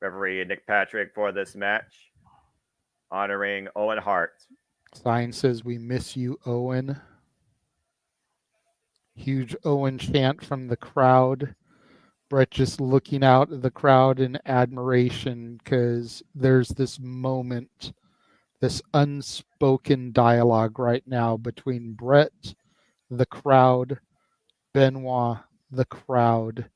Referee Nick Patrick for this match, honoring Owen Hart. Sign says, "We miss you, Owen." Huge Owen chant from the crowd. Brett just looking out at the crowd in admiration because there's this moment, this unspoken dialogue right now between Brett, the crowd, Benoit, the crowd,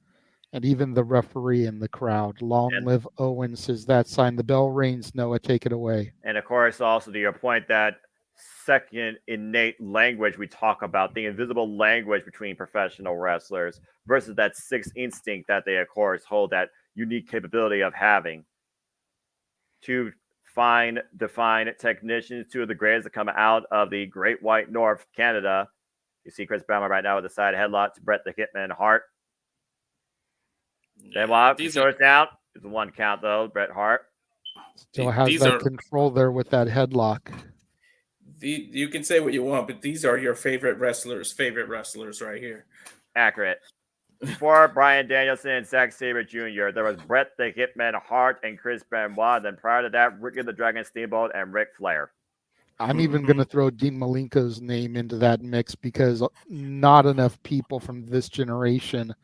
and even the referee in the crowd. Long live Owen, says that sign. The bell rings. Noah, take it away. And of course, also to your point, that second innate language we talk about, the invisible language between professional wrestlers versus that sixth instinct that they, of course, hold that unique capability of having. Two fine, defined technicians, two of the greatest that come out of the Great White North, Canada. You see Chris Benoit right now with the side headlock to Bret the Hitman Hart. Benoit, he throws down. It's a one count, though, Bret Hart. Still has that control there with that headlock. You can say what you want, but these are your favorite wrestlers right here. Accurate. Before Bryan Danielson and Zack Sabre Jr., there was Bret the Hitman Hart and Chris Benoit. Then prior to that, Ricky the Dragon Steamboat and Ric Flair. I'm even going to throw Dean Malenko's name into that mix because not enough people from this generation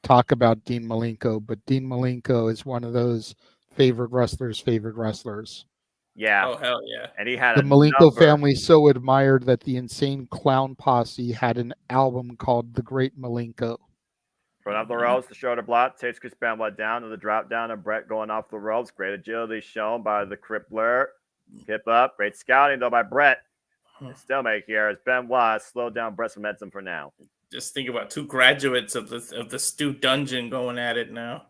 talk about Dean Malenko, but Dean Malenko is one of those favorite wrestlers. Yeah. Oh, hell yeah. And he had the Malenko family so admired that the Insane Clown Posse had an album called The Great Malenko. Run up the ropes, the shoulder block, takes Chris Benoit down to the drop down of Bret going off the ropes. Great agility shown by the Crippler. Hip up. Great scouting, though, by Bret. Stalemate here as Benoit slowed down Bret's momentum for now. Just think about two graduates of the Stu Dungeon going at it now.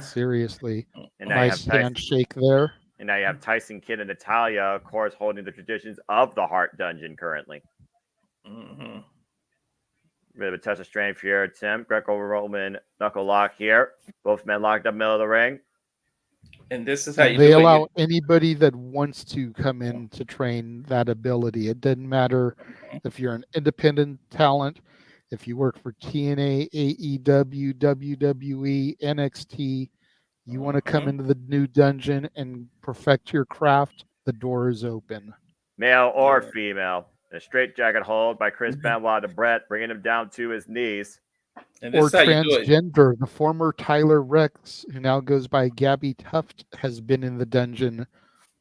Seriously. And nice handshake there. And now you have Tyson Kidd and Natalia, of course, holding the traditions of the Hart Dungeon currently. Mm-hmm. Bit of a touch of strength here. Tim, Greco-Roman knuckle lock here. Both men locked up middle of the ring. And this is how you they allow anybody that wants to come in to train that ability. It doesn't matter if you're an independent talent, if you work for TNA, AEW, WWE, NXT, you want to come into the new dungeon and perfect your craft, the door is open. male or female. A straitjacket hold by Chris Benoit to Brett, bringing him down to his knees. And this Or is how you do it. transgender. The former Tyler Rex, who now goes by Gabby Tuft, has been in the dungeon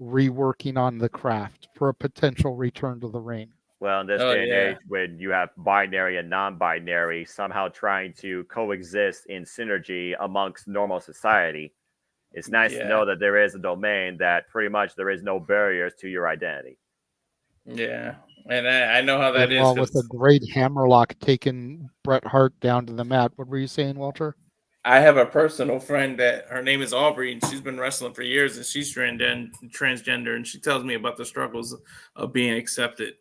reworking on the craft for a potential return to the ring. Well, in this day and age, when you have binary and non-binary somehow trying to coexist in synergy amongst normal society, it's nice to know that there is a domain that pretty much there is no barriers to your identity. Yeah, and I know how that Benoit is. with a great hammerlock taking Bret Hart down to the mat. What were you saying, Walter? I have a personal friend that her name is Aubrey, and she's been wrestling for years, and she's transgender, and she tells me about the struggles of being accepted.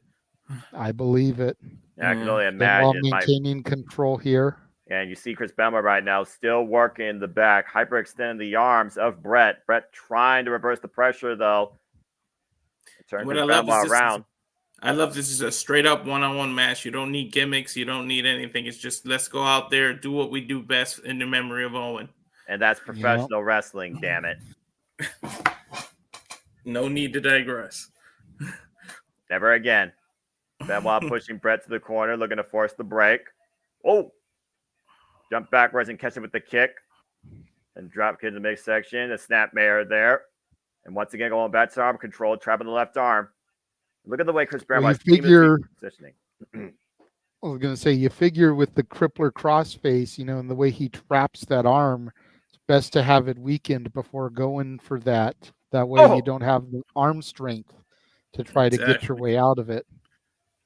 I believe it. Yeah, I can only Benoit imagine. maintaining control here. And you see Chris Benoit right now still working the back, hyperextending the arms of Brett. Brett trying to reverse the pressure, though. Turn Chris Benoit around. I love this is a straight up one-on-one match. You don't need gimmicks. You don't need anything. It's just let's go out there, do what we do best in the memory of Owen. And that's professional wrestling, damn it. No need to digress. Never again. Benoit pushing Brett to the corner, looking to force the break. Oh! Jump backwards and catch it with the kick. And drop kick in the midsection. A snap mare there. And once again, going back to arm control, trapping the left arm. Look at the way Chris Benoit positioning. I was going to say, you figure with the crippler crossface, and the way he traps that arm, it's best to have it weakened before going for that. That way you don't have the arm strength to try to get your way out of it.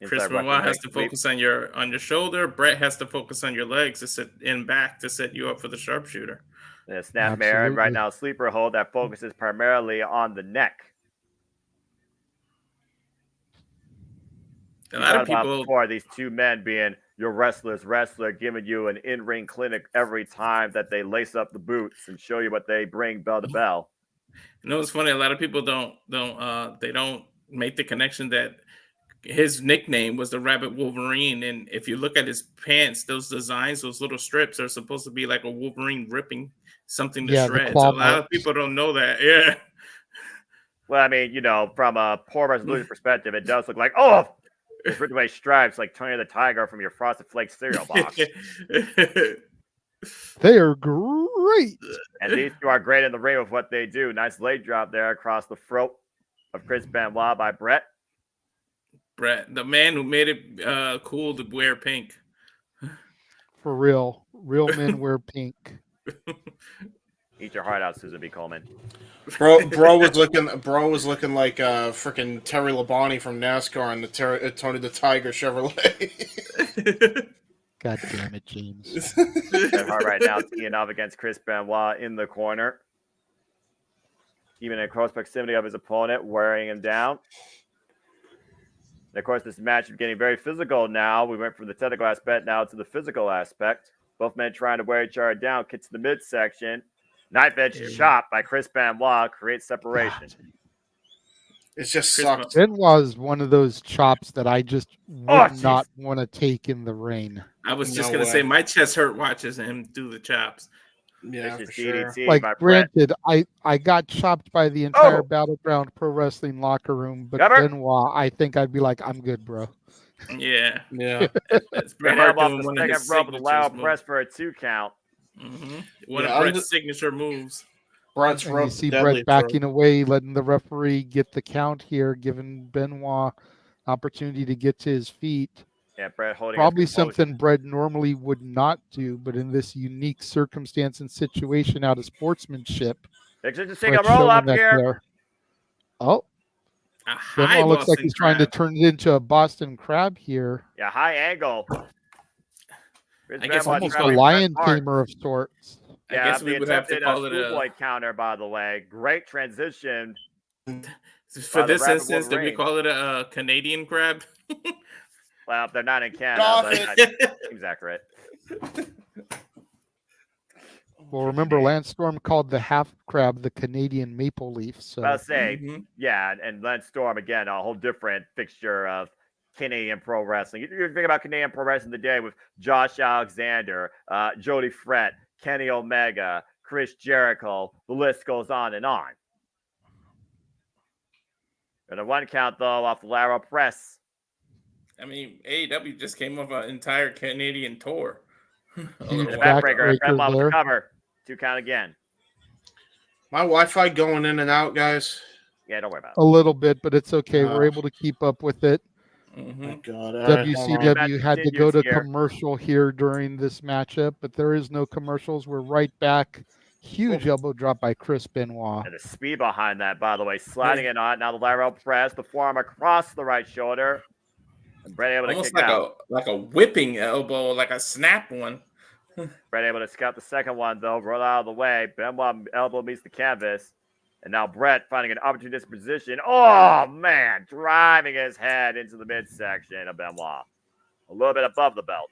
Chris Benoit has to focus on your shoulder. Brett has to focus on your legs to sit in back to set you up for the sharpshooter. The snap mare right now, sleeper hold that focuses primarily on the neck. A lot of people before these two men being your wrestler giving you an in-ring clinic every time that they lace up the boots and show you what they bring bell to bell. It's funny. A lot of people don't make the connection that his nickname was the Rabbit Wolverine, and if you look at his pants, those designs, those little strips are supposed to be like a Wolverine ripping something to shreds. A lot of people don't know that. Yeah. Well, I mean, from a poor resolution perspective, it does look like it's written away stripes like Tony the Tiger from your Frosted Flakes cereal box. They are great. And these two are great in the ring with what they do. Nice leg drop there across the throat of Chris Benoit by Brett. Brett, the man who made it cool to wear pink. For real. Real men wear pink. Eat your heart out, Susan B. Coleman. Bro was looking like freaking Terry Labonte from NASCAR and the Tony the Tiger Chevrolet. God damn it, James. Bret Hart right now teeing up against Chris Benoit in the corner. Even in close proximity of his opponent, wearing him down. And of course, this match is getting very physical now. We went from the technical aspect now to the physical aspect. Both men trying to wear each other down. Kick to the midsection. Knife edge chop by Chris Benoit creates separation. God. It just sucks. Benoit is one of those chops that I just would not want to take in the ring. I was just going to say my chest hurt watching him do the chops. Yeah, for sure. DDT, like, granted, I got chopped by the entire Battleground Pro Wrestling locker room, but Benoit, I think I'd be like, I'm good, bro. Yeah. It's Bret Hart doing one of his signatures. Loud press for a 2 count. One of Bret's signature moves. Brett's you see Bret backing away, letting the referee get the count here, giving Benoit opportunity to get to his feet. Yeah, Bret holding probably something Bret normally would not do, but in this unique circumstance and situation out of sportsmanship, Bret's roll up here. Oh, Benoit looks like he's trying to turn it into a Boston Crab here. Yeah, high angle. I guess almost a lion tamer of sorts. Yeah, I guess we would have to call it a counter, by the way. Great transition. For this instance, did we call it a Canadian crab? Well, they're not in Canada, but that seems accurate. Well, remember, Lance Storm called the half crab the Canadian maple leaf. So I'll say, yeah, and Lance Storm, again, a whole different fixture of Canadian pro wrestling. You think about Canadian pro wrestling today with Josh Alexander, Jody Frett, Kenny Omega, Chris Jericho. The list goes on and on. And a 1 count, though, off the lateral press. I mean, AEW just came off an entire Canadian tour. Huge The while backbreaker. backbreaker Benoit with the there. cover. 2 count again. My Wi-Fi going in and out, guys. Yeah, don't worry about it. A little bit, but it's okay. We're Uh, able to keep up with it. Thank God. All right, hold on. WCW had to go to Continues here. commercial here during this matchup, but there is no commercials. We're right back. Huge elbow drop by Chris Benoit. And the speed behind that, by the way, sliding it on. Now the lateral press, the forearm across the right shoulder. And Brett able to Almost kick out. like a whipping elbow, like a snap one. Brett able to scout the second one, though. Roll out of the way. Benoit elbow meets the canvas. And now Brett finding an opportunistic position. Oh, man. Driving his head into the midsection of Benoit. A little bit above the belt.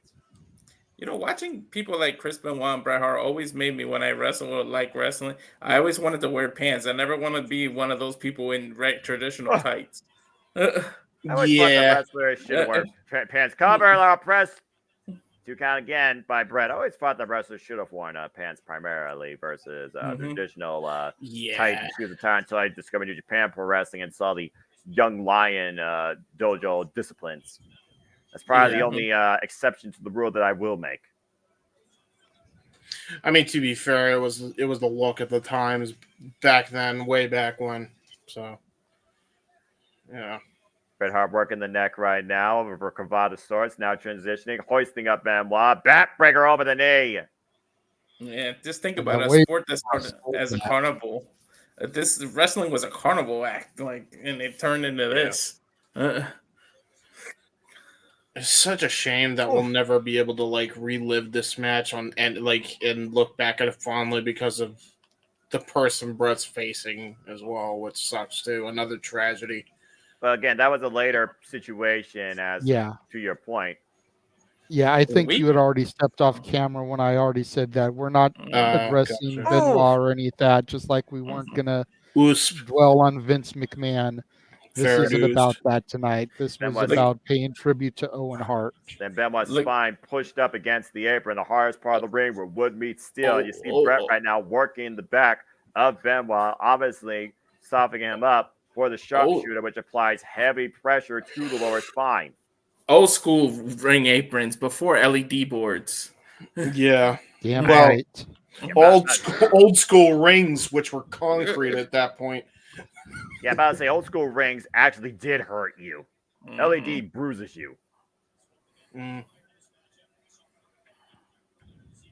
You know, watching people like Chris Benoit and Bret Hart always made me, when I wrestle or like wrestling, I always wanted to wear pants. I never want to be one of those people in traditional tights. I always thought that wrestlers should wear pants. Cover, lateral press. 2 count again by Brett. I always thought that wrestlers should have worn pants primarily versus traditional tight shoes attire until I discovered New Japan Pro Wrestling and saw the Young Lion dojo disciplines. That's probably the only exception to the rule that I will make. I mean, to be fair, it was the look at the times back then, way back when. So, yeah. Bret Hart working the neck right now over Cavada Swords, now transitioning, hoisting up Benoit, backbreaker over the knee. Yeah, just think about a sport that's as a carnival. This wrestling was a carnival act, and it turned into this. It's such a shame that we'll never be able to relive this match and look back at it fondly because of the person Brett's facing as well, which sucks too. Another tragedy. But again, that was a later situation, to your point. Yeah, I think you had already stepped off camera when I already said that. We're not addressing Benoit or any of that, just like we weren't going to dwell on Vince McMahon. This isn't about that tonight. This was about paying tribute to Owen Hart. Then Benoit's spine pushed up against the apron, the hardest part of the ring where wood meets steel. You see Brett right now working the back of Benoit, obviously softening him up for the sharpshooter, which applies heavy pressure to the lower spine. Old school ring aprons before LED boards. Yeah. Damn right. Old school rings, which were concrete at that point. Yeah, about to say old school rings actually did hurt you. LED bruises you. Of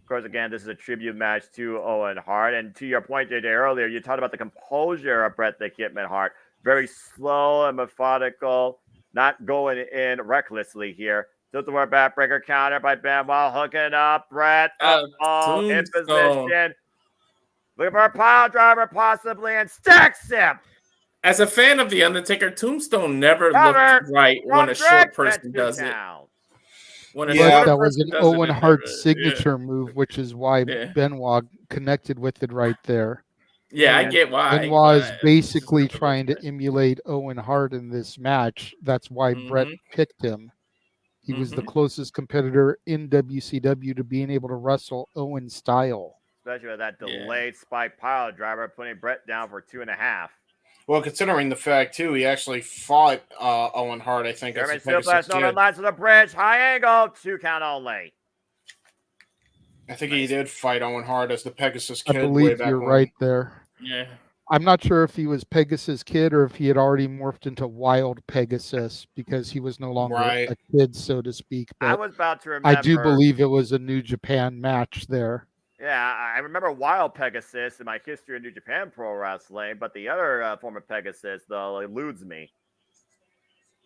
course, again, this is a tribute match to Owen Hart. And to your point, JJ, earlier, you talked about the composure of Bret the Hitman Hart. Very slow and methodical, not going in recklessly here. Tilt-a-whirl backbreaker counter by Benoit, hooking up Bret in position. Looking for a pile driver possibly, and stacks him. As a fan of The Undertaker, Tombstone never looked right when a short person does it. That was an Owen Hart signature move, which is why Benoit connected with it right there. Yeah, I get why. Benoit is basically trying to emulate Owen Hart in this match. That's why Bret picked him. He was the closest competitor in WCW to being able to wrestle Owen style. Especially with that delayed spike pile driver, putting Bret down for 2.5. Well, considering the fact, too, he actually fought Owen Hart, I think. German suplex, Northern Lights to the bridge, high angle, 2 count only. I think he did fight Owen Hart as the Pegasus Kid. I believe you're right there. Yeah. I'm not sure if he was Pegasus Kid or if he had already morphed into Wild Pegasus because he was no longer a kid, so to speak. But I was about to remember. I do believe it was a New Japan match there. Yeah, I remember Wild Pegasus in my history of New Japan Pro Wrestling, but the other form of Pegasus, though, eludes me.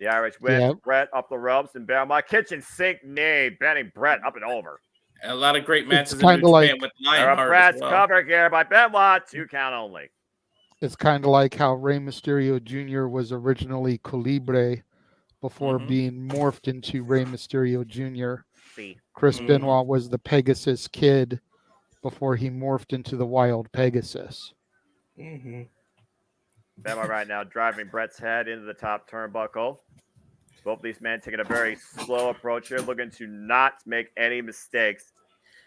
The Irish wins, Bret up the ropes, and Benoit kitchen sink knee, bending Bret up and over. And a lot of great matches in New Japan with Lionheart. Bret's cover here by Benoit, 2 count only. It's kind of like how Rey Mysterio Jr. was originally Colibre before being morphed into Rey Mysterio Jr. Chris Benoit was the Pegasus Kid before he morphed into the Wild Pegasus. Benoit right now driving Bret's head into the top turnbuckle. Both these men taking a very slow approach here, looking to not make any mistakes.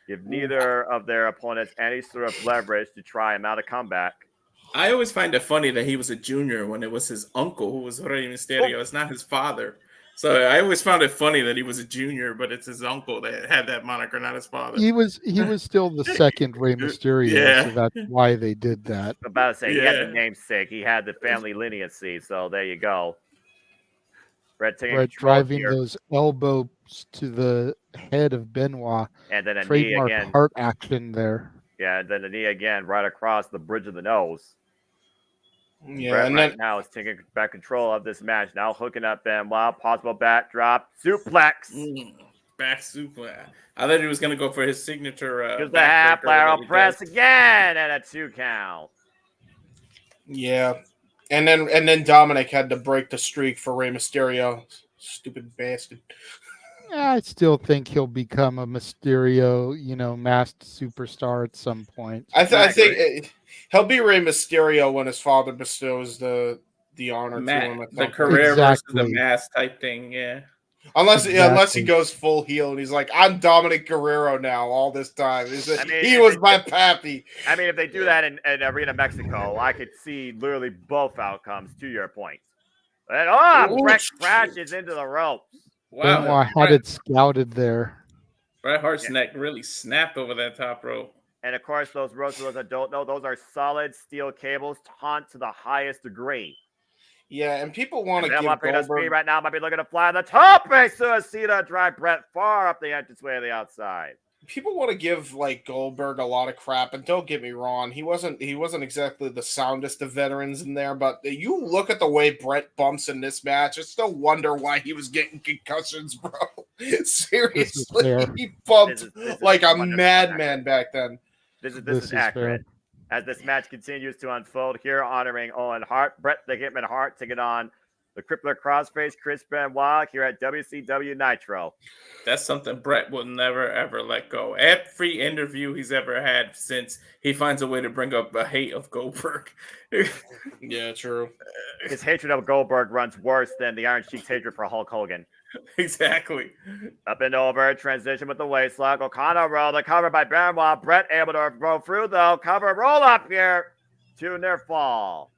Give neither of their opponents any sort of leverage to try and mount a comeback. I always find it funny that he was a junior when it was his uncle who was Rey Mysterio. It's not his father. So I always found it funny that he was a junior, but it's his uncle that had that moniker, not his father. He was still the second Rey Mysterio, so Yeah. that's why they did that. I'm about to say he had the Yeah. namesake, he had the family lineage, so there you go. Brett taking Brett control driving here, those elbows to the head of Benoit. and then a knee Trademark again. heart action there. Yeah, and then the knee again right across the bridge of the nose. Yeah, Brett and right then now is taking back control of this match. Now hooking up Benoit, possible backdrop, suplex. Back suplex. I thought he was going to go for his signature. Here's the half backbreaker lateral that he press does. again, and a 2 count. yeah, and then Dominic had to break the streak for Rey Mysterio. Stupid bastard. I still think he'll become a Mysterio, masked superstar at some point. I think agree. he'll be Rey Mysterio when his father bestows the honor to him. At The some point. career versus the Exactly. mask type thing. Yeah. Unless he Exactly. goes full heel and he's like, I'm Dominic Guerrero now all this time. I mean, he was my pappy. I mean, if they do that in Arena Mexico, I could see literally both outcomes, to your point. And Ooh, Brett crashes into the ropes. Wow. Benoit had it scouted there. Bret Hart's neck really snapped over that top rope. And of course, those ropes, for those that don't know, those are solid steel cables, taut to the highest degree. Yeah, and people want to give Speed Goldberg. right now might be looking to fly on the top. A suicida drive Brett far up the entranceway to the outside. People want to give like Goldberg a lot of crap, and don't get me wrong, he wasn't exactly the soundest of veterans in there. But you look at the way Brett bumps in this match, it's no wonder why he was getting concussions, bro. Seriously, he bumped This is like a 100% madman back then. This is Fair. accurate. As this match continues to unfold here, honoring Owen Hart, Brett the Hitman Hart taking on the Crippler Crossface, Chris Benoit here at WCW Nitro. That's something Brett will never, ever let go. Every interview he's ever had since, he finds a way to bring up a hate of Goldberg. Yeah, true. His hatred of Goldberg runs worse than the Iron Sheik's hatred for Hulk Hogan. Exactly. Up and over, transition with the waistlock. O'Connor roll, the cover by Benoit. Brett able to go through, though. Cover roll up here to near fall.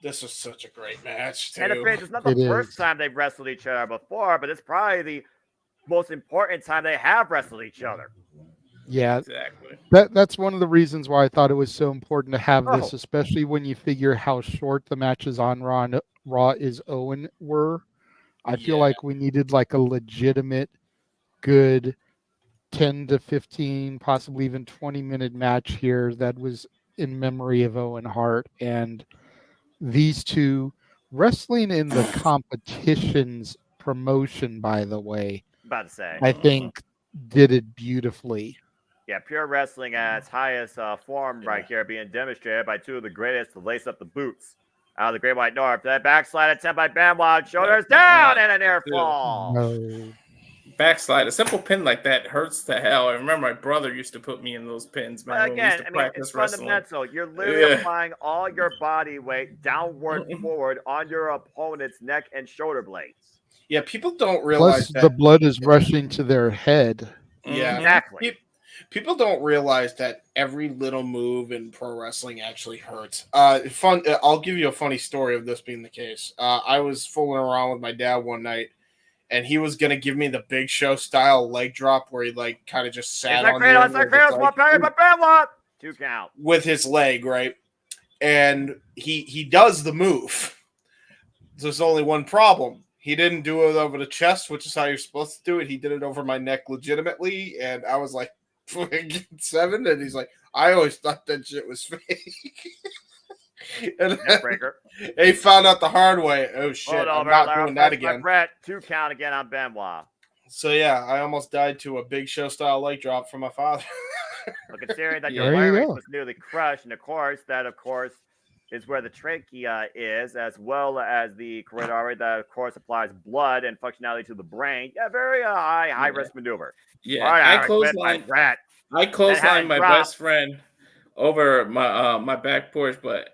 This was such a great match, too. And it's not the first time they've wrestled each other before, but it's probably the most important time they have wrestled each other. Yeah, exactly. That's one of the reasons why I thought it was so important to have this, especially when you figure how short the matches on Raw is Owen were. I feel like we needed like a legitimate, good 10 to 15, possibly even 20-minute match here that was in memory of Owen Hart. And these two wrestling in the competition's promotion, by the way, about to say, I think did it beautifully. Yeah, pure wrestling at its highest form right here, being demonstrated by two of the greatest to lace up the boots out of the Great White North. That backslide attempt by Benoit, shoulders down, and an air fall. No. Backslide, a simple pin like that hurts to hell. I remember my brother used to put me in those pins, man. Again, it's fundamental. You're literally applying all your body weight downward, forward on your opponent's neck and shoulder blades. Yeah, people don't realize Plus, the blood is rushing to their head. Yeah, exactly. People don't realize that every little move in pro wrestling actually hurts. I'll give you a funny story of this being the case. I was fooling around with my dad one night, and he was gonna give me the Big Show style leg drop where he like kind of just sat on Benoit. 2 count with his leg, right? And he does the move. There's only one problem. He didn't do it over the chest, which is how you're supposed to do it. He did it over my neck legitimately, and I was like 7, and he's like, I always thought that shit was fake. And he found out the hard way. Oh shit! I'm not doing that again. Brett, 2 count again on Benoit. So yeah, I almost died to a Big Show style leg drop from my father. Well, considering that your larynx was nearly crushed, and of course is where the trachea is, as well as the carotid artery that of course applies blood and functionality to the brain. Yeah, very high risk maneuver. Yeah, right, I clotheslined my best friend over my back porch, but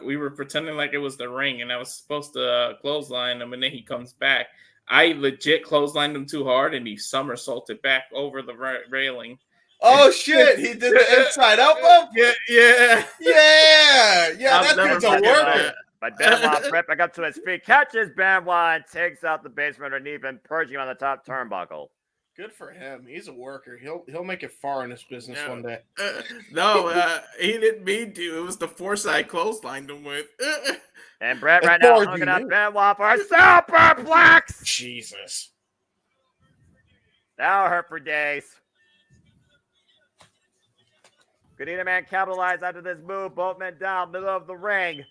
we were pretending like it was the ring, and I was supposed to clothesline him, and then he comes back. I legit clotheslined him too hard, and he somersaulted back over the railing Oh shit! He did the inside elbow. Yeah. That never dude's a forget worker. that. But Benoit Brett back up to his feet, catches Benoit, and takes out the base from underneath and purging him on the top turnbuckle. Good for him. He's a worker. He'll make it far in this business one day. No, he didn't mean to. It was the foresight clothesline him with. And Brett That's right now more hooking than up you. Benoit for a superplex. Jesus. That'll hurt for days. Canadian man capitalized after this move. Both men down, middle of the ring.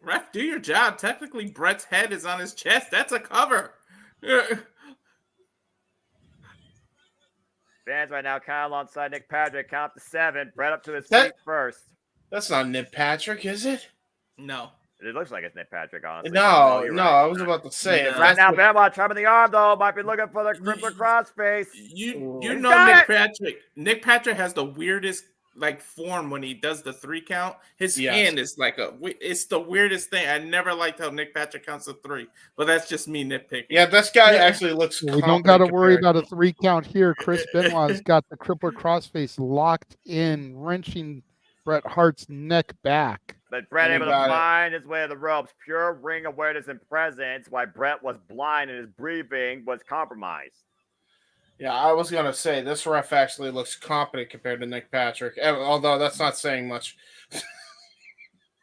Ref, do your job. Technically, Brett's head is on his chest. That's a cover. Fans right now kind of alongside Nick Patrick. Count to 7. Brett up to his That- feet first. That's not Nick Patrick, is it? No. It looks like it's Nick Patrick, honestly. No, you're no. right. I was about to say. No. if Right that's now, what- Benoit trapping the arm, though. Might be looking for the crippler crossface. You He's know got Nick it. Patrick. Nick Patrick has the weirdest form when he does the 3 count. His Yes. hand is it's the weirdest thing. I never liked how Nick Patrick counts to 3, but that's just me nitpicking. Yeah, this guy Yeah. actually looks. We don't got to competent worry compared- about a 3 count here. Chris Benoit's got the crippler crossface locked in, wrenching Bret Hart's neck back. But Brett And he able to got it. find his way to the ropes. Pure ring awareness and presence. While Brett was blind and his breathing was compromised. Yeah, I was gonna say this ref actually looks competent compared to Nick Patrick. Although that's not saying much.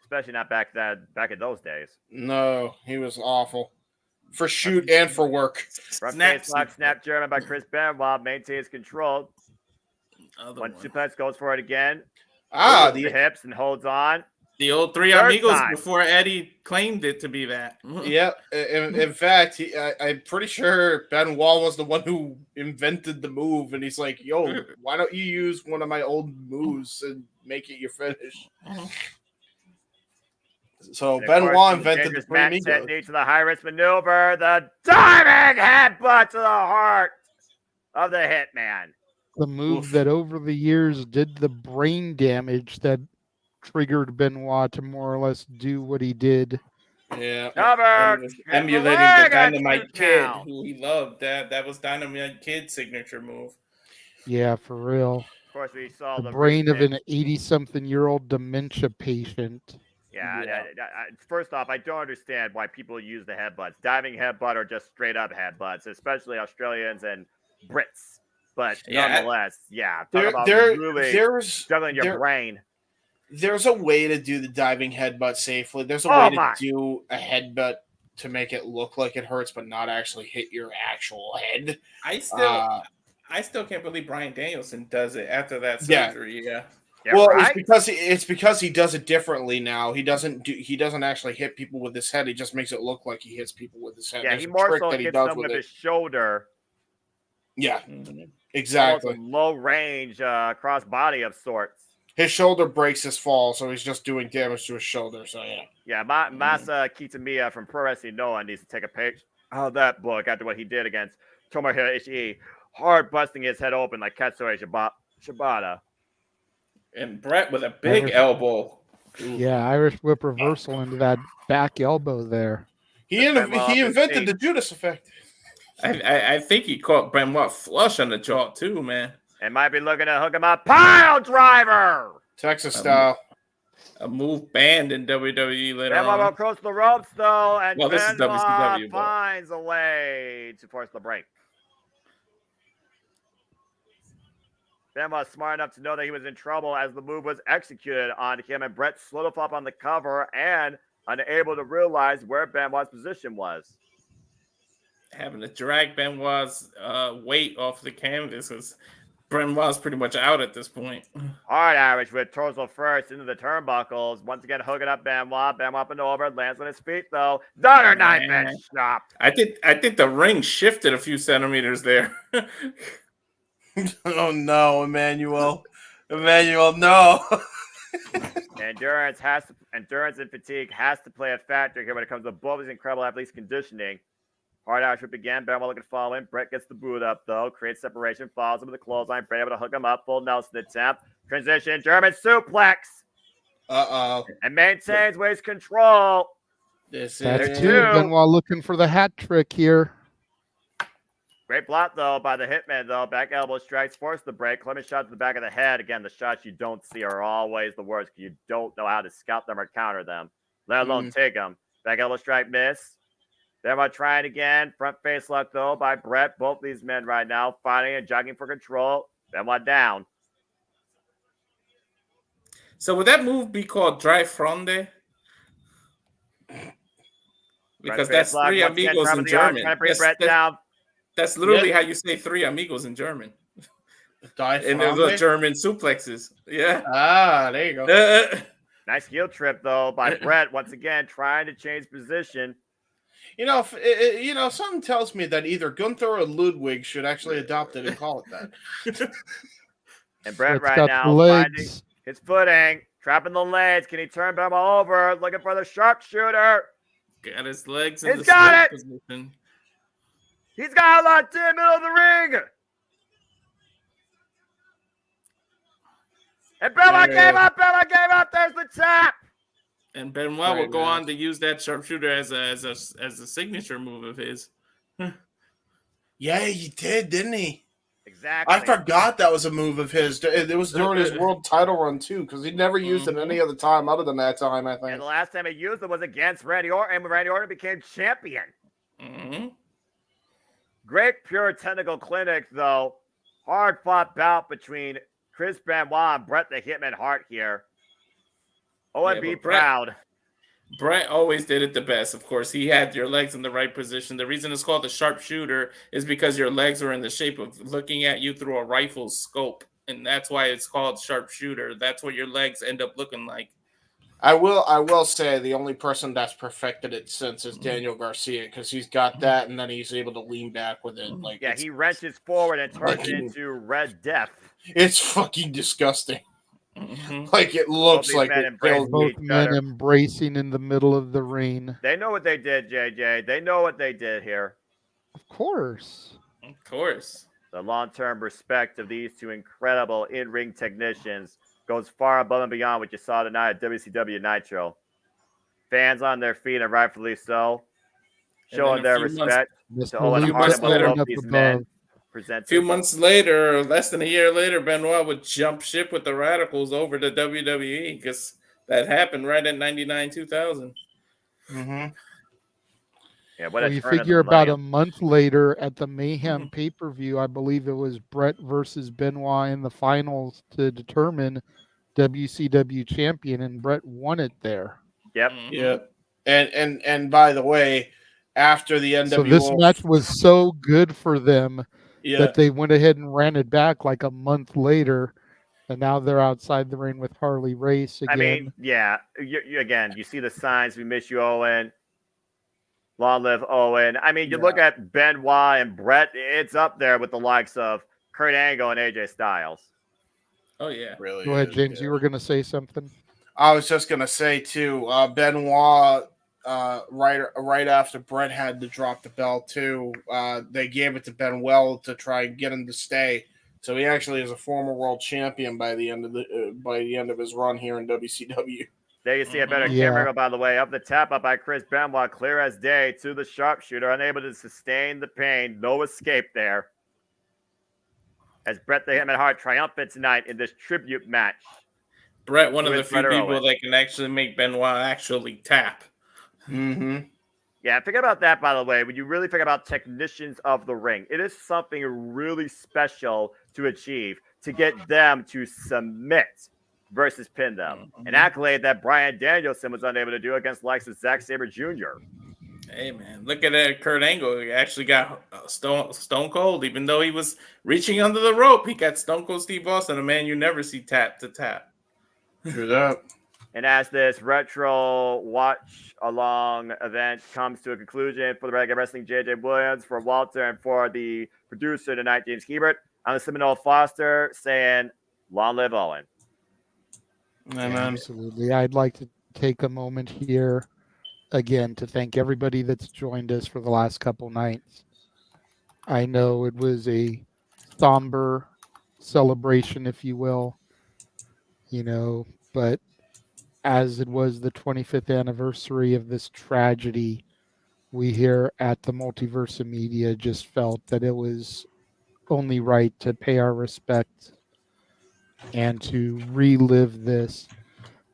Especially not back in those days. No, he was awful for shoot and for work. Rough Snap, face lock, snap. snap German by Chris Benoit maintains control. Other One one. suplex goes for it again. Ah, The the hips and holds on. The old Three Third Amigos time. before Eddie claimed it to be that. yeah. In fact, I'm pretty sure Benoit was the one who invented the move, and he's like, "Yo, why don't you use one of my old moves and make it your finish?" So And of Benoit course, invented the dangerous Three match Amigos. technique to the high risk maneuver. The diving headbutt to the heart of the Hitman. The move Oof. that over the years did the brain damage that triggered Benoit to more or less do what he did. Yeah. Cover. Emulating the Dynamite Kid, who he loved. That was Dynamite Kid's signature move. Yeah, for real. Of course, we saw The the brain of recent- an 80-something-year-old dementia patient. Yeah. Yeah. First off, I don't understand why people use the headbutts. Diving headbutt or just straight up headbutts, especially Australians and Brits. But Yeah, nonetheless, talk about really There's juggling your brain. there's a way to do the diving headbutt safely. There's a Oh way my. to do a headbutt to make it look like it hurts, but not actually hit your actual head. I still can't believe Bryan Danielson does it after that Yeah. surgery. Yeah. Yeah, Well, right? it's because he does it differently now. He doesn't actually hit people with his head. He just makes it look like he hits people with his head. Yeah, There's he a more trick so that he hits does them with with it. his shoulder. Yeah, Mhm. exactly. Almost a low range cross body of sorts. His shoulder breaks his fall, so he's just doing damage to his shoulder. So yeah. Yeah, Masa Kitamiya from Pro Wrestling Noah needs to take a page out of that book after what he did against Tomohiro Ishii. Hard busting his head open like Katsuyori Shibata. And Brett with a big elbow. Yeah, Irish whip reversal into that back elbow there. He invented the Judas effect. I think he caught Benoit flush on the jaw too, man. And might be looking to hook him up. Pile driver! Texas style. A move banned in WWE later Benoit will on. cross the ropes, though, and Well, this is Benoit WCW, but- finds a way to force the break. Benoit was smart enough to know that he was in trouble as the move was executed on him, and Brett slowed up on the cover and unable to realize where Benoit's position was. Having to drag Benoit's weight off the canvas because Benoit's pretty much out at this point. Hard Irish with torso first into the turnbuckles. Once again, hooking up Benoit. Benoit up and over. Lands on his feet, though. Daughter knife and stop. I think the ring shifted a few centimeters there. Oh no, Emmanuel. Emmanuel, no. Endurance and fatigue has to play a factor here when it comes to both these incredible athletes' conditioning. Hard Irish whip again. Benoit looking to follow in. Brett gets the boot up, though. Creates separation. Follows him with a clothesline. Brett able to hook him up. Full Nelson attempt. Transition. German suplex. Uh-oh. And maintains waist control. This That's is two. Benoit looking for the hat trick here. Great block, though, by the Hitman, though. Back elbow strikes, force the break. Clement shot to the back of the head. Again, the shots you don't see are always the worst because you don't know how to scout them or counter them, let alone take them. Back elbow strike, miss. Benoit trying again. Front face lock, though, by Brett. Both these men right now fighting and jogging for control. Benoit down. So would that move be called Dry Fronde? Because that's lock, three amigos in German. Trying to bring Brett down. That's literally how you say three amigos in German. And there's the German suplexes. Yeah. Ah, there you go. Nice heel trip, though, by Brett. Once again, trying to change position. You know, something tells me that either Gunther or Ludwig should actually adopt it and call it that. And Brett right now finding his footing, trapping the legs. Can he turn Benoit over? Looking for the sharpshooter. Got his legs in the position. He's got a lot in the middle of the ring. And Benoit gave up. There's the tap. And Benoit will go on to use that sharpshooter as a signature move of his. Yeah, he did, didn't he? Exactly. I forgot that was a move of his. It was during his world title run, too, because he never used it any other time other than that time, I think. And the last time he used it was against Randy Orton, and when Randy Orton became champion. Great pure technical clinic, though. Hard-fought bout between Chris Benoit and Bret the Hitman Hart here. Owen, be proud. Bret always did it the best. Of course, he had your legs in the right position. The reason it's called the sharpshooter is because your legs are in the shape of looking at you through a rifle's scope, and that's why it's called sharpshooter. That's what your legs end up looking like. I will say the only person that's perfected it since is Daniel Garcia, because he's got that, and then he's able to lean back with it. Like, yeah, he wrenches forward and turns it into Red Death. It's fucking disgusting. Like, it looks like both men embracing in the middle of the ring. They know what they did, JJ. They know what they did here. Of course. The long-term respect of these two incredible in-ring technicians goes far above and beyond what you saw tonight at WCW Nitro. Fans on their feet, and rightfully so, showing their respect to Owen Hart and both these men. A few months later, less than a year later, Benoit would jump ship with the Radicals over to WWE because that happened right at 99, 2000. Yeah, well, you figure about a month later at the Mayhem pay-per-view, I believe it was Bret versus Benoit in the finals to determine WCW champion, and Bret won it there. Yep. And by the way, after the NWO, so this match was so good for them that they went ahead and ran it back like a month later, and now they're outside the ring with Harley Race again. I mean, yeah, again, you see the signs. We miss you, Owen. Long live Owen. I mean, you look at Benoit and Bret, it's up there with the likes of Kurt Angle and AJ Styles. Oh, yeah. Really. Go ahead, James. You were going to say something? I was just going to say, too, Benoit, right after Bret had to drop the belt, too, they gave it to Benoit to try and get him to stay. So he actually is a former world champion by the end of his run here in WCW. There you see a better camera angle, by the way. Up the tap up by Chris Benoit, clear as day to the sharpshooter, unable to sustain the pain. No escape there. As Bret the Hitman Hart triumphant tonight in this tribute match. Bret, one of the few people that can actually make Benoit actually tap. Yeah, think about that, by the way. When you really think about technicians of the ring, it is something really special to achieve to get them to submit versus pin them. An accolade that Bryan Danielson was unable to do against the likes of Zack Sabre Jr. Hey, man, look at that. Kurt Angle. He actually got Stone Cold, even though he was reaching under the rope. He got Stone Cold Steve Austin, a man you never see tap to tap. True that. And as this retro watch along event comes to a conclusion for the Renegade Wrestling, JJ Williams, for Walter, and for the producer tonight, James Hebert, I'm the Seminole Foster saying, long live Owen. Absolutely. I'd like to take a moment here again to thank everybody that's joined us for the last couple nights. I know it was a somber celebration, if you will, but as it was the 25th anniversary of this tragedy, we here at the Multiversa Media just felt that it was only right to pay our respect and to relive this.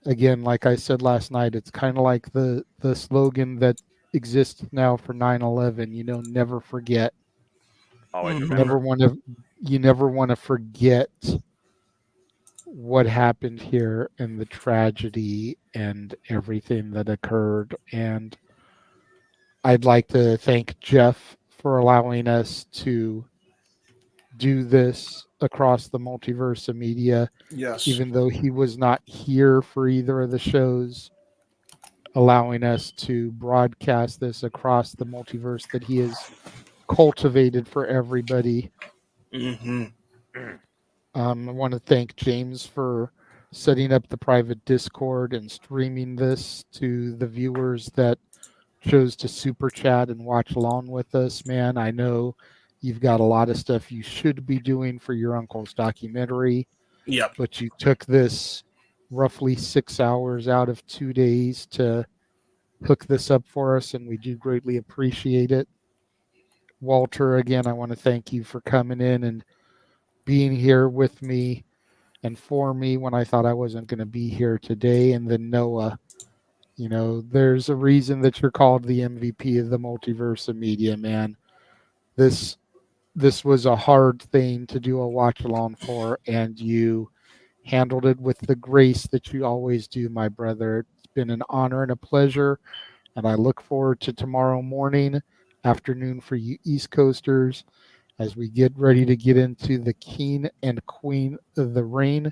Again, like I said last night, it's kind of like the slogan that exists now for 9/11, never forget. Always Mhm. remember. You never want to forget what happened here and the tragedy and everything that occurred. And I'd like to thank Jeff for allowing us to do this across the Multiverse of Media, Yes. even though he was not here for either of the shows, allowing us to broadcast this across the multiverse that he has cultivated for everybody. Hmm. I want to thank James for setting up the private Discord and streaming this to the viewers that chose to super chat and watch along with us. Man, I know you've got a lot of stuff you should be doing for your uncle's documentary, Yep. but you took this roughly 6 hours out of 2 days to hook this up for us, and we do greatly appreciate it. Walter, again, I want to thank you for coming in and being here with me and for me when I thought I wasn't going to be here today. And then Noah, there's a reason that you're called the MVP of the Multiverse of Media, man. This was a hard thing to do a watch along for, and you handled it with the grace that you always do, my brother. It's been an honor and a pleasure, and I look forward to tomorrow morning, afternoon for you East Coasters, as we get ready to get into the King and Queen of the Rain.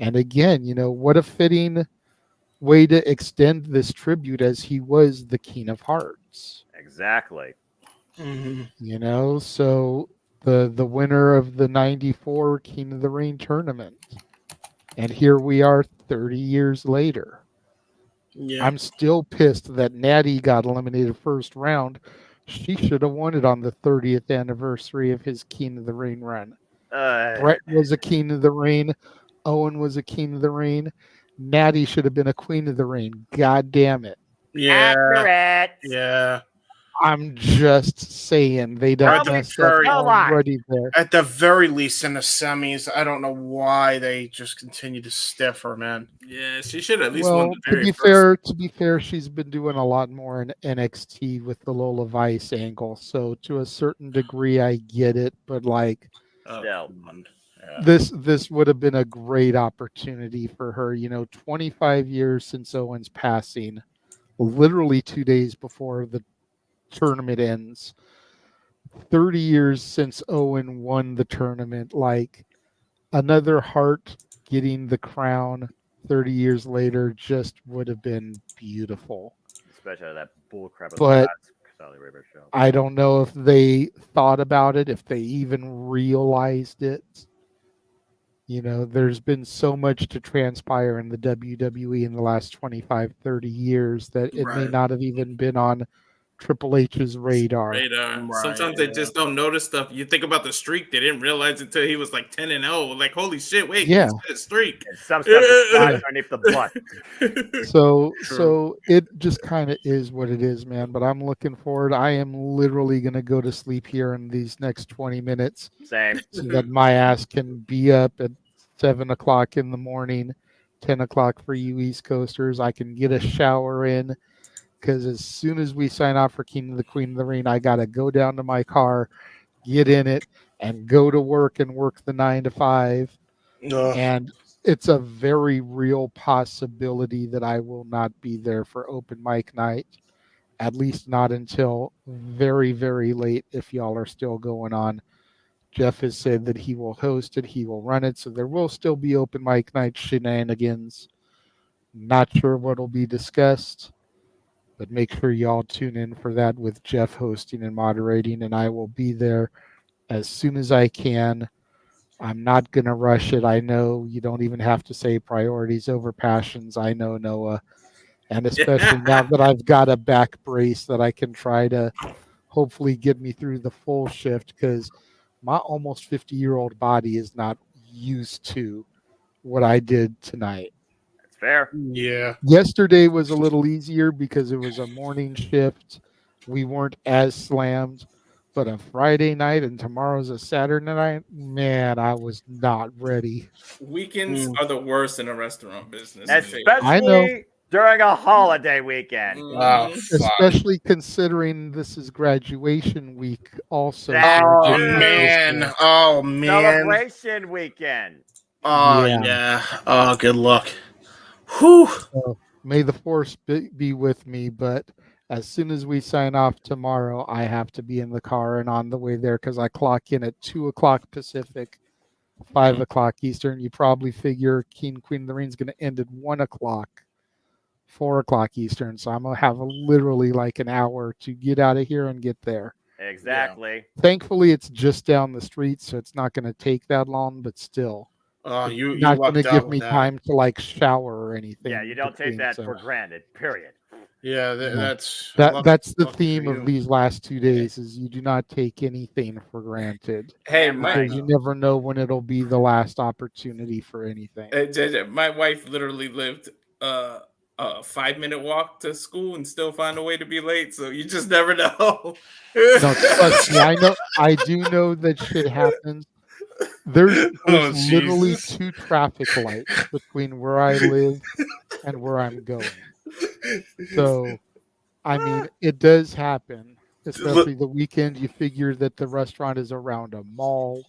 And again, what a fitting way to extend this tribute, as he was the King of Hearts. Exactly. Hmm. So the winner of the 94 King of the Rain tournament. And here we are 30 years later. Yeah. I'm still pissed that Natty got eliminated first round. She should have won it on the 30th anniversary of his King of the Rain run. Brett was a King of the Rain. Owen was a King of the Rain. Natty should have been a Queen of the Rain. God damn it. Yeah. Accurate. Yeah. I'm just saying they done Probably messed up very- already there. At the very least, in the semis, I don't know why they just continue to stiff her, man. Yeah, she should at least won Well, the very first. to be fair, she's been doing a lot more in NXT with the Lola Vice angle. So to a certain degree, I get it. But like Oh, Still. come on. Yeah. this would have been a great opportunity for her. 25 years since Owen's passing, literally 2 days before the tournament ends. 30 years since Owen won the tournament. Like another Hart getting the crown 30 years later just would have been beautiful. Especially that bullcrap of the But last Saudi Arabia show. I don't know if they thought about it, if they even realized it. There's been so much to transpire in the WWE in the last 25, 30 years that it may Right. not have even been on Triple H's radar. Radar. Right, Sometimes yeah. they just don't notice stuff. You think about the streak; they didn't realize it until he was like 10-0. Like, holy shit! Wait, Yeah. he's got a streak. And some stuff is flies underneath the butt. So True. so it just kind of is what it is, man. But I'm looking forward. I am literally going to go to sleep here in these next 20 minutes Same. so that my ass can be up at 7 o'clock in the morning, 10 o'clock for you East Coasters. I can get a shower in, because as soon as we sign off for King of the Queen of the Rain, I got to go down to my car, get in it, and go to work and work the 9 to 5. Ugh. And it's a very real possibility that I will not be there for open mic night, at least not until very, very late if y'all are still going on. Jeff has said that he will host it, he will run it, so there will still be open mic night shenanigans. Not sure what will be discussed, but make sure y'all tune in for that with Jeff hosting and moderating, and I will be there as soon as I can. I'm not going to rush it. I know you don't even have to say priorities over passions. I know, Noah. And especially now that I've got a back brace that I can try to hopefully get me through the full shift, because my almost 50-year-old body is not used to what I did tonight. That's fair. Yeah. Yesterday was a little easier because it was a morning shift. we weren't as slammed. But a Friday night and tomorrow's a Saturday night, man, I was not ready. Weekends are the worst in a restaurant business. I know. Especially during a holiday weekend. Oh, Mhm. fuck. Especially considering this is graduation week, also. That so Oh, it gets me man. this Oh, man. Celebration weekend. Oh, Yeah. yeah. Oh, good luck. Whew. So may the force be with me, but as soon as we sign off tomorrow, I have to be in the car and on the way there because I clock in at 2 o'clock Pacific, 5 o'clock Eastern. You probably figure King Queen of the Ring is going to end at 1 o'clock, 4 o'clock Eastern. So I'm going to have literally like an hour to get out of here and get there. Exactly. Thankfully, it's just down the street, so it's not going to take that long, but still. Oh, It's you not going to lucked out give with me that. time to like shower or anything. Yeah, you don't take between, that so. for granted. Period. Yeah, Yeah. that's That's the lucky theme for of you. these last 2 days is you do not take anything for granted. Hey, Damn my, right. Because you never know when it'll be the last opportunity for anything. JJ, my wife literally lived a 5-minute walk to school and still find a way to be late. So you just never know. No, trust me, I do know that shit happens. There's Oh, literally Jesus. 2 traffic lights between where I live and where I'm going. So, I mean, it does happen, especially the weekend. You figure that the restaurant is around a mall,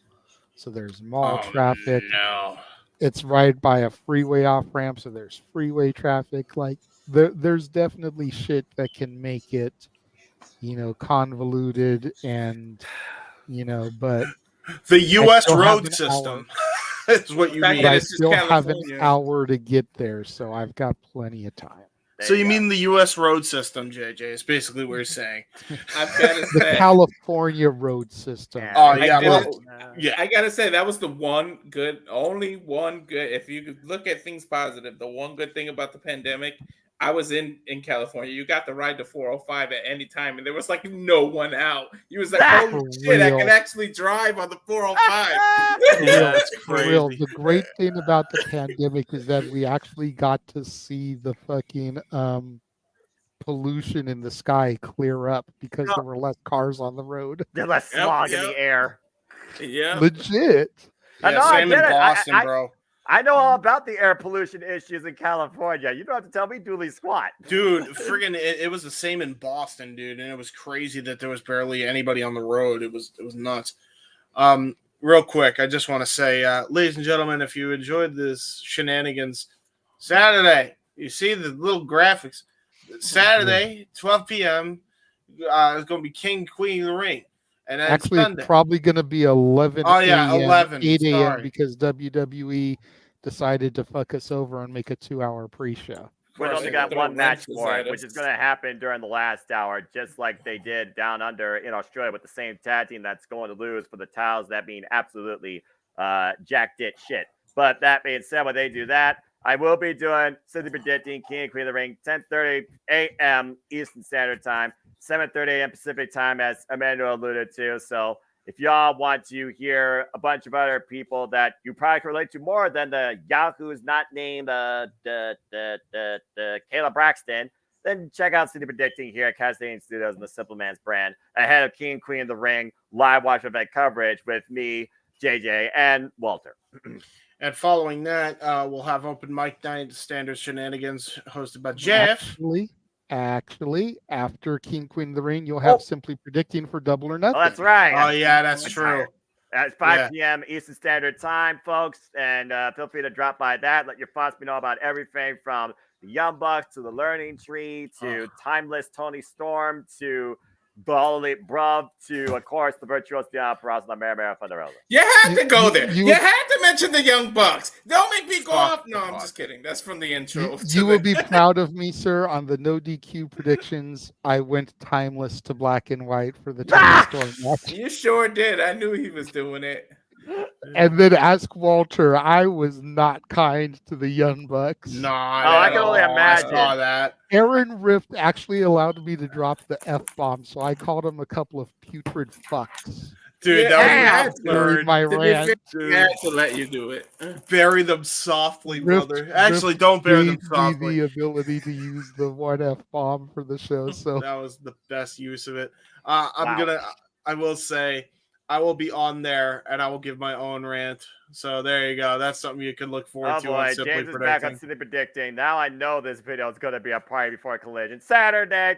so there's mall Oh, traffic. no. It's right by a freeway off ramp, so there's freeway traffic. Like there's definitely shit that can make it, convoluted and, but The I U.S. still have road an system hour. is what you The fact mean. But that I it's just still have an California. hour to get there, so I've got plenty of time. So you mean the U.S. road system, JJ? Is basically what you're saying. I've got to The say, California road system. Yeah. Oh I yeah, did well, it. yeah. I gotta say that was the only one good. If you could look at things positive, the one good thing about the pandemic, I was in California. You got to ride the 405 at any time, and there was like no one out. You was like, holy For shit, I can real. actually drive on the 405. For Yeah, real, it's for real. crazy. The great thing about the pandemic is that we actually got to see the fucking pollution in the sky clear up because there were less cars on the road. There's less smog in the air. Yeah. Legit. I Yeah, know, I same get in it. Boston, bro. I know all about the air pollution issues in California. You don't have to tell me dooley squat. Dude, friggin' it was the same in Boston, dude, and it was crazy that there was barely anybody on the road. It was nuts. Real quick, I just want to say, ladies and gentlemen, if you enjoyed this shenanigans Saturday, you see the little graphics. Saturday, 12 p.m. Is going to be King Queen of the Ring, and then Actually, Sunday. it's probably going to be 11 Oh yeah, a.m., 11. 8 a.m. Sorry. because WWE decided to fuck us over and make a 2-hour pre-show. We've only got one match for it, which is going to happen during the last hour, just like they did down under in Australia with the same tag team that's going to lose for the titles, that being absolutely jack dit shit. But that being said, when they do that, I will be doing Simply Predicting King and Queen of the Ring, 10:30 a.m. Eastern Standard Time, 7:30 a.m. Pacific Time, as Emmanuel alluded to. So if y'all want to hear a bunch of other people that you probably can relate to more than the Yahoo's not named Kayla Braxton, then check out City Predicting here at Cascading Studios and the Simple Man's brand, ahead of King and Queen of the Ring live watch event coverage with me, JJ, and Walter. And following that, we'll have open mic night, standard shenanigans, hosted by Jeff. Actually, after King Queen of the Ring, you'll have Simply Predicting for Double or Nothing. Oh, that's right. Oh yeah, that's true. It's 5 p.m. Eastern Standard Time, folks, and feel free to drop by that. Let your thoughts be know about everything from the Young Bucks to the Learning Tree to Timeless Tony Storm to Ball Elite Bruv to, of course, the Virtuoso Diana Peraza and the Mara Thunderosa. You had to go there. You had to mention the Young Bucks. Don't make me go off. No, I'm just kidding. That's from the intro. You will be proud of me, sir. On the no DQ predictions, I went timeless to black and white for the Tony Storm match. You sure did. I knew he was doing it. And then ask Walter, I was not kind to the Young Bucks. Not I can only imagine. I saw that. Aaron Rift actually allowed me to drop the F-bomb, so I called him a couple of putrid fucks. Dude, Yeah, that was Buried absurd. my to be rant. fair, I had to let you do it. Bury them softly, Rift, brother. Actually, Rift don't bury them gave me softly. the ability to use the 1F bomb for the show. So That was the best use of it. Wow. I will say, I will be on there and I will give my own rant. So there you go. That's something you can look forward Oh to on boy, Simply James is back on Predicting. Simply Predicting. Now I know this video is going to be a party before a collision. Saturday.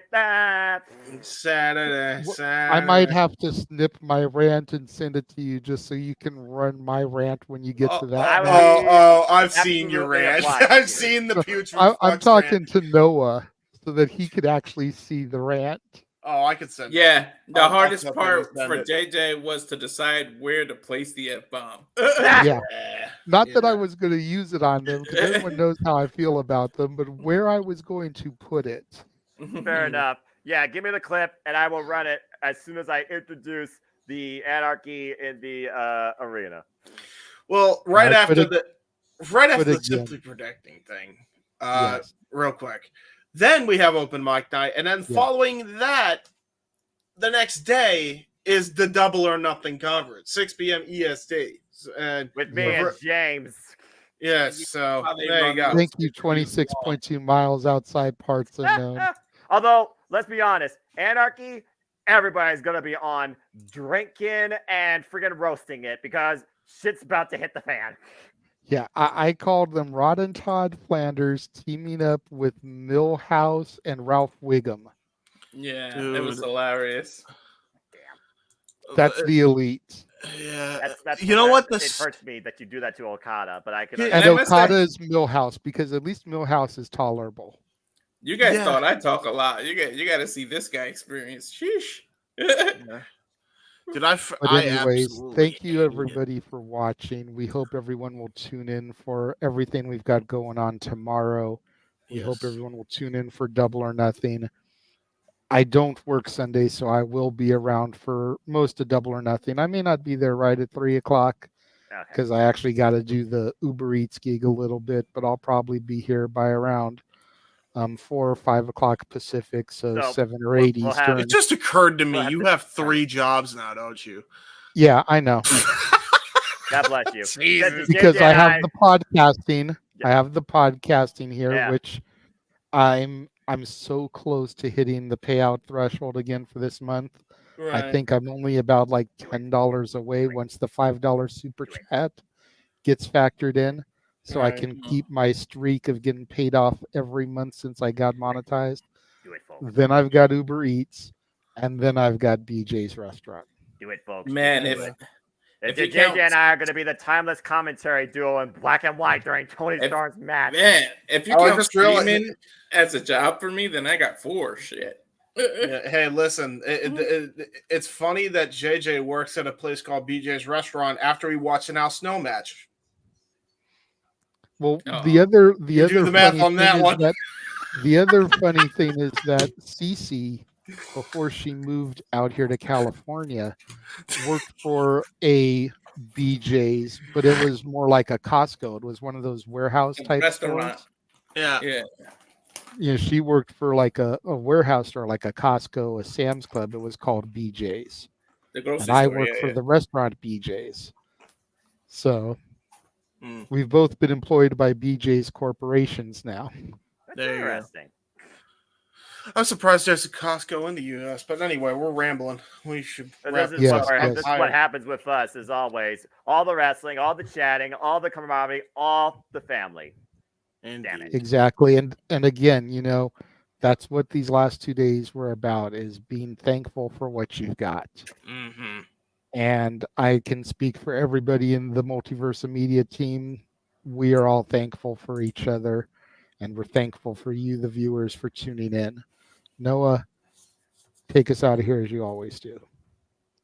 Saturday. I might have to snip my rant and send it to you just so you can run my rant when you get to that. I would Matt. be I've seen your absolutely rant. obliged I've to. seen the putrid I'm fucks talking rant. to Noah so that he could actually see the rant. Oh, I could send it. Yeah, the I'll hardest definitely part send for it. JJ was to decide where to place the F bomb. Yeah. Not that I Yeah. was going to use it on them because everyone knows how I feel about them, but where I was going to put it. Fair enough. Yeah, give me the clip and I will run it as soon as I introduce the anarchy in the arena. Well, Right, but after the again- Simply Predicting thing, Yes. real quick. Then we have open mic night, and then Yeah. following that, the next day is the Double or Nothing coverage, 6 p.m. EST. And With me Yeah. and James. yes, so How they there you run go. those. Thank you, 26.2 miles outside parts unknown. Although, let's be honest, anarchy, everybody's gonna be on drinking and freaking roasting it because shit's about to hit the fan. Yeah, I called them Rod and Todd Flanders teaming up with Millhouse and Ralph Wiggum. Yeah, Dude. it was hilarious. That's the elite. Yeah. That's You know what? It hurts me that you do that to Okada, but I can. Yeah, And I must Okada say- is Millhouse because at least Millhouse is tolerable. You guys Yeah. thought I talk a lot. You got to see this guy experience. Sheesh. Did But I anyways, absolutely thank you hate it. everybody for watching. We hope everyone will tune in for everything we've got going on tomorrow. We hope Yes. everyone will tune in for Double or Nothing. I don't work Sunday, so I will be around for most of Double or Nothing. I may not be there right at 3:00 Okay. because I actually got to do the Uber Eats gig a little bit, but I'll probably be here by around 4 or 5 o'clock Pacific, so So, 7 or 8 we'll have- Eastern. It just occurred to me, Well, you have 3 jobs now, don't you? Yeah, I know. God bless you. Jesus. Because JJ I and have the podcasting. Yeah. I have the podcasting here, Yeah. which I'm so close to hitting the payout threshold again for this month. Right. I think I'm only about like $10 away once the $5 super chat gets factored in. So I Right. can keep my streak of getting paid off every month since I got monetized. Do it, folks. Then I've got Uber Eats, and then I've got BJ's restaurant. Do it, folks. Man, Do if it. if you JJ count- and I are going to be the timeless commentary duo in black and white during Tony If- Storm's match. man, if you I count just realized- streaming as a job for me, then I got 4. Shit. Yeah, hey, listen, it's funny that JJ works at a place called BJ's Restaurant after he watched an Al Snow match. Well, Oh. the other You do the math funny on that thing is one. that the other funny thing is that Cece, before she moved out here to California, worked for a BJ's, but it was more like a Costco. It was one of those warehouse type Restaurant. stores. Yeah. Yeah. You know, she worked for like a warehouse store, like a Costco, a Sam's Club. It was called BJ's. The grocery And I store. work Yeah, for yeah. the restaurant BJ's. So Mm. we've both been employed by BJ's corporations now. That's There you go. interesting. I'm surprised there's a Costco in the U.S., but anyway, we're rambling. We should But wrap this is, Yes, what, yes. this is what happens with us, as always. All the wrestling, all the chatting, all the camaraderie, all the family. Damn it. Exactly. And again, you know, that's what these last 2 days were about, is being thankful for what you've got. Mm-hmm. And I can speak for everybody in the Multiversa Media team. We are all thankful for each other, and we're thankful for you, the viewers, for tuning in. Noah, take us out of here as you always do.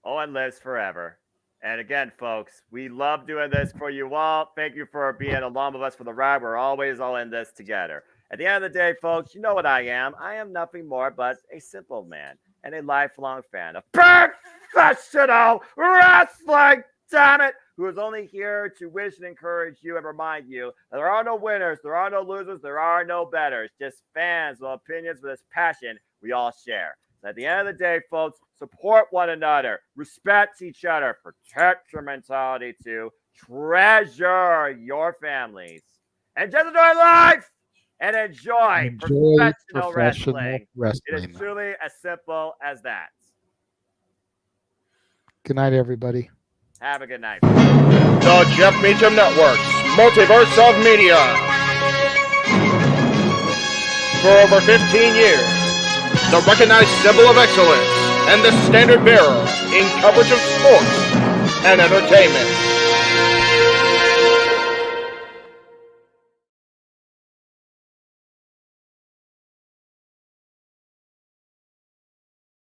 Owen lives forever. And again, folks, we love doing this for you all. Thank you for being along with us for the ride. We're always all in this together. At the end of the day, folks, you know what I am. I am nothing more but a simple man and a lifelong fan of professional wrestling, damn it, who is only here to wish and encourage you and remind you that there are no winners, there are no losers, there are no betters, just fans with opinions with this passion we all share. So at the end of the day, folks, support one another, respect each other, protect your mentality too, treasure your families, and just enjoy life and enjoy professional wrestling. It is truly as simple as that. Good night, everybody. Have a good night. The Jeff Meacham Network's Multiverse of Media. For over 15 years, the recognized symbol of excellence and the standard bearer in coverage of sports and entertainment.